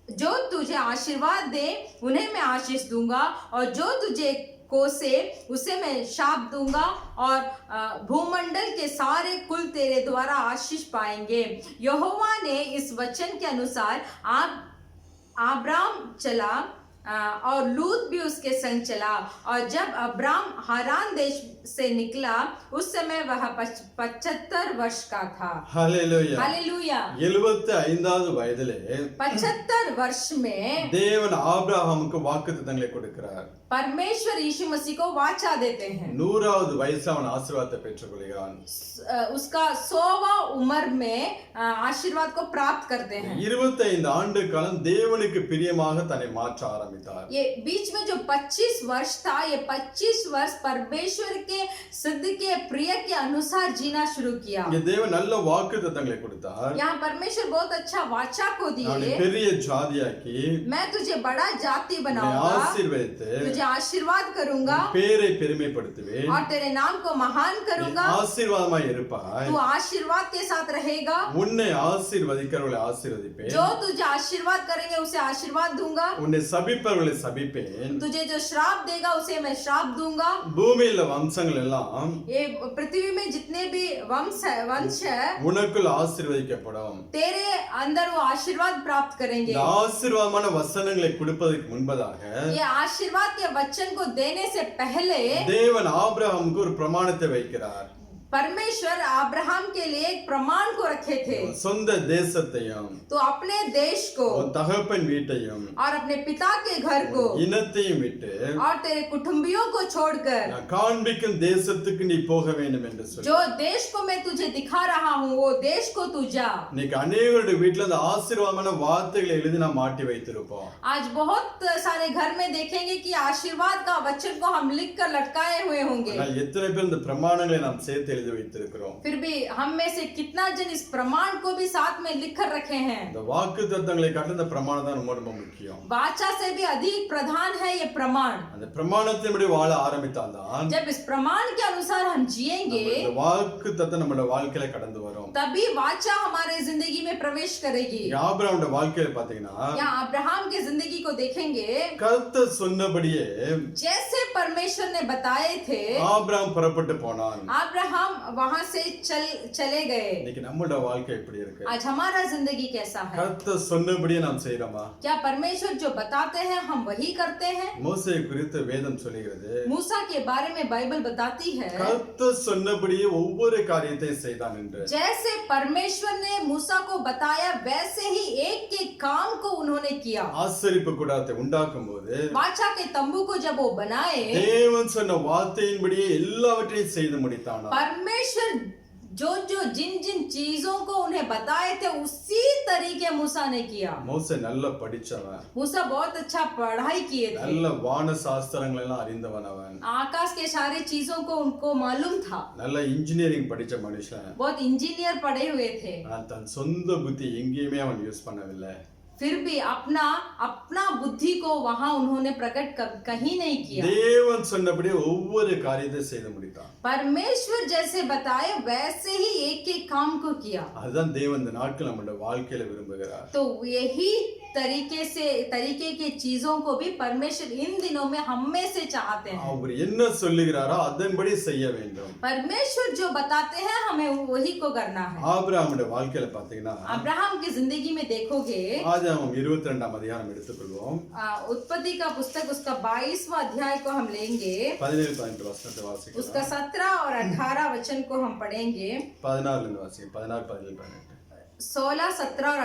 जो तुझे आशीर्वाद दे उन्हें मैं आशीष दूंगा, और जो तुझे कोसे उसे मैं शाप दूंगा, और भूमंडल के सारे कुल तेरे द्वारा आशीष पाएंगे. यहोवा ने इस वचन के अनुसार अब्राम चला और लूत भी उसके संग चला. और जब अब्राम हारान देश से निकला उस समय वह 75 वर्ष का था. हालेलुया. हालेलुया. 75வது வயதிலே 75 वर्ष में தேவன் ஆபிரகாமுக்கு வாக்குத்தத்தங்களை கொடுக்கிறார். परमेश्वर यीशु मसीह को वाचा देते हैं. 100வது வயசுல அவன் ஆசீர்வாதத்தை பெற்றுக்கொள்கிறான். उसका 100वां उम्र में आशीर्वाद को प्राप्त करते हैं. 25 ஆண்டு காலம் தேவனுக்கு பிரியமாக தன்னை மாற்ற ஆரம்பித்தார். ये बीच में जो 25 वर्ष था, ये 25 वर्ष परमेश्वर के सिद्ध के प्रिय के अनुसार जीना शुरू किया. இங்க தேவன் நல்ல வாக்குத்தத்தங்களை கொடுத்தார். यहाँ परमेश्वर बहुत अच्छा वाचा को அவனை दिए. பெரிய ஜாதியாக்கி मैं तुझे बड़ा जाति உன்னை बनाऊंगा, ஆசீர்வதித்து तुझे आशीर्वाद करूंगा பேரை பெருமைப்படுத்துவேன். और तेरे नाम को महान करूंगा. ஆசீர்வாதமாய் இருப்பாய். तू आशीर्वाद के साथ रहेगा. உன்னை ஆசீர்வதிக்கிறவர்களை ஆசீர்வதிப்பேன். जो तुझे आशीर्वाद करेंगे उसे आशीर्वाद दूंगा. உன்னை சபிப்பவர்களை சபிப்பேன். तुझे जो श्राप देगा उसे मैं श्राप दूंगा. பூமியில வம்சங்கள் எல்லாம் ये पृथ्वी में जितने भी वंश है உனக்குள் ஆசீர்வதிக்கப்படும். तेरे अंदर वो आशीर्वाद प्राप्त करेंगे. இந்த ஆசீர்வாதமான வசனங்களை கொடுப்பதற்கு முன்பதாக ये आशीर्वाद के वचन को देने से पहले தேவன் ஆபிரகாமுக்கு ஒரு பிரமாணத்தை வைக்கிறார். परमेश्वर अब्राहम के लिए एक प्रमाण को रखे थे. சொந்த தேசத்தையும் तो अपने देश को உன் தகப்பன் வீட்டையும் और अपने पिता के घर को இனத்தையும் விட்டு और तेरे कुटुंबियों को छोड़कर நான் காண்பிக்கும் தேசத்துக்கு நீ போக வேண்டும் என்று சொல்லி जो देश को मैं तुझे दिखा रहा हूँ वो देश को तू जा. இன்னைக்கு அநேகருடைய வீட்டுல அந்த ஆசீர்வாதமான வார்த்தைகளை எழுதி நாம் மாட்டி வைத்திருப்போம். आज बहुत सारे घर में देखेंगे कि आशीर्वाद का वचन को हम लिख कर लटकाए हुए होंगे. ஆனால் எத்தனை பேர் இந்த பிரமாணங்களை நாம் சேர்த்து எழுதி வைத்திருக்கிறோம். फिर भी हम में से कितना जन इस प्रमाण को भी साथ में लिख कर रखे हैं. இந்த வாக்குத்தத்தங்களை காட்டிலும் இந்த பிரமாணம் தான் ரொம்ப ரொம்ப முக்கியம். वाचा से भी अधिक प्रधान है ये प्रमाण. அந்த பிரமாணத்தின்படி வாழ ஆரம்பித்தால்தான் जब इस प्रमाण के अनुसार हम जिएंगे இந்த வாக்குத்தத்தம் நம்மளோட வாழ்க்கையில கடந்து வரும். तभी वाचा हमारे जिंदगी में प्रवेश करेगी. ஆபிரகாமுடைய வாழ்க்கையில பாத்தீங்கன்னா यहाँ अब्राहम की जिंदगी को देखेंगे, கர்த்தர் சொன்னபடியே जैसे परमेश्वर ने बताए थे ஆபிரகாம் புறப்பட்டு போனான். अब्राहम वहां से चले गए. இன்னைக்கு நம்மளோட வாழ்க்கை எப்படி இருக்கு? आज हमारा जिंदगी कैसा है? கர்த்தர் சொன்னபடியே நாம் செய்றோமா? क्या परमेश्वर जो बताते हैं हम वही करते हैं? மோசே குறித்து வேதம் சொல்லுகிறது, मूसा के बारे में बाइबल बताती है, கர்த்தர் சொன்னபடியே ஒவ்வொரு காரியத்தையும் செய்தான் என்று. जैसे परमेश्वर ने मूसा को बताया वैसे ही एक एक काम को उन्होंने किया. ஆசரிப்பு கூடாரத்தை உண்டாக்கும் போது वाचा के तंबू को जब वो बनाए, தேவன் சொன்ன வார்த்தையின்படியே எல்லாவற்றையும் செய்து முடித்தானா. परमेश्वर जो जिन जिन चीजों को उन्हें बताए थे उसी तरीके मूसा ने किया. மோசே நல்ல படிச்சவன், मूसा बहुत अच्छा पढ़ाई किए थे. நல்ல வான சாஸ்திரங்கள் எல்லாம் அறிந்தவன் அவன். आकाश के सारे चीजों को उनको मालूम था. நல்ல இன்ஜினியரிங் படிச்ச மனுஷன். बहुत इंजीनियर पढ़े हुए थे. ஆனால் தன் சொந்த புத்தி எங்கேயுமே அவன் யூஸ் பண்ணவில்லை. फिर भी अपना बुद्धि को वहां उन्होंने प्रकट कहीं नहीं किया. தேவன் சொன்னபடியே ஒவ்வொரு காரியத்தை செய்து முடித்தான். परमेश्वर जैसे बताए वैसे ही एक एक काम को किया. அதுதான் தேவன் இந்த நாட்கள் நம்மளோட வாழ்க்கையில விரும்புகிறார். तो यही तरीके के चीजों को भी परमेश्वर इन दिनों में हमें से चाहते हैं. அவர் என்ன சொல்லுகிறாரோ அதன்படி செய்ய வேண்டும். परमेश्वर जो बताते हैं हमें वही को करना है. ஆபிரகாமுடைய வாழ்க்கையில பாத்தீங்கன்னா अब्राहम की जिंदगी में देखोगे, ஆதியாகமம் 22ஆம் அதிகாரம் எடுத்துக்கொள்வோம். उत्पत्ति का पुस्तक उसका 22वां अध्याय को हम लेंगे. 17-18 வசனத்தை வாசிக்கலாம். उसका 17 और 18 वचन को हम पढ़ेंगे. 16 இருந்து வாசிங்க. 16, 17, 18. 16, 17 और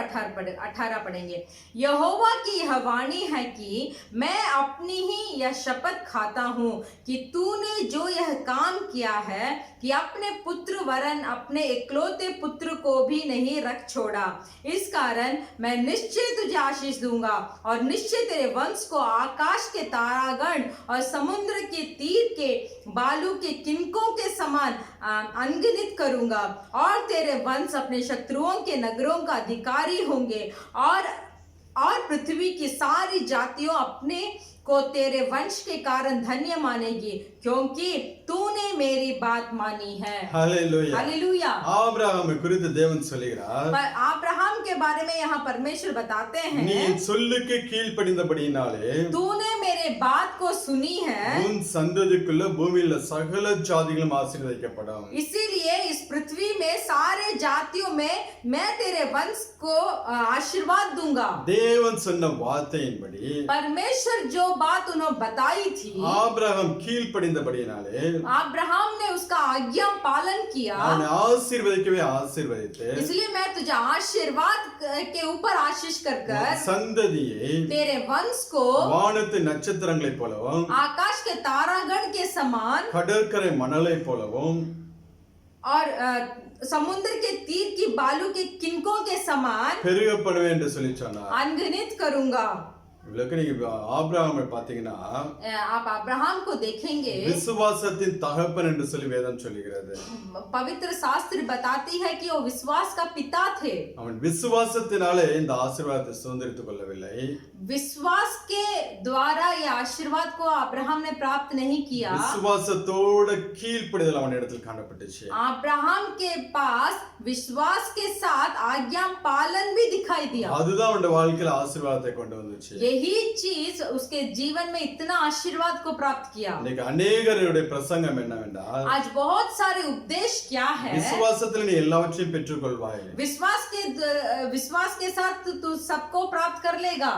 18 पढ़ेंगे। यहोवा की यह वाणी है कि मैं अपनी ही यह शपथ खाता हूँ कि तूने जो यह काम किया है कि अपने पुत्र वरन अपने इकलौते पुत्र को भी नहीं रख छोड़ा, इस कारण मैं निश्चय तुझे आशीष दूंगा और निश्चय तेरे वंश को आकाश के तारागण और समुद्र के तीर के बालू के किनकों के समान अनगिनत करूंगा, और तेरे वंश अपने शत्रुओं के नगरों का अधिकारी होंगे, और पृथ्वी की सारी जातियों अपने को तेरे वंश के कारण धन्य मानेगी, क्योंकि तूने मेरी बात मानी है। हालेलुया। हालेलुया। ஆபிரகாமை குறித்து தேவன் சொல்கிறார், पर अब्राहम के बारे में यहाँ परमेश्वर बताते நீ हैं, சொல்லுக்கு கீழ்ப்படிந்தபடியினாலே तूने मेरे बात को सुनी है, உன் சந்ததிக்குள்ள பூமியில சகல ஜாதிகளும் ஆசீர்வதிக்கப்படும்। इसीलिए इस पृथ्वी में सारे जातियों में मैं तेरे वंश को आशीर्वाद दूंगा। தேவன் சொன்ன வார்த்தையின்படி परमेश्वर जो बात उन्होंने बताई थी, ஆபிரகாம் கீழ்ப்படிந்தபடியினாலே अब्राहम ने उसका आज्ञा पालन किया, அவனை ஆசீர்வதிக்கவே ஆசீர்வதித்து इसलिए मैं तुझे आशीर्वाद के ऊपर आशीष कर कर சந்ததியை तेरे वंश को வானத்து நட்சத்திரங்களைப் போலவும் आकाश के तारागण के समान கடற்கரை மணலைப் போலவும் और समुद्र के तीर की बालू के किनकों के समान பெருக பண்ணுவேன் என்று சொல்லி சொன்னார்। अनगिनत करूंगा। இவ்வளவுக்கு நீங்க ஆபிரகாமை பாத்தீங்கன்னா आप अब्राहम को देखेंगे, விசுவாசத்தின் தகப்பன் என்று சொல்லி வேதம் சொல்லுகிறது। पवित्र शास्त्र बताती है कि वो विश्वास का पिता थे। அவன் விசுவாசத்தினாலே இந்த ஆசீர்வாதத்தை சுதந்திரித்துக் கொள்ளவில்லை, विश्वास के द्वारा ये आशीर्वाद को अब्राहम ने प्राप्त नहीं किया, விசுவாசத்தோட கீழ்ப்படிதல் அவன் இடத்தில் காணப்பட்டுச்சு। अब्राहम के पास विश्वास के साथ आज्ञा पालन भी दिखाई दिया। அதுதான் அவன் வாழ்க்கையில ஆசீர்வாதத்தை கொண்டு வந்துச்சு। यही चीज उसके जीवन में इतना आशीर्वाद को प्राप्त किया। இன்னைக்கு अनेகருடைய பிரசங்கம் என்னவென்றால், आज बहुत सारे उपदेश क्या है, விசுவாசத்தில் நீ எல்லாவற்றையும் பெற்றுக்கொள்வாய், विश्वास के साथ तू सबको प्राप्त कर लेगा।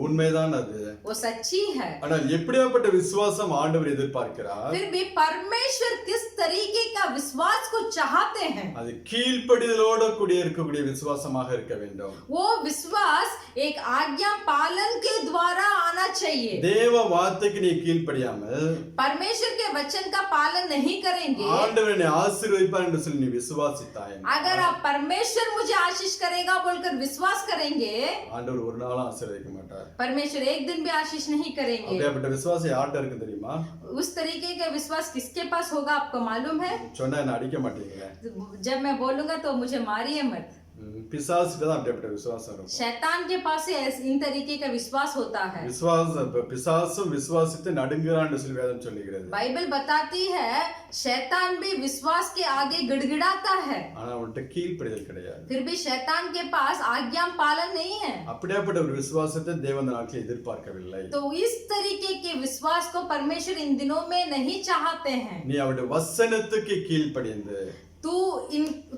உண்மைதான் அது। वो सच्ची है, ஆனால் எப்படியாப்பட்ட விசுவாசம் ஆண்டவர் எதிர்பார்க்கிறார், फिर भी परमेश्वर किस तरीके का विश्वास को चाहते हैं, அது கீழ்ப்படிதலோட கூடிய இருக்கக்கூடிய விசுவாசமாக இருக்க வேண்டும்। वो विश्वास एक आज्ञा पालन के द्वारा आना चाहिए। தேவ வார்த்தைக்கு நீ கீழ்ப்படியாமல் परमेश्वर के वचन का पालन नहीं करेंगे, ஆண்டவர் என்னை ஆசீர்வதிப்பார் என்று சொல்லி நீ விசுவாசித்தாய், अगर आप परमेश्वर मुझे आशीष करेगा बोलकर विश्वास करेंगे, ஆண்டவர் ஒரு நாளும் ஆசீர்வதிக்க மாட்டார்। परमेश्वर एक दिन भी आशीष नहीं करेंगे। அப்படியாப்பட்ட விசுவாசம் யார்கிட்ட இருக்கு தெரியுமா? उस तरीके का विश्वास किसके पास होगा आपको मालूम है? சொன்னா என்ன அடிக்க மாட்டீங்க, जब मैं बोलूंगा तो मुझे मारिए मत। பிசாசுக்கு தான் அப்படிப்பட்ட விசுவாசம் இருக்கும்। शैतान के पास से इन तरीके का विश्वास होता है। பிசாசும் விசுவாசித்து நடுங்குறான்னு சொல்லி வேதம் சொல்லுகிறது। बाइबल बताती है शैतान भी विश्वास के आगे गिड़गिड़ाता है, ஆனா அவன்கிட்ட கீழ்ப்படிதல் கிடையாது। फिर भी शैतान के पास आज्ञा पालन नहीं है। அப்படியாப்பட்ட ஒரு விசுவாசத்தை தேவன் நாட்டில் எதிர்பார்க்கவில்லை। तो इस तरीके के विश्वास को परमेश्वर इन दिनों में नहीं चाहते हैं। நீ அவருடைய வசனத்துக்கு கீழ்ப்படிந்து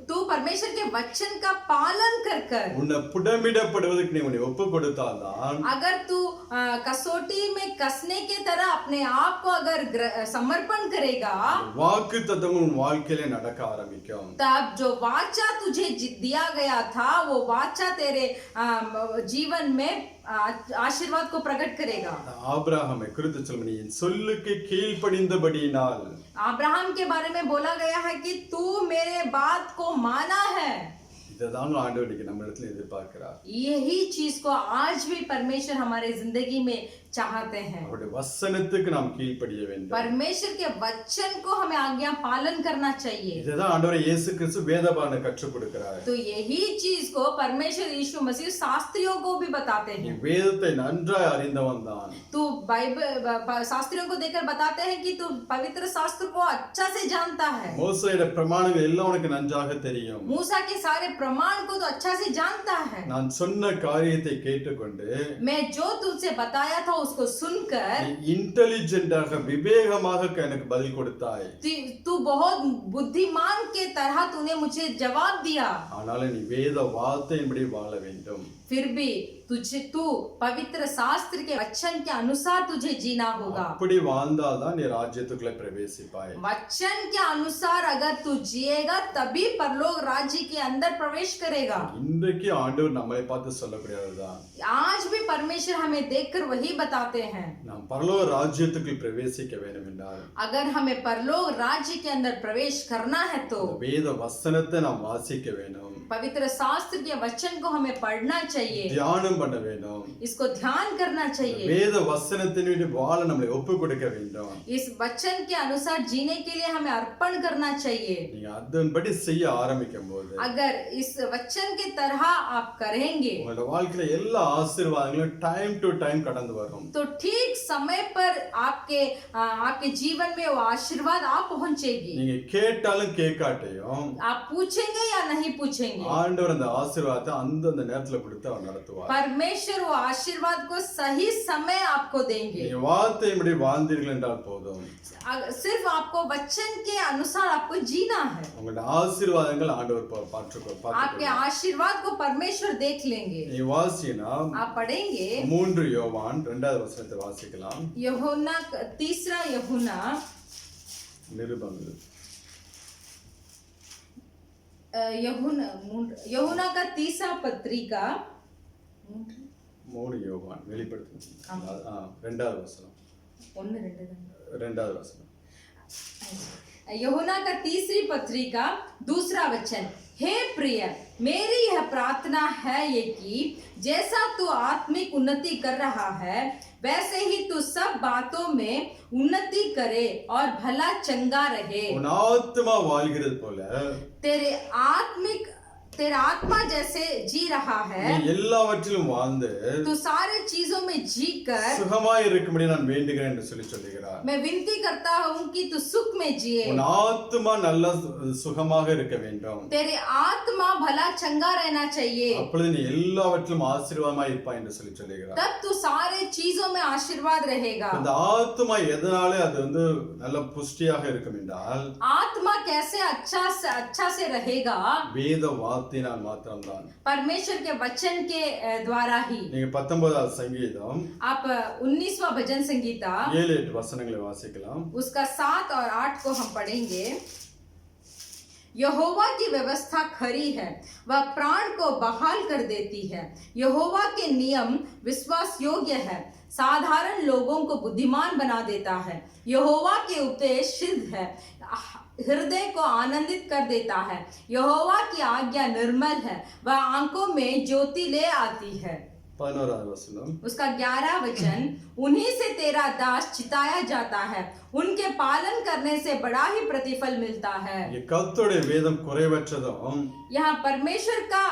तू परमेश्वर के वचन का पालन कर कर உன்னை புடமிடப்படுவதற்கு நீ உன்னை ஒப்பு கொடுத்தால்தான், अगर तू कसौटी में कसने के तरह अपने आप को अगर समर्पण करेगा, வாக்குத்தத்தம் உன் வாழ்க்கையில நடக்க ஆரம்பிக்கும்। तब जो वाचा तुझे दिया गया था वो वाचा तेरे जीवन में आशीर्वाद को प्रकट करेगा। ஆபிரகாமை குறித்து சொல்லும், நீ என் சொல்லுக்கு கீழ்ப்படிந்தபடியினால், अब्राहम के बारे में बोला गया है कि तू मेरे बात को माना है। இதுதான் ஆண்டவர் இன்னைக்கு நம்ம இடத்துல எதிர்பார்க்கிறார்। यही चीज को आज भी परमेश्वर हमारे जिंदगी में चाहते हैं। அவருடைய வசனத்துக்கு நாம் கீழ்ப்படிய வேண்டும்। परमेश्वर के वचन को हमें आज्ञा पालन करना चाहिए। இதுதான் ஆண்டவர் இயேசு கிறிஸ்து வேதபாரனை கற்றுக் கொடுக்கிறார்। तो यही चीज को परमेश्वर यीशु मसीह शास्त्रियों को भी बताते நீ हैं। வேதத்தை நன்றாய் அறிந்தவன் தான்। तू बाइबल शास्त्रियों को देखकर बताते हैं कि तू पवित्र शास्त्र को अच्छा से जानता है। மோசேயோட பிரமாணங்கள் எல்லாம் உனக்கு நன்றாக தெரியும்। मूसा के सारे प्रमाण को तो अच्छा से जानता है। நான் சொன்ன காரியத்தை கேட்டுக்கொண்டு मैं जो तुझसे बताया था उसको सुनकर इंटेलिजेंटाக விவேகமாக எனக்கு பதில் கொடுத்தாய்। तू बहुत बुद्धिमान के तरह तूने मुझे जवाब दिया। ஆனால் நீ வேத வார்த்தையின்படி வாழ வேண்டும்। फिर भी तू पवित्र शास्त्र के वचन के अनुसार तुझे जीना होगा। அப்படி வாழ்ந்தால்தான் நீ ராஜ்யத்துக்குள்ள பிரவேசிப்பாய். वचन के अनुसार अगर तू जिएगा तभी परलोक राज्य के अंदर प्रवेश करेगा। இன்றைக்கு ஆண்டவர் நம்மை பார்த்து சொல்லக்கூடியதுதான். आज भी परमेश्वर हमें देखकर वही बताते हैं। நாம் பரலோக ராஜ்யத்துக்குள் பிரவேசிக்க வேண்டும் என்றால் अगर हमें परलोक राज्य के अंदर प्रवेश करना है तो வேத வசனத்தை நாம் வாசிக்க வேண்டும். पवित्र शास्त्र के वचन को हमें पढ़ना चाहिए, தியானம் பண்ண வேண்டும். इसको ध्यान करना चाहिए, வேத வசனத்தினுடைய வாழ நம்மை ஒப்பு கொடுக்க வேண்டும். इस वचन के अनुसार जीने के लिए हमें अर्पण करना चाहिए। நீங்க அதன்படி செய்ய ஆரம்பிக்கும் போது अगर इस वचन की तरह आप करेंगे உங்களோட வாழ்க்கையில எல்லா ஆசீர்வாதங்களும் டைம் டு டைம் கடந்து வரும். तो ठीक समय पर आपके जीवन में वो आशीर्वाद आप पहुंचेगी। நீங்க கேட்டாலும் கேட்காட்டையும் आप पूछेंगे या नहीं पूछेंगे, ஆண்டவர் அந்த ஆசீர்வாதத்தை அந்தந்த நேரத்துல கொடுத்து அவர் நடத்துவார். परमेश्वर वो आशीर्वाद को सही समय आपको देंगे। நீங்க வார்த்தையின்படி வாழ்ந்தீர்கள் என்றால் போதும். सिर्फ आपको वचन के अनुसार आपको जीना है। உங்களோட ஆசீர்வாதங்கள் ஆண்டவர் आपके आशीर्वाद को परमेश्वर देख लेंगे। நீ வாசினா आप पढ़ेंगे 3 யோவான் 2வது வசனத்தை வாசிக்கலாம். यूहन्ना 3 यूहन्ना நிருபங்கள் यूहन्ना का 3 पत्रिका 3 யோவான் வெளிப்படுத்து 2வது வசனம் 2வது வசனம் यूहन्ना का 3 पत्रिका 2 वचन, हे प्रिय, मेरी यह प्रार्थना है ये कि जैसा तू आत्मिक उन्नति कर रहा है वैसे ही तू सब बातों में उन्नति करे और भला चंगा रहे। உன் ஆத்மா வாழ்கிறது போல तेरा आत्मा जैसे जी रहा है நீ எல்லாவற்றிலும் வாழ்ந்து तू सारे चीजों में जीकर சுகமாய் இருக்கும்படி நான் வேண்டுகிறேன் என்று சொல்லுகிறார். मैं विनती करता हूँ कि तू सुख में जिए। உன் ஆத்மா நல்ல சுகமாக இருக்க வேண்டும். तेरे आत्मा भला चंगा रहना चाहिए, அப்பொழுது நீ எல்லாவற்றிலும் ஆசீர்வாதமாய் இருப்பாய் என்று சொல்லுகிறார். तब तू सारे चीजों में आशीर्वाद रहेगा। அந்த ஆத்மா எதனாலே அது நல்ல புஷ்டியாக இருக்கும் என்றால் आत्मा कैसे अच्छा से रहेगा? வேத வார்த்தையினால் மாத்திரம்தான். परमेश्वर के वचन के द्वारा ही। நீங்க 19வது சங்கீதம் आप 19वां भजन संगीता 7-8 वचनங்களை வாசிக்கலாம். उसका 7 और 8 को हम पढ़ेंगे। यहोवा की व्यवस्था खरी है, वह प्राण को बहाल कर देती है। यहोवा के नियम विश्वास योग्य है, साधारण लोगों को बुद्धिमान बना देता है। यहोवा के उपदेश सिद्ध है, हृदय को आनंदित कर देता है। यहोवा की आज्ञा निर्मल है, वह आंखों में ज्योति ले आती है। 11வது வசனம் उसका 11 वचन, उन्हीं से तेरा दास चिताया जाता है, उनके पालन करने से बड़ा ही प्रतिफल मिलता है। ये கர்த்தருடைய வேதம் குறைவற்றதும் यहाँ परमेश्वर का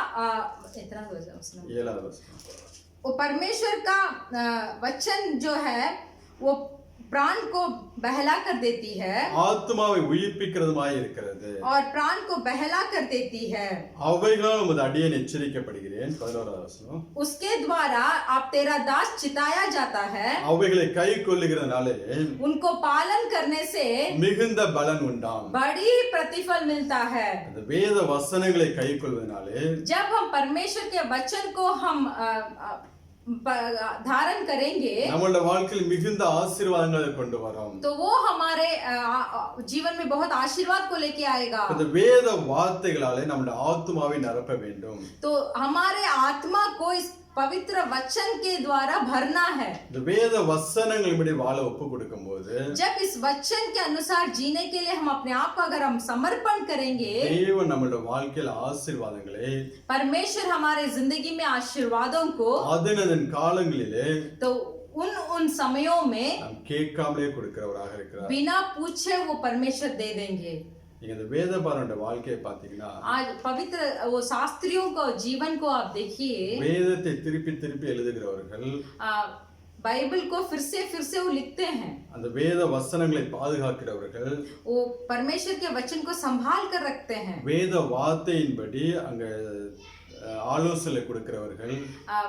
इतना 7வது வசனம் वो परमेश्वर का वचन जो है वो प्राण को बहला कर देती है ஆத்மாவை உயிர்ப்பிக்கிறதுமாய் இருக்கிறது और प्राण को बहला कर देती है। அவைகளால் உமது அடியேன் எச்சரிக்கப்படுகிறேன். 11வது வசனம் उसके द्वारा आप तेरा दास चिताया जाता है, அவைகளை கை கொள்ளுகிறதுனாலே उनको पालन करने से மிகுந்த பலன் உண்டாம். बड़ी प्रतिफल मिलता है। அந்த வேத வசனங்களை கை கொள்வதனாலே जब हम परमेश्वर के वचन को हम धारण करेंगे நம்மளுடைய வாழ்க்கையில் மிகுந்த ஆசீர்வாதங்களை கொண்டு வரும். तो वो हमारे जीवन में बहुत आशीर्वाद को लेके आएगा। அந்த வேத வார்த்தைகளாலே நம்முடைய ஆத்மாவை நிரப்ப வேண்டும். तो हमारे आत्मा को इस पवित्र वचन के द्वारा भरना है। இந்த வேத வசனங்களின்படி வாழ ஒப்பு கொடுக்கும்போது जब इस वचन के अनुसार जीने के लिए हम अपने आप को अगर हम समर्पण करेंगे, தேவன் நம்மளுடைய வாழ்க்கையில் ஆசீர்வாதங்களை परमेश्वर हमारे जिंदगी में आशीर्वादों को அதன் காலங்களிலே तो उन समयों में நாம் கேட்காமலே கொடுக்கிறவராக இருக்கிறார். बिना पूछे वो परमेश्वर दे देंगे। நீங்க இந்த வேதபாரனுடைய வாழ்க்கையை பார்த்தீங்கன்னா आज पवित्र वो शास्त्रियों को जीवन को आप देखिए, வேதத்தை திருப்பி திருப்பி எழுதுகிறவர்கள் बाइबल को फिर से वो लिखते हैं। அந்த வேத வசனங்களை பாதுகாக்கிறவர்கள் वो परमेश्वर के वचन को संभाल कर रखते हैं। வேத வார்த்தையின்படி அங்க ஆலோசனை கொடுக்கிறவர்கள்,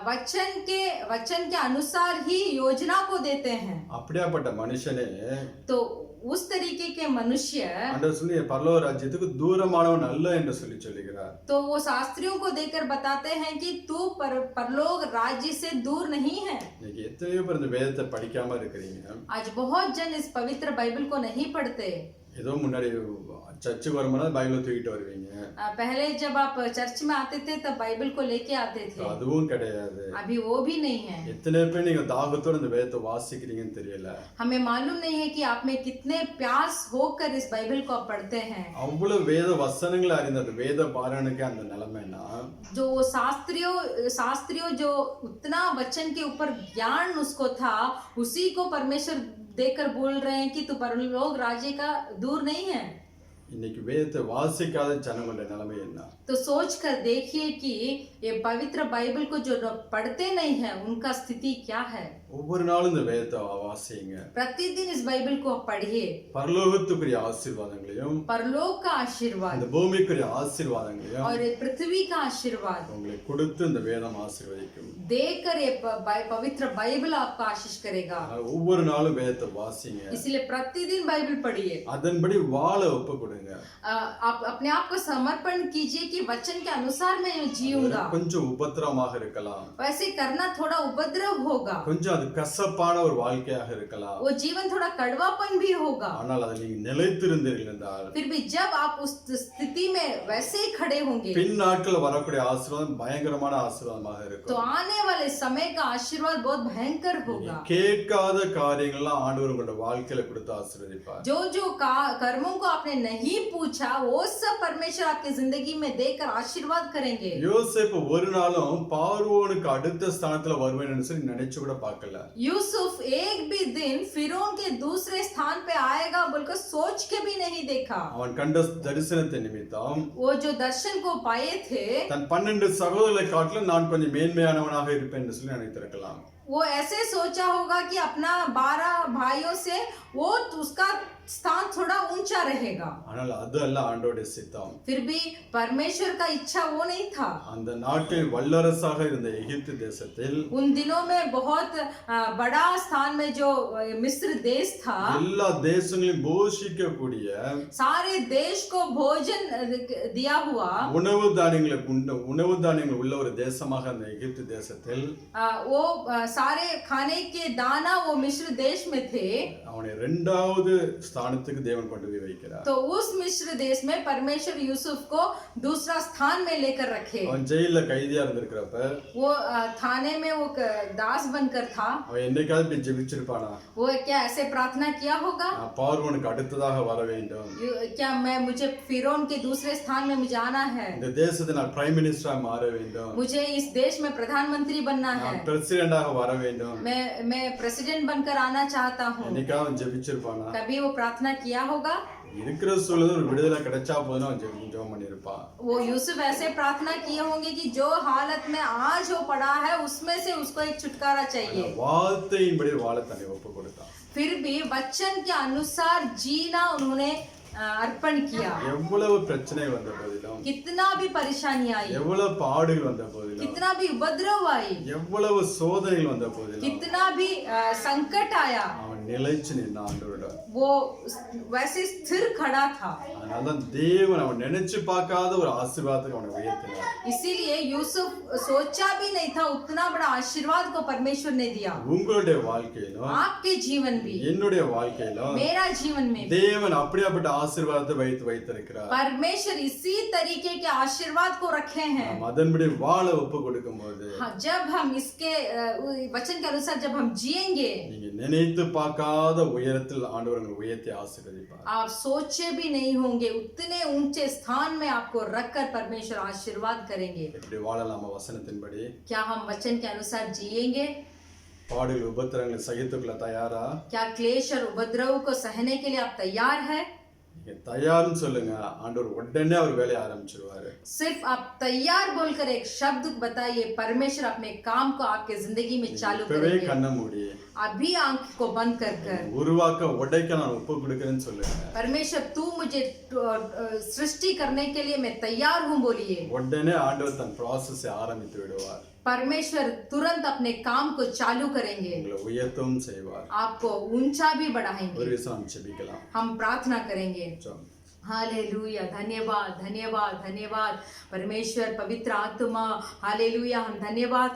वचन के अनुसार ही योजना को देते हैं। அப்படியாப்பட்ட மனுஷனே तो उस तरीके के मनुष्य, ஆண்டவர் சொல்லி பரலோக ராஜ்யத்துக்கு தூரமானவன் அல்ல என்று சொல்லுகிறார். तो वो शास्त्रियों को देकर बताते हैं कि तू परलोक राज्य से दूर नहीं है। இன்னைக்கு எத்தனையோ பேர் இந்த வேதத்தை படிக்காம இருக்கிறீங்க. आज बहुत जन इस पवित्र बाइबल को नहीं पढ़ते। ஏதோ முன்னாடி சர்ச்சுக்கு வரும்போது பைபிளை தூக்கிட்டு வருவீங்க. पहले जब आप चर्च में आते थे तब बाइबल को लेके आते थे। அதுவும் கிடையாது. अभी वो भी नहीं है। எத்தனை பேர் நீங்க தாகத்தோட இந்த வேதத்தை வாசிக்கிறீங்கன்னு தெரியல. हमें मालूम नहीं है कि आप में कितने प्यास होकर इस बाइबल को आप पढ़ते हैं। அவ்வளவு வேத வசனங்களை அறிந்த அந்த வேத பாராயணுக்கு அந்த நிலைமைனா, जो शास्त्रियों जो उतना वचन के ऊपर ज्ञान उसको था, उसी को परमेश्वर देकर बोल रहे हैं कि तू परलोक राज्य का दूर नहीं है। இன்னைக்கு வேதத்தை வாசிக்காத ஜனங்களுடைய நிலைமை என்ன? तो सोच कर देखिए कि ये पवित्र बाइबल को जो पढ़ते नहीं है उनका स्थिति क्या है। ஒவ்வொரு நாளும் இந்த வேதத்தை வாசிங்க. प्रतिदिन इस बाइबल को पढ़िए। பரலோகத்துக்குரிய ஆசீர்வாதங்களையும், परलोक का आशीर्वाद இந்த பூமிக்குரிய ஆசீர்வாதங்களையும் और ये पृथ्वी का आशीर्वाद உங்களுக்கு கொடுத்து இந்த வேதம் ஆசீர்வதிக்கும். देकर ये पवित्र बाइबल आपको आशीष करेगा। ஒவ்வொரு நாளும் வேதத்தை வாசிங்க. इसलिए प्रतिदिन बाइबल पढ़िए। அதன்படி வாழ ஒப்பு கொடுங்க. आप अपने आप को समर्पण कीजिए कि वचन के अनुसार मैं जीऊंगा। கொஞ்சம் உபத்திரவமாக இருக்கலாம், वैसे करना थोड़ा उपद्रव होगा, கொஞ்சம் அது கசப்பான ஒரு வாழ்க்கையாக இருக்கலாம், वो जीवन थोड़ा कड़वापन भी होगा, ஆனால் அதை நீங்க நிலைத்திருந்தீர்கள் என்றால், फिर भी जब आप उस स्थिति में वैसे ही खड़े होंगे, பின் நாட்கள் வரக்கூடிய ஆசீர்வாதம் பயங்கரமான ஆசீர்வாதமாக तो இருக்கும். आने वाले समय का आशीर्वाद बहुत भयंकर होगा। கேட்காத காரியங்கள்லாம் ஆண்டவர் உங்களோட வாழ்க்கையில கொடுத்து ஆசீர்வதிப்பார். जो कर्मों को आपने नहीं पूछा वो सब परमेश्वर आपकी जिंदगी में देकर आशीर्वाद करेंगे। யோசேப்பு ஒரு நாளும் பார்வோனுக்கு அடுத்த ஸ்தானத்துல வருவேன்னு சொல்லி நினைச்சு கூட பார்க்கல. यूसुफ एक भी दिन फिरौन के दूसरे स्थान पे आएगा बोलकर सोच के भी नहीं देखा। அவன் கண்ட தரிசனத்தை நிமித்தம் वो जो दर्शन को पाए थे, தன் 12 சகோதரர்களை காட்டிலும் நான் கொஞ்சம் மேன்மையானவனாக இருப்பேன் என்று சொல்லி நினைத்திருக்கலாம். वो ऐसे सोचा होगा कि अपना 12 भाइयों से वो उसका स्थान थोड़ा ऊंचा रहेगा। ஆனால் அது அல்ல ஆண்டவருடைய சித்தம். फिर भी परमेश्वर का इच्छा वो नहीं था। அந்த நாட்டில் வல்லரசாக இருந்த எகிப்து தேசத்தில் उन दिनों में बहुत बड़ा स्थान में जो मिस्र देश था, எல்லா தேசங்களையும் போஷிக்கக்கூடிய सारे देश को भोजन दिया हुआ உணவு தானியங்கள் உள்ள ஒரு தேசமாக அந்த எகிப்து தேசத்தில் वो सारे खाने के दाना वो मिस्र देश में थे। அவனை இரண்டாவது ஸ்தானத்துக்கு தேவன் கொண்டு போய் வைக்கிறார். तो उस मिस्र देश में परमेश्वर यूसुफ को दूसरा स्थान में लेकर रखे। அவன் ஜெயில கைதியா இருந்திருக்கிறப்ப वो थाने में वो दास बनकर था। அவன் என்னைக்காவது இப்படி ஜெபிச்சிருப்பானா? वो क्या ऐसे प्रार्थना किया होगा, நான் பார்வோனுக்கு அடுத்ததாக வர வேண்டும், क्या मुझे फिरौन के दूसरे स्थान में मुझे आना है, இந்த தேசத்தை நான் பிரைம் மினிஸ்டரா மாற வேண்டும், मुझे इस देश में प्रधानमंत्री बनना है, நான் பிரசிடென்டாக வர வேண்டும், मैं प्रेसिडेंट बनकर आना चाहता हूँ। என்னைக்காவது ஜெபிச்சிருப்பானா? कभी वो प्रार्थना किया होगा? இருக்கிற சூழல் ஒரு விடுதலை கிடைச்சா போதும் அவன் ஜெபம் பண்ணியிருப்பான். वो यूसुफ ऐसे प्रार्थना किए होंगे कि जो हालत में आज हो पड़ा है उसमें से उसको एक छुटकारा चाहिए। வார்த்தையின்படி வாழ தன்னை ஒப்பு கொடுத்தான். फिर भी वचन के अनुसार जीना उन्होंने अर्पण किया। எவ்வளவு பிரச்சனை வந்த போதிலும், कितना भी परेशानी आई, எவ்வளவு பாடுகள் வந்த போதிலும், कितना भी उपद्रव आई, எவ்வளவு சோதனைகள் வந்த போதிலும், कितना भी संकट आया, அவன் நிலைச்சு நின்ன ஆண்டவரோட. वो वैसे स्थिर खड़ा था। அதனாலதான் தேவன் அவன் நினைச்சு பார்க்காத ஒரு ஆசீர்வாதத்தை அவனை உயர்த்தினார். इसीलिए यूसुफ सोचा भी नहीं था उतना बड़ा आशीर्वाद को परमेश्वर ने दिया। உங்களுடைய வாழ்க்கையிலும் आपके जीवन भी, என்னுடைய வாழ்க்கையிலும் मेरा जीवन में भी தேவன் அப்படியாப்பட்ட ஆசீர்வாதத்தை வைத்திருக்கிறார். परमेश्वर इसी तरीके के आशीर्वाद को रखे हैं। நாம் அதன்படி வாழ ஒப்பு கொடுக்கும்போது, जब हम इसके वचन के अनुसार जब हम जिएंगे, நீங்க நினைத்து பார்க்காத உயரத்தில் ஆண்டவர் உங்களை உயர்த்தி ஆசீர்வதிப்பார். आप सोचे भी नहीं होंगे उतने ऊंचे स्थान में आपको रखकर परमेश्वर आशीर्वाद करेंगे। எப்படி வாழலாமா? வசனத்தின்படி क्या हम वचन के अनुसार जिएंगे? பாடுகள் உபத்திரங்களை சகித்துக்கொள்ள தயாரா? क्या क्लेश और उपद्रव को सहने के लिए आप तैयार है? நீங்க தயார்னு சொல்லுங்க, ஆண்டவர் உடனே அவர் வேலையை ஆரம்பிச்சிருவாரு. सिर्फ आप तैयार बोलकर एक शब्द बताइए, परमेश्वर अपने काम को आपके जिंदगी में चालू இப்பவே करेंगे। கண்ணை மூடி अभी आंख को बंद कर कर உருவாக்க உடைக்க நான் ஒப்பு கொடுக்கிறேன்னு சொல்லுங்க. परमेश्वर तू मुझे सृष्टि करने के लिए मैं तैयार हूँ बोलिए। உடனே ஆண்டவர் தன் ப்ராசஸை ஆரம்பித்து விடுவார். परमेश्वर तुरंत अपने काम को चालू करेंगे, உங்களை உயர்த்தவும் செய்வார். आपको ऊंचा भी ஒரு बढ़ाएंगे। விஷயம் நாம் ஜெபிக்கலாம். हम प्रार्थना करेंगे। ஜெபம். हालेलुया, धन्यवाद धन्यवाद धन्यवाद परमेश्वर, पवित्र आत्मा, हालेलुया, हम धन्यवाद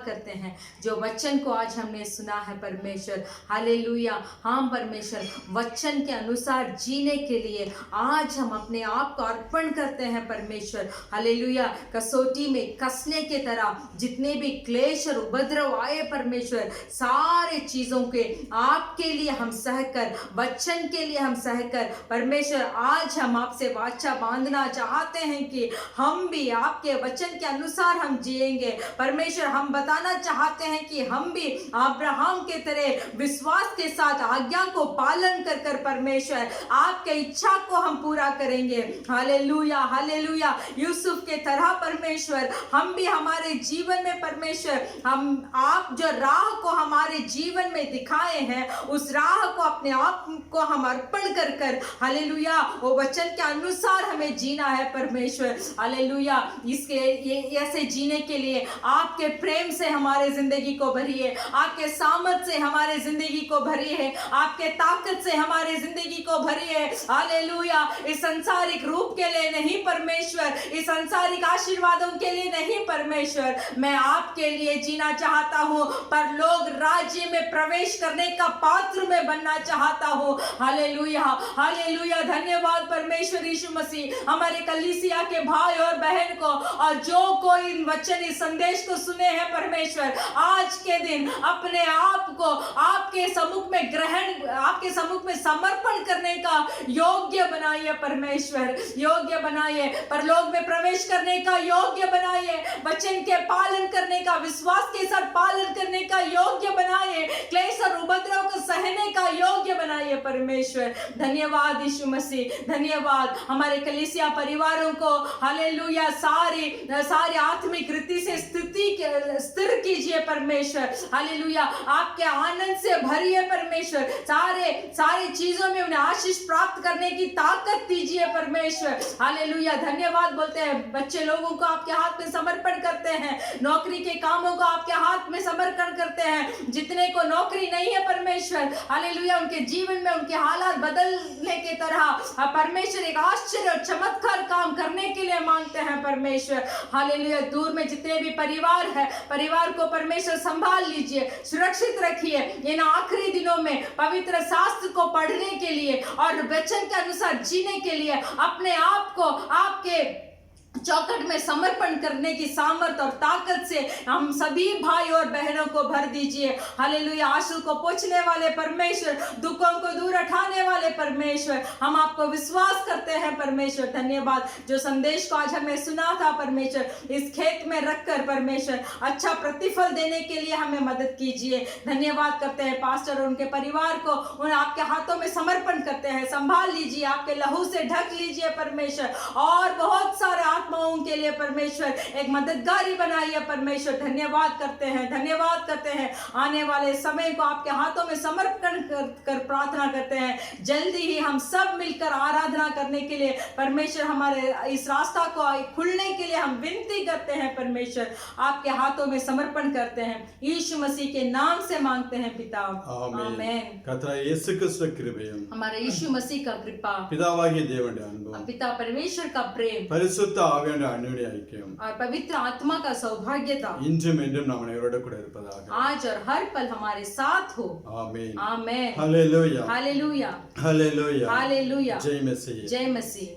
करते हैं जो वचन को आज हमने सुना है परमेश्वर। हालेलुया, हाँ परमेश्वर, वचन के अनुसार जीने के लिए आज हम अपने आप को अर्पण करते हैं परमेश्वर। हालेलुया, कसौटी में कसने के तरह जितने भी क्लेश और उपद्रव आए परमेश्वर, सारे चीजों के आपके लिए हम सहकर, वचन के लिए हम सहकर परमेश्वर आज हम आपसे वाचा बांधना चाहते हैं कि हम भी आपके वचन के अनुसार हम जिएंगे परमेश्वर। हम बताना चाहते हैं कि हम भी अब्राहम के तरह विश्वास के साथ आज्ञा को पालन कर कर परमेश्वर आपके इच्छा को हम पूरा करेंगे। हालेलुया हालेलुया, यूसुफ के तरह परमेश्वर हम भी हमारे जीवन में परमेश्वर, हम आप जो राह को हमारे जीवन में दिखाए हैं उस राह को अपने आप को हम अर्पण कर कर हालेलुया वो वचन के अनुसार हमें जीना है परमेश्वर। हालेलुया, इसके ये ऐसे जीने के लिए आपके प्रेम से हमारे जिंदगी को भरिए, आपके सामर्थ से हमारे जिंदगी को भरिए, आपके ताकत से हमारे जिंदगी को भरिए। हालेलुया, इस संसारिक रूप के लिए नहीं परमेश्वर, इस संसारिक आशीर्वादों के लिए नहीं परमेश्वर, मैं आपके लिए जीना चाहता हूँ, पर लोग राज्य में प्रवेश करने का पात्र में बनना चाहता हूँ। हालेलुया हालेलुया, धन्यवाद परमेश्वर यीशु मसीह, हमारे कलीसिया के भाई और बहन को और जो कोई इन वचन इस संदेश को सुने हैं परमेश्वर, आज के दिन अपने आप को आपके सम्मुख में ग्रहण, आपके सम्मुख में समर्पण करने का योग्य बनाइए परमेश्वर, योग्य बनाइए, परलोक में प्रवेश करने का योग्य बनाइए, वचन के पालन करने का, विश्वास के साथ पालन करने का योग्य बनाइए, क्लेश और उपद्रव को सहने का योग्य बनाइए परमेश्वर। धन्यवाद यीशु मसीह, धन्यवाद हमारे कलीसिया परिवारों को हालेलुया सारी आत्मिक रीति से स्थिर कीजिए परमेश्वर। हालेलुया, आपके आनंद से भरिए परमेश्वर, सारे चीजों में उन्हें आशीष प्राप्त करने की ताकत दीजिए परमेश्वर। हालेलुया, धन्यवाद बोलते हैं, बच्चे लोगों को आपके हाथ में समर्पण करते हैं, नौकरी के कामों को आपके हाथ में समर्पण करते हैं, जितने को नौकरी नहीं है परमेश्वर हालेलुया उनके जीवन में उनके हालात बदलने के तरह परमेश्वर एक आश्चर्य और चमत्कार काम करने के लिए मांगते हैं परमेश्वर। हालेलुया, दूर में जितने भी परिवार है, परिवार को परमेश्वर संभाल लीजिए, सुरक्षित रखिए, इन आखिरी दिनों में पवित्र शास्त्र को पढ़ने के लिए और वचन के अनुसार जीने के लिए अपने आप को आपके चौखट में समर्पण करने की सामर्थ और ताकत से हम सभी भाई और बहनों को भर दीजिए। हालेलुया, आंसू को पोंछने वाले परमेश्वर, दुखों को दूर हटाने वाले परमेश्वर, हम आपको विश्वास करते हैं परमेश्वर। धन्यवाद, जो संदेश को आज हमें सुना था परमेश्वर, इस खेत में रखकर परमेश्वर अच्छा प्रतिफल देने के लिए हमें मदद कीजिए। धन्यवाद करते हैं पास्टर और उनके परिवार को, उन आपके हाथों में समर्पण करते हैं, संभाल लीजिए, आपके लहू से ढक लीजिए परमेश्वर, और बहुत सारे आत्माओं के लिए परमेश्वर एक मददगारी बनाइए परमेश्वर। धन्यवाद करते हैं, धन्यवाद करते हैं। आने वाले समय को आपके हाथों में समर्पण कर प्रार्थना करते हैं। जल्दी ही हम सब मिलकर आराधना करने के लिए परमेश्वर, हमारे इस रास्ता को खुलने के लिए हम विनती करते हैं परमेश्वर, आपके हाथों में समर्पण करते हैं। यीशु मसीह के नाम से मांगते हैं पिता, आमीन। கர்த்தராகிய இயேசு கிறிஸ்துவின் கிருபையும் हमारे यीशु मसीह का कृपा, பிதாவாகிய தேவனுடைய அன்பும் पिता परमेश्वर का प्रेम பரிசுத்த ஆவியானவருடைய அன்யோன்ய ஐக்கியம் और पवित्र आत्मा का सौभाग्यता இன்றும் என்றும் நம் அனைவரோடு கூட இருப்பதாக आज और हर पल हमारे साथ हो। Amen. Amen. Hallelujah hallelujah hallelujah hallelujah. जय मसीह। जय मसीह।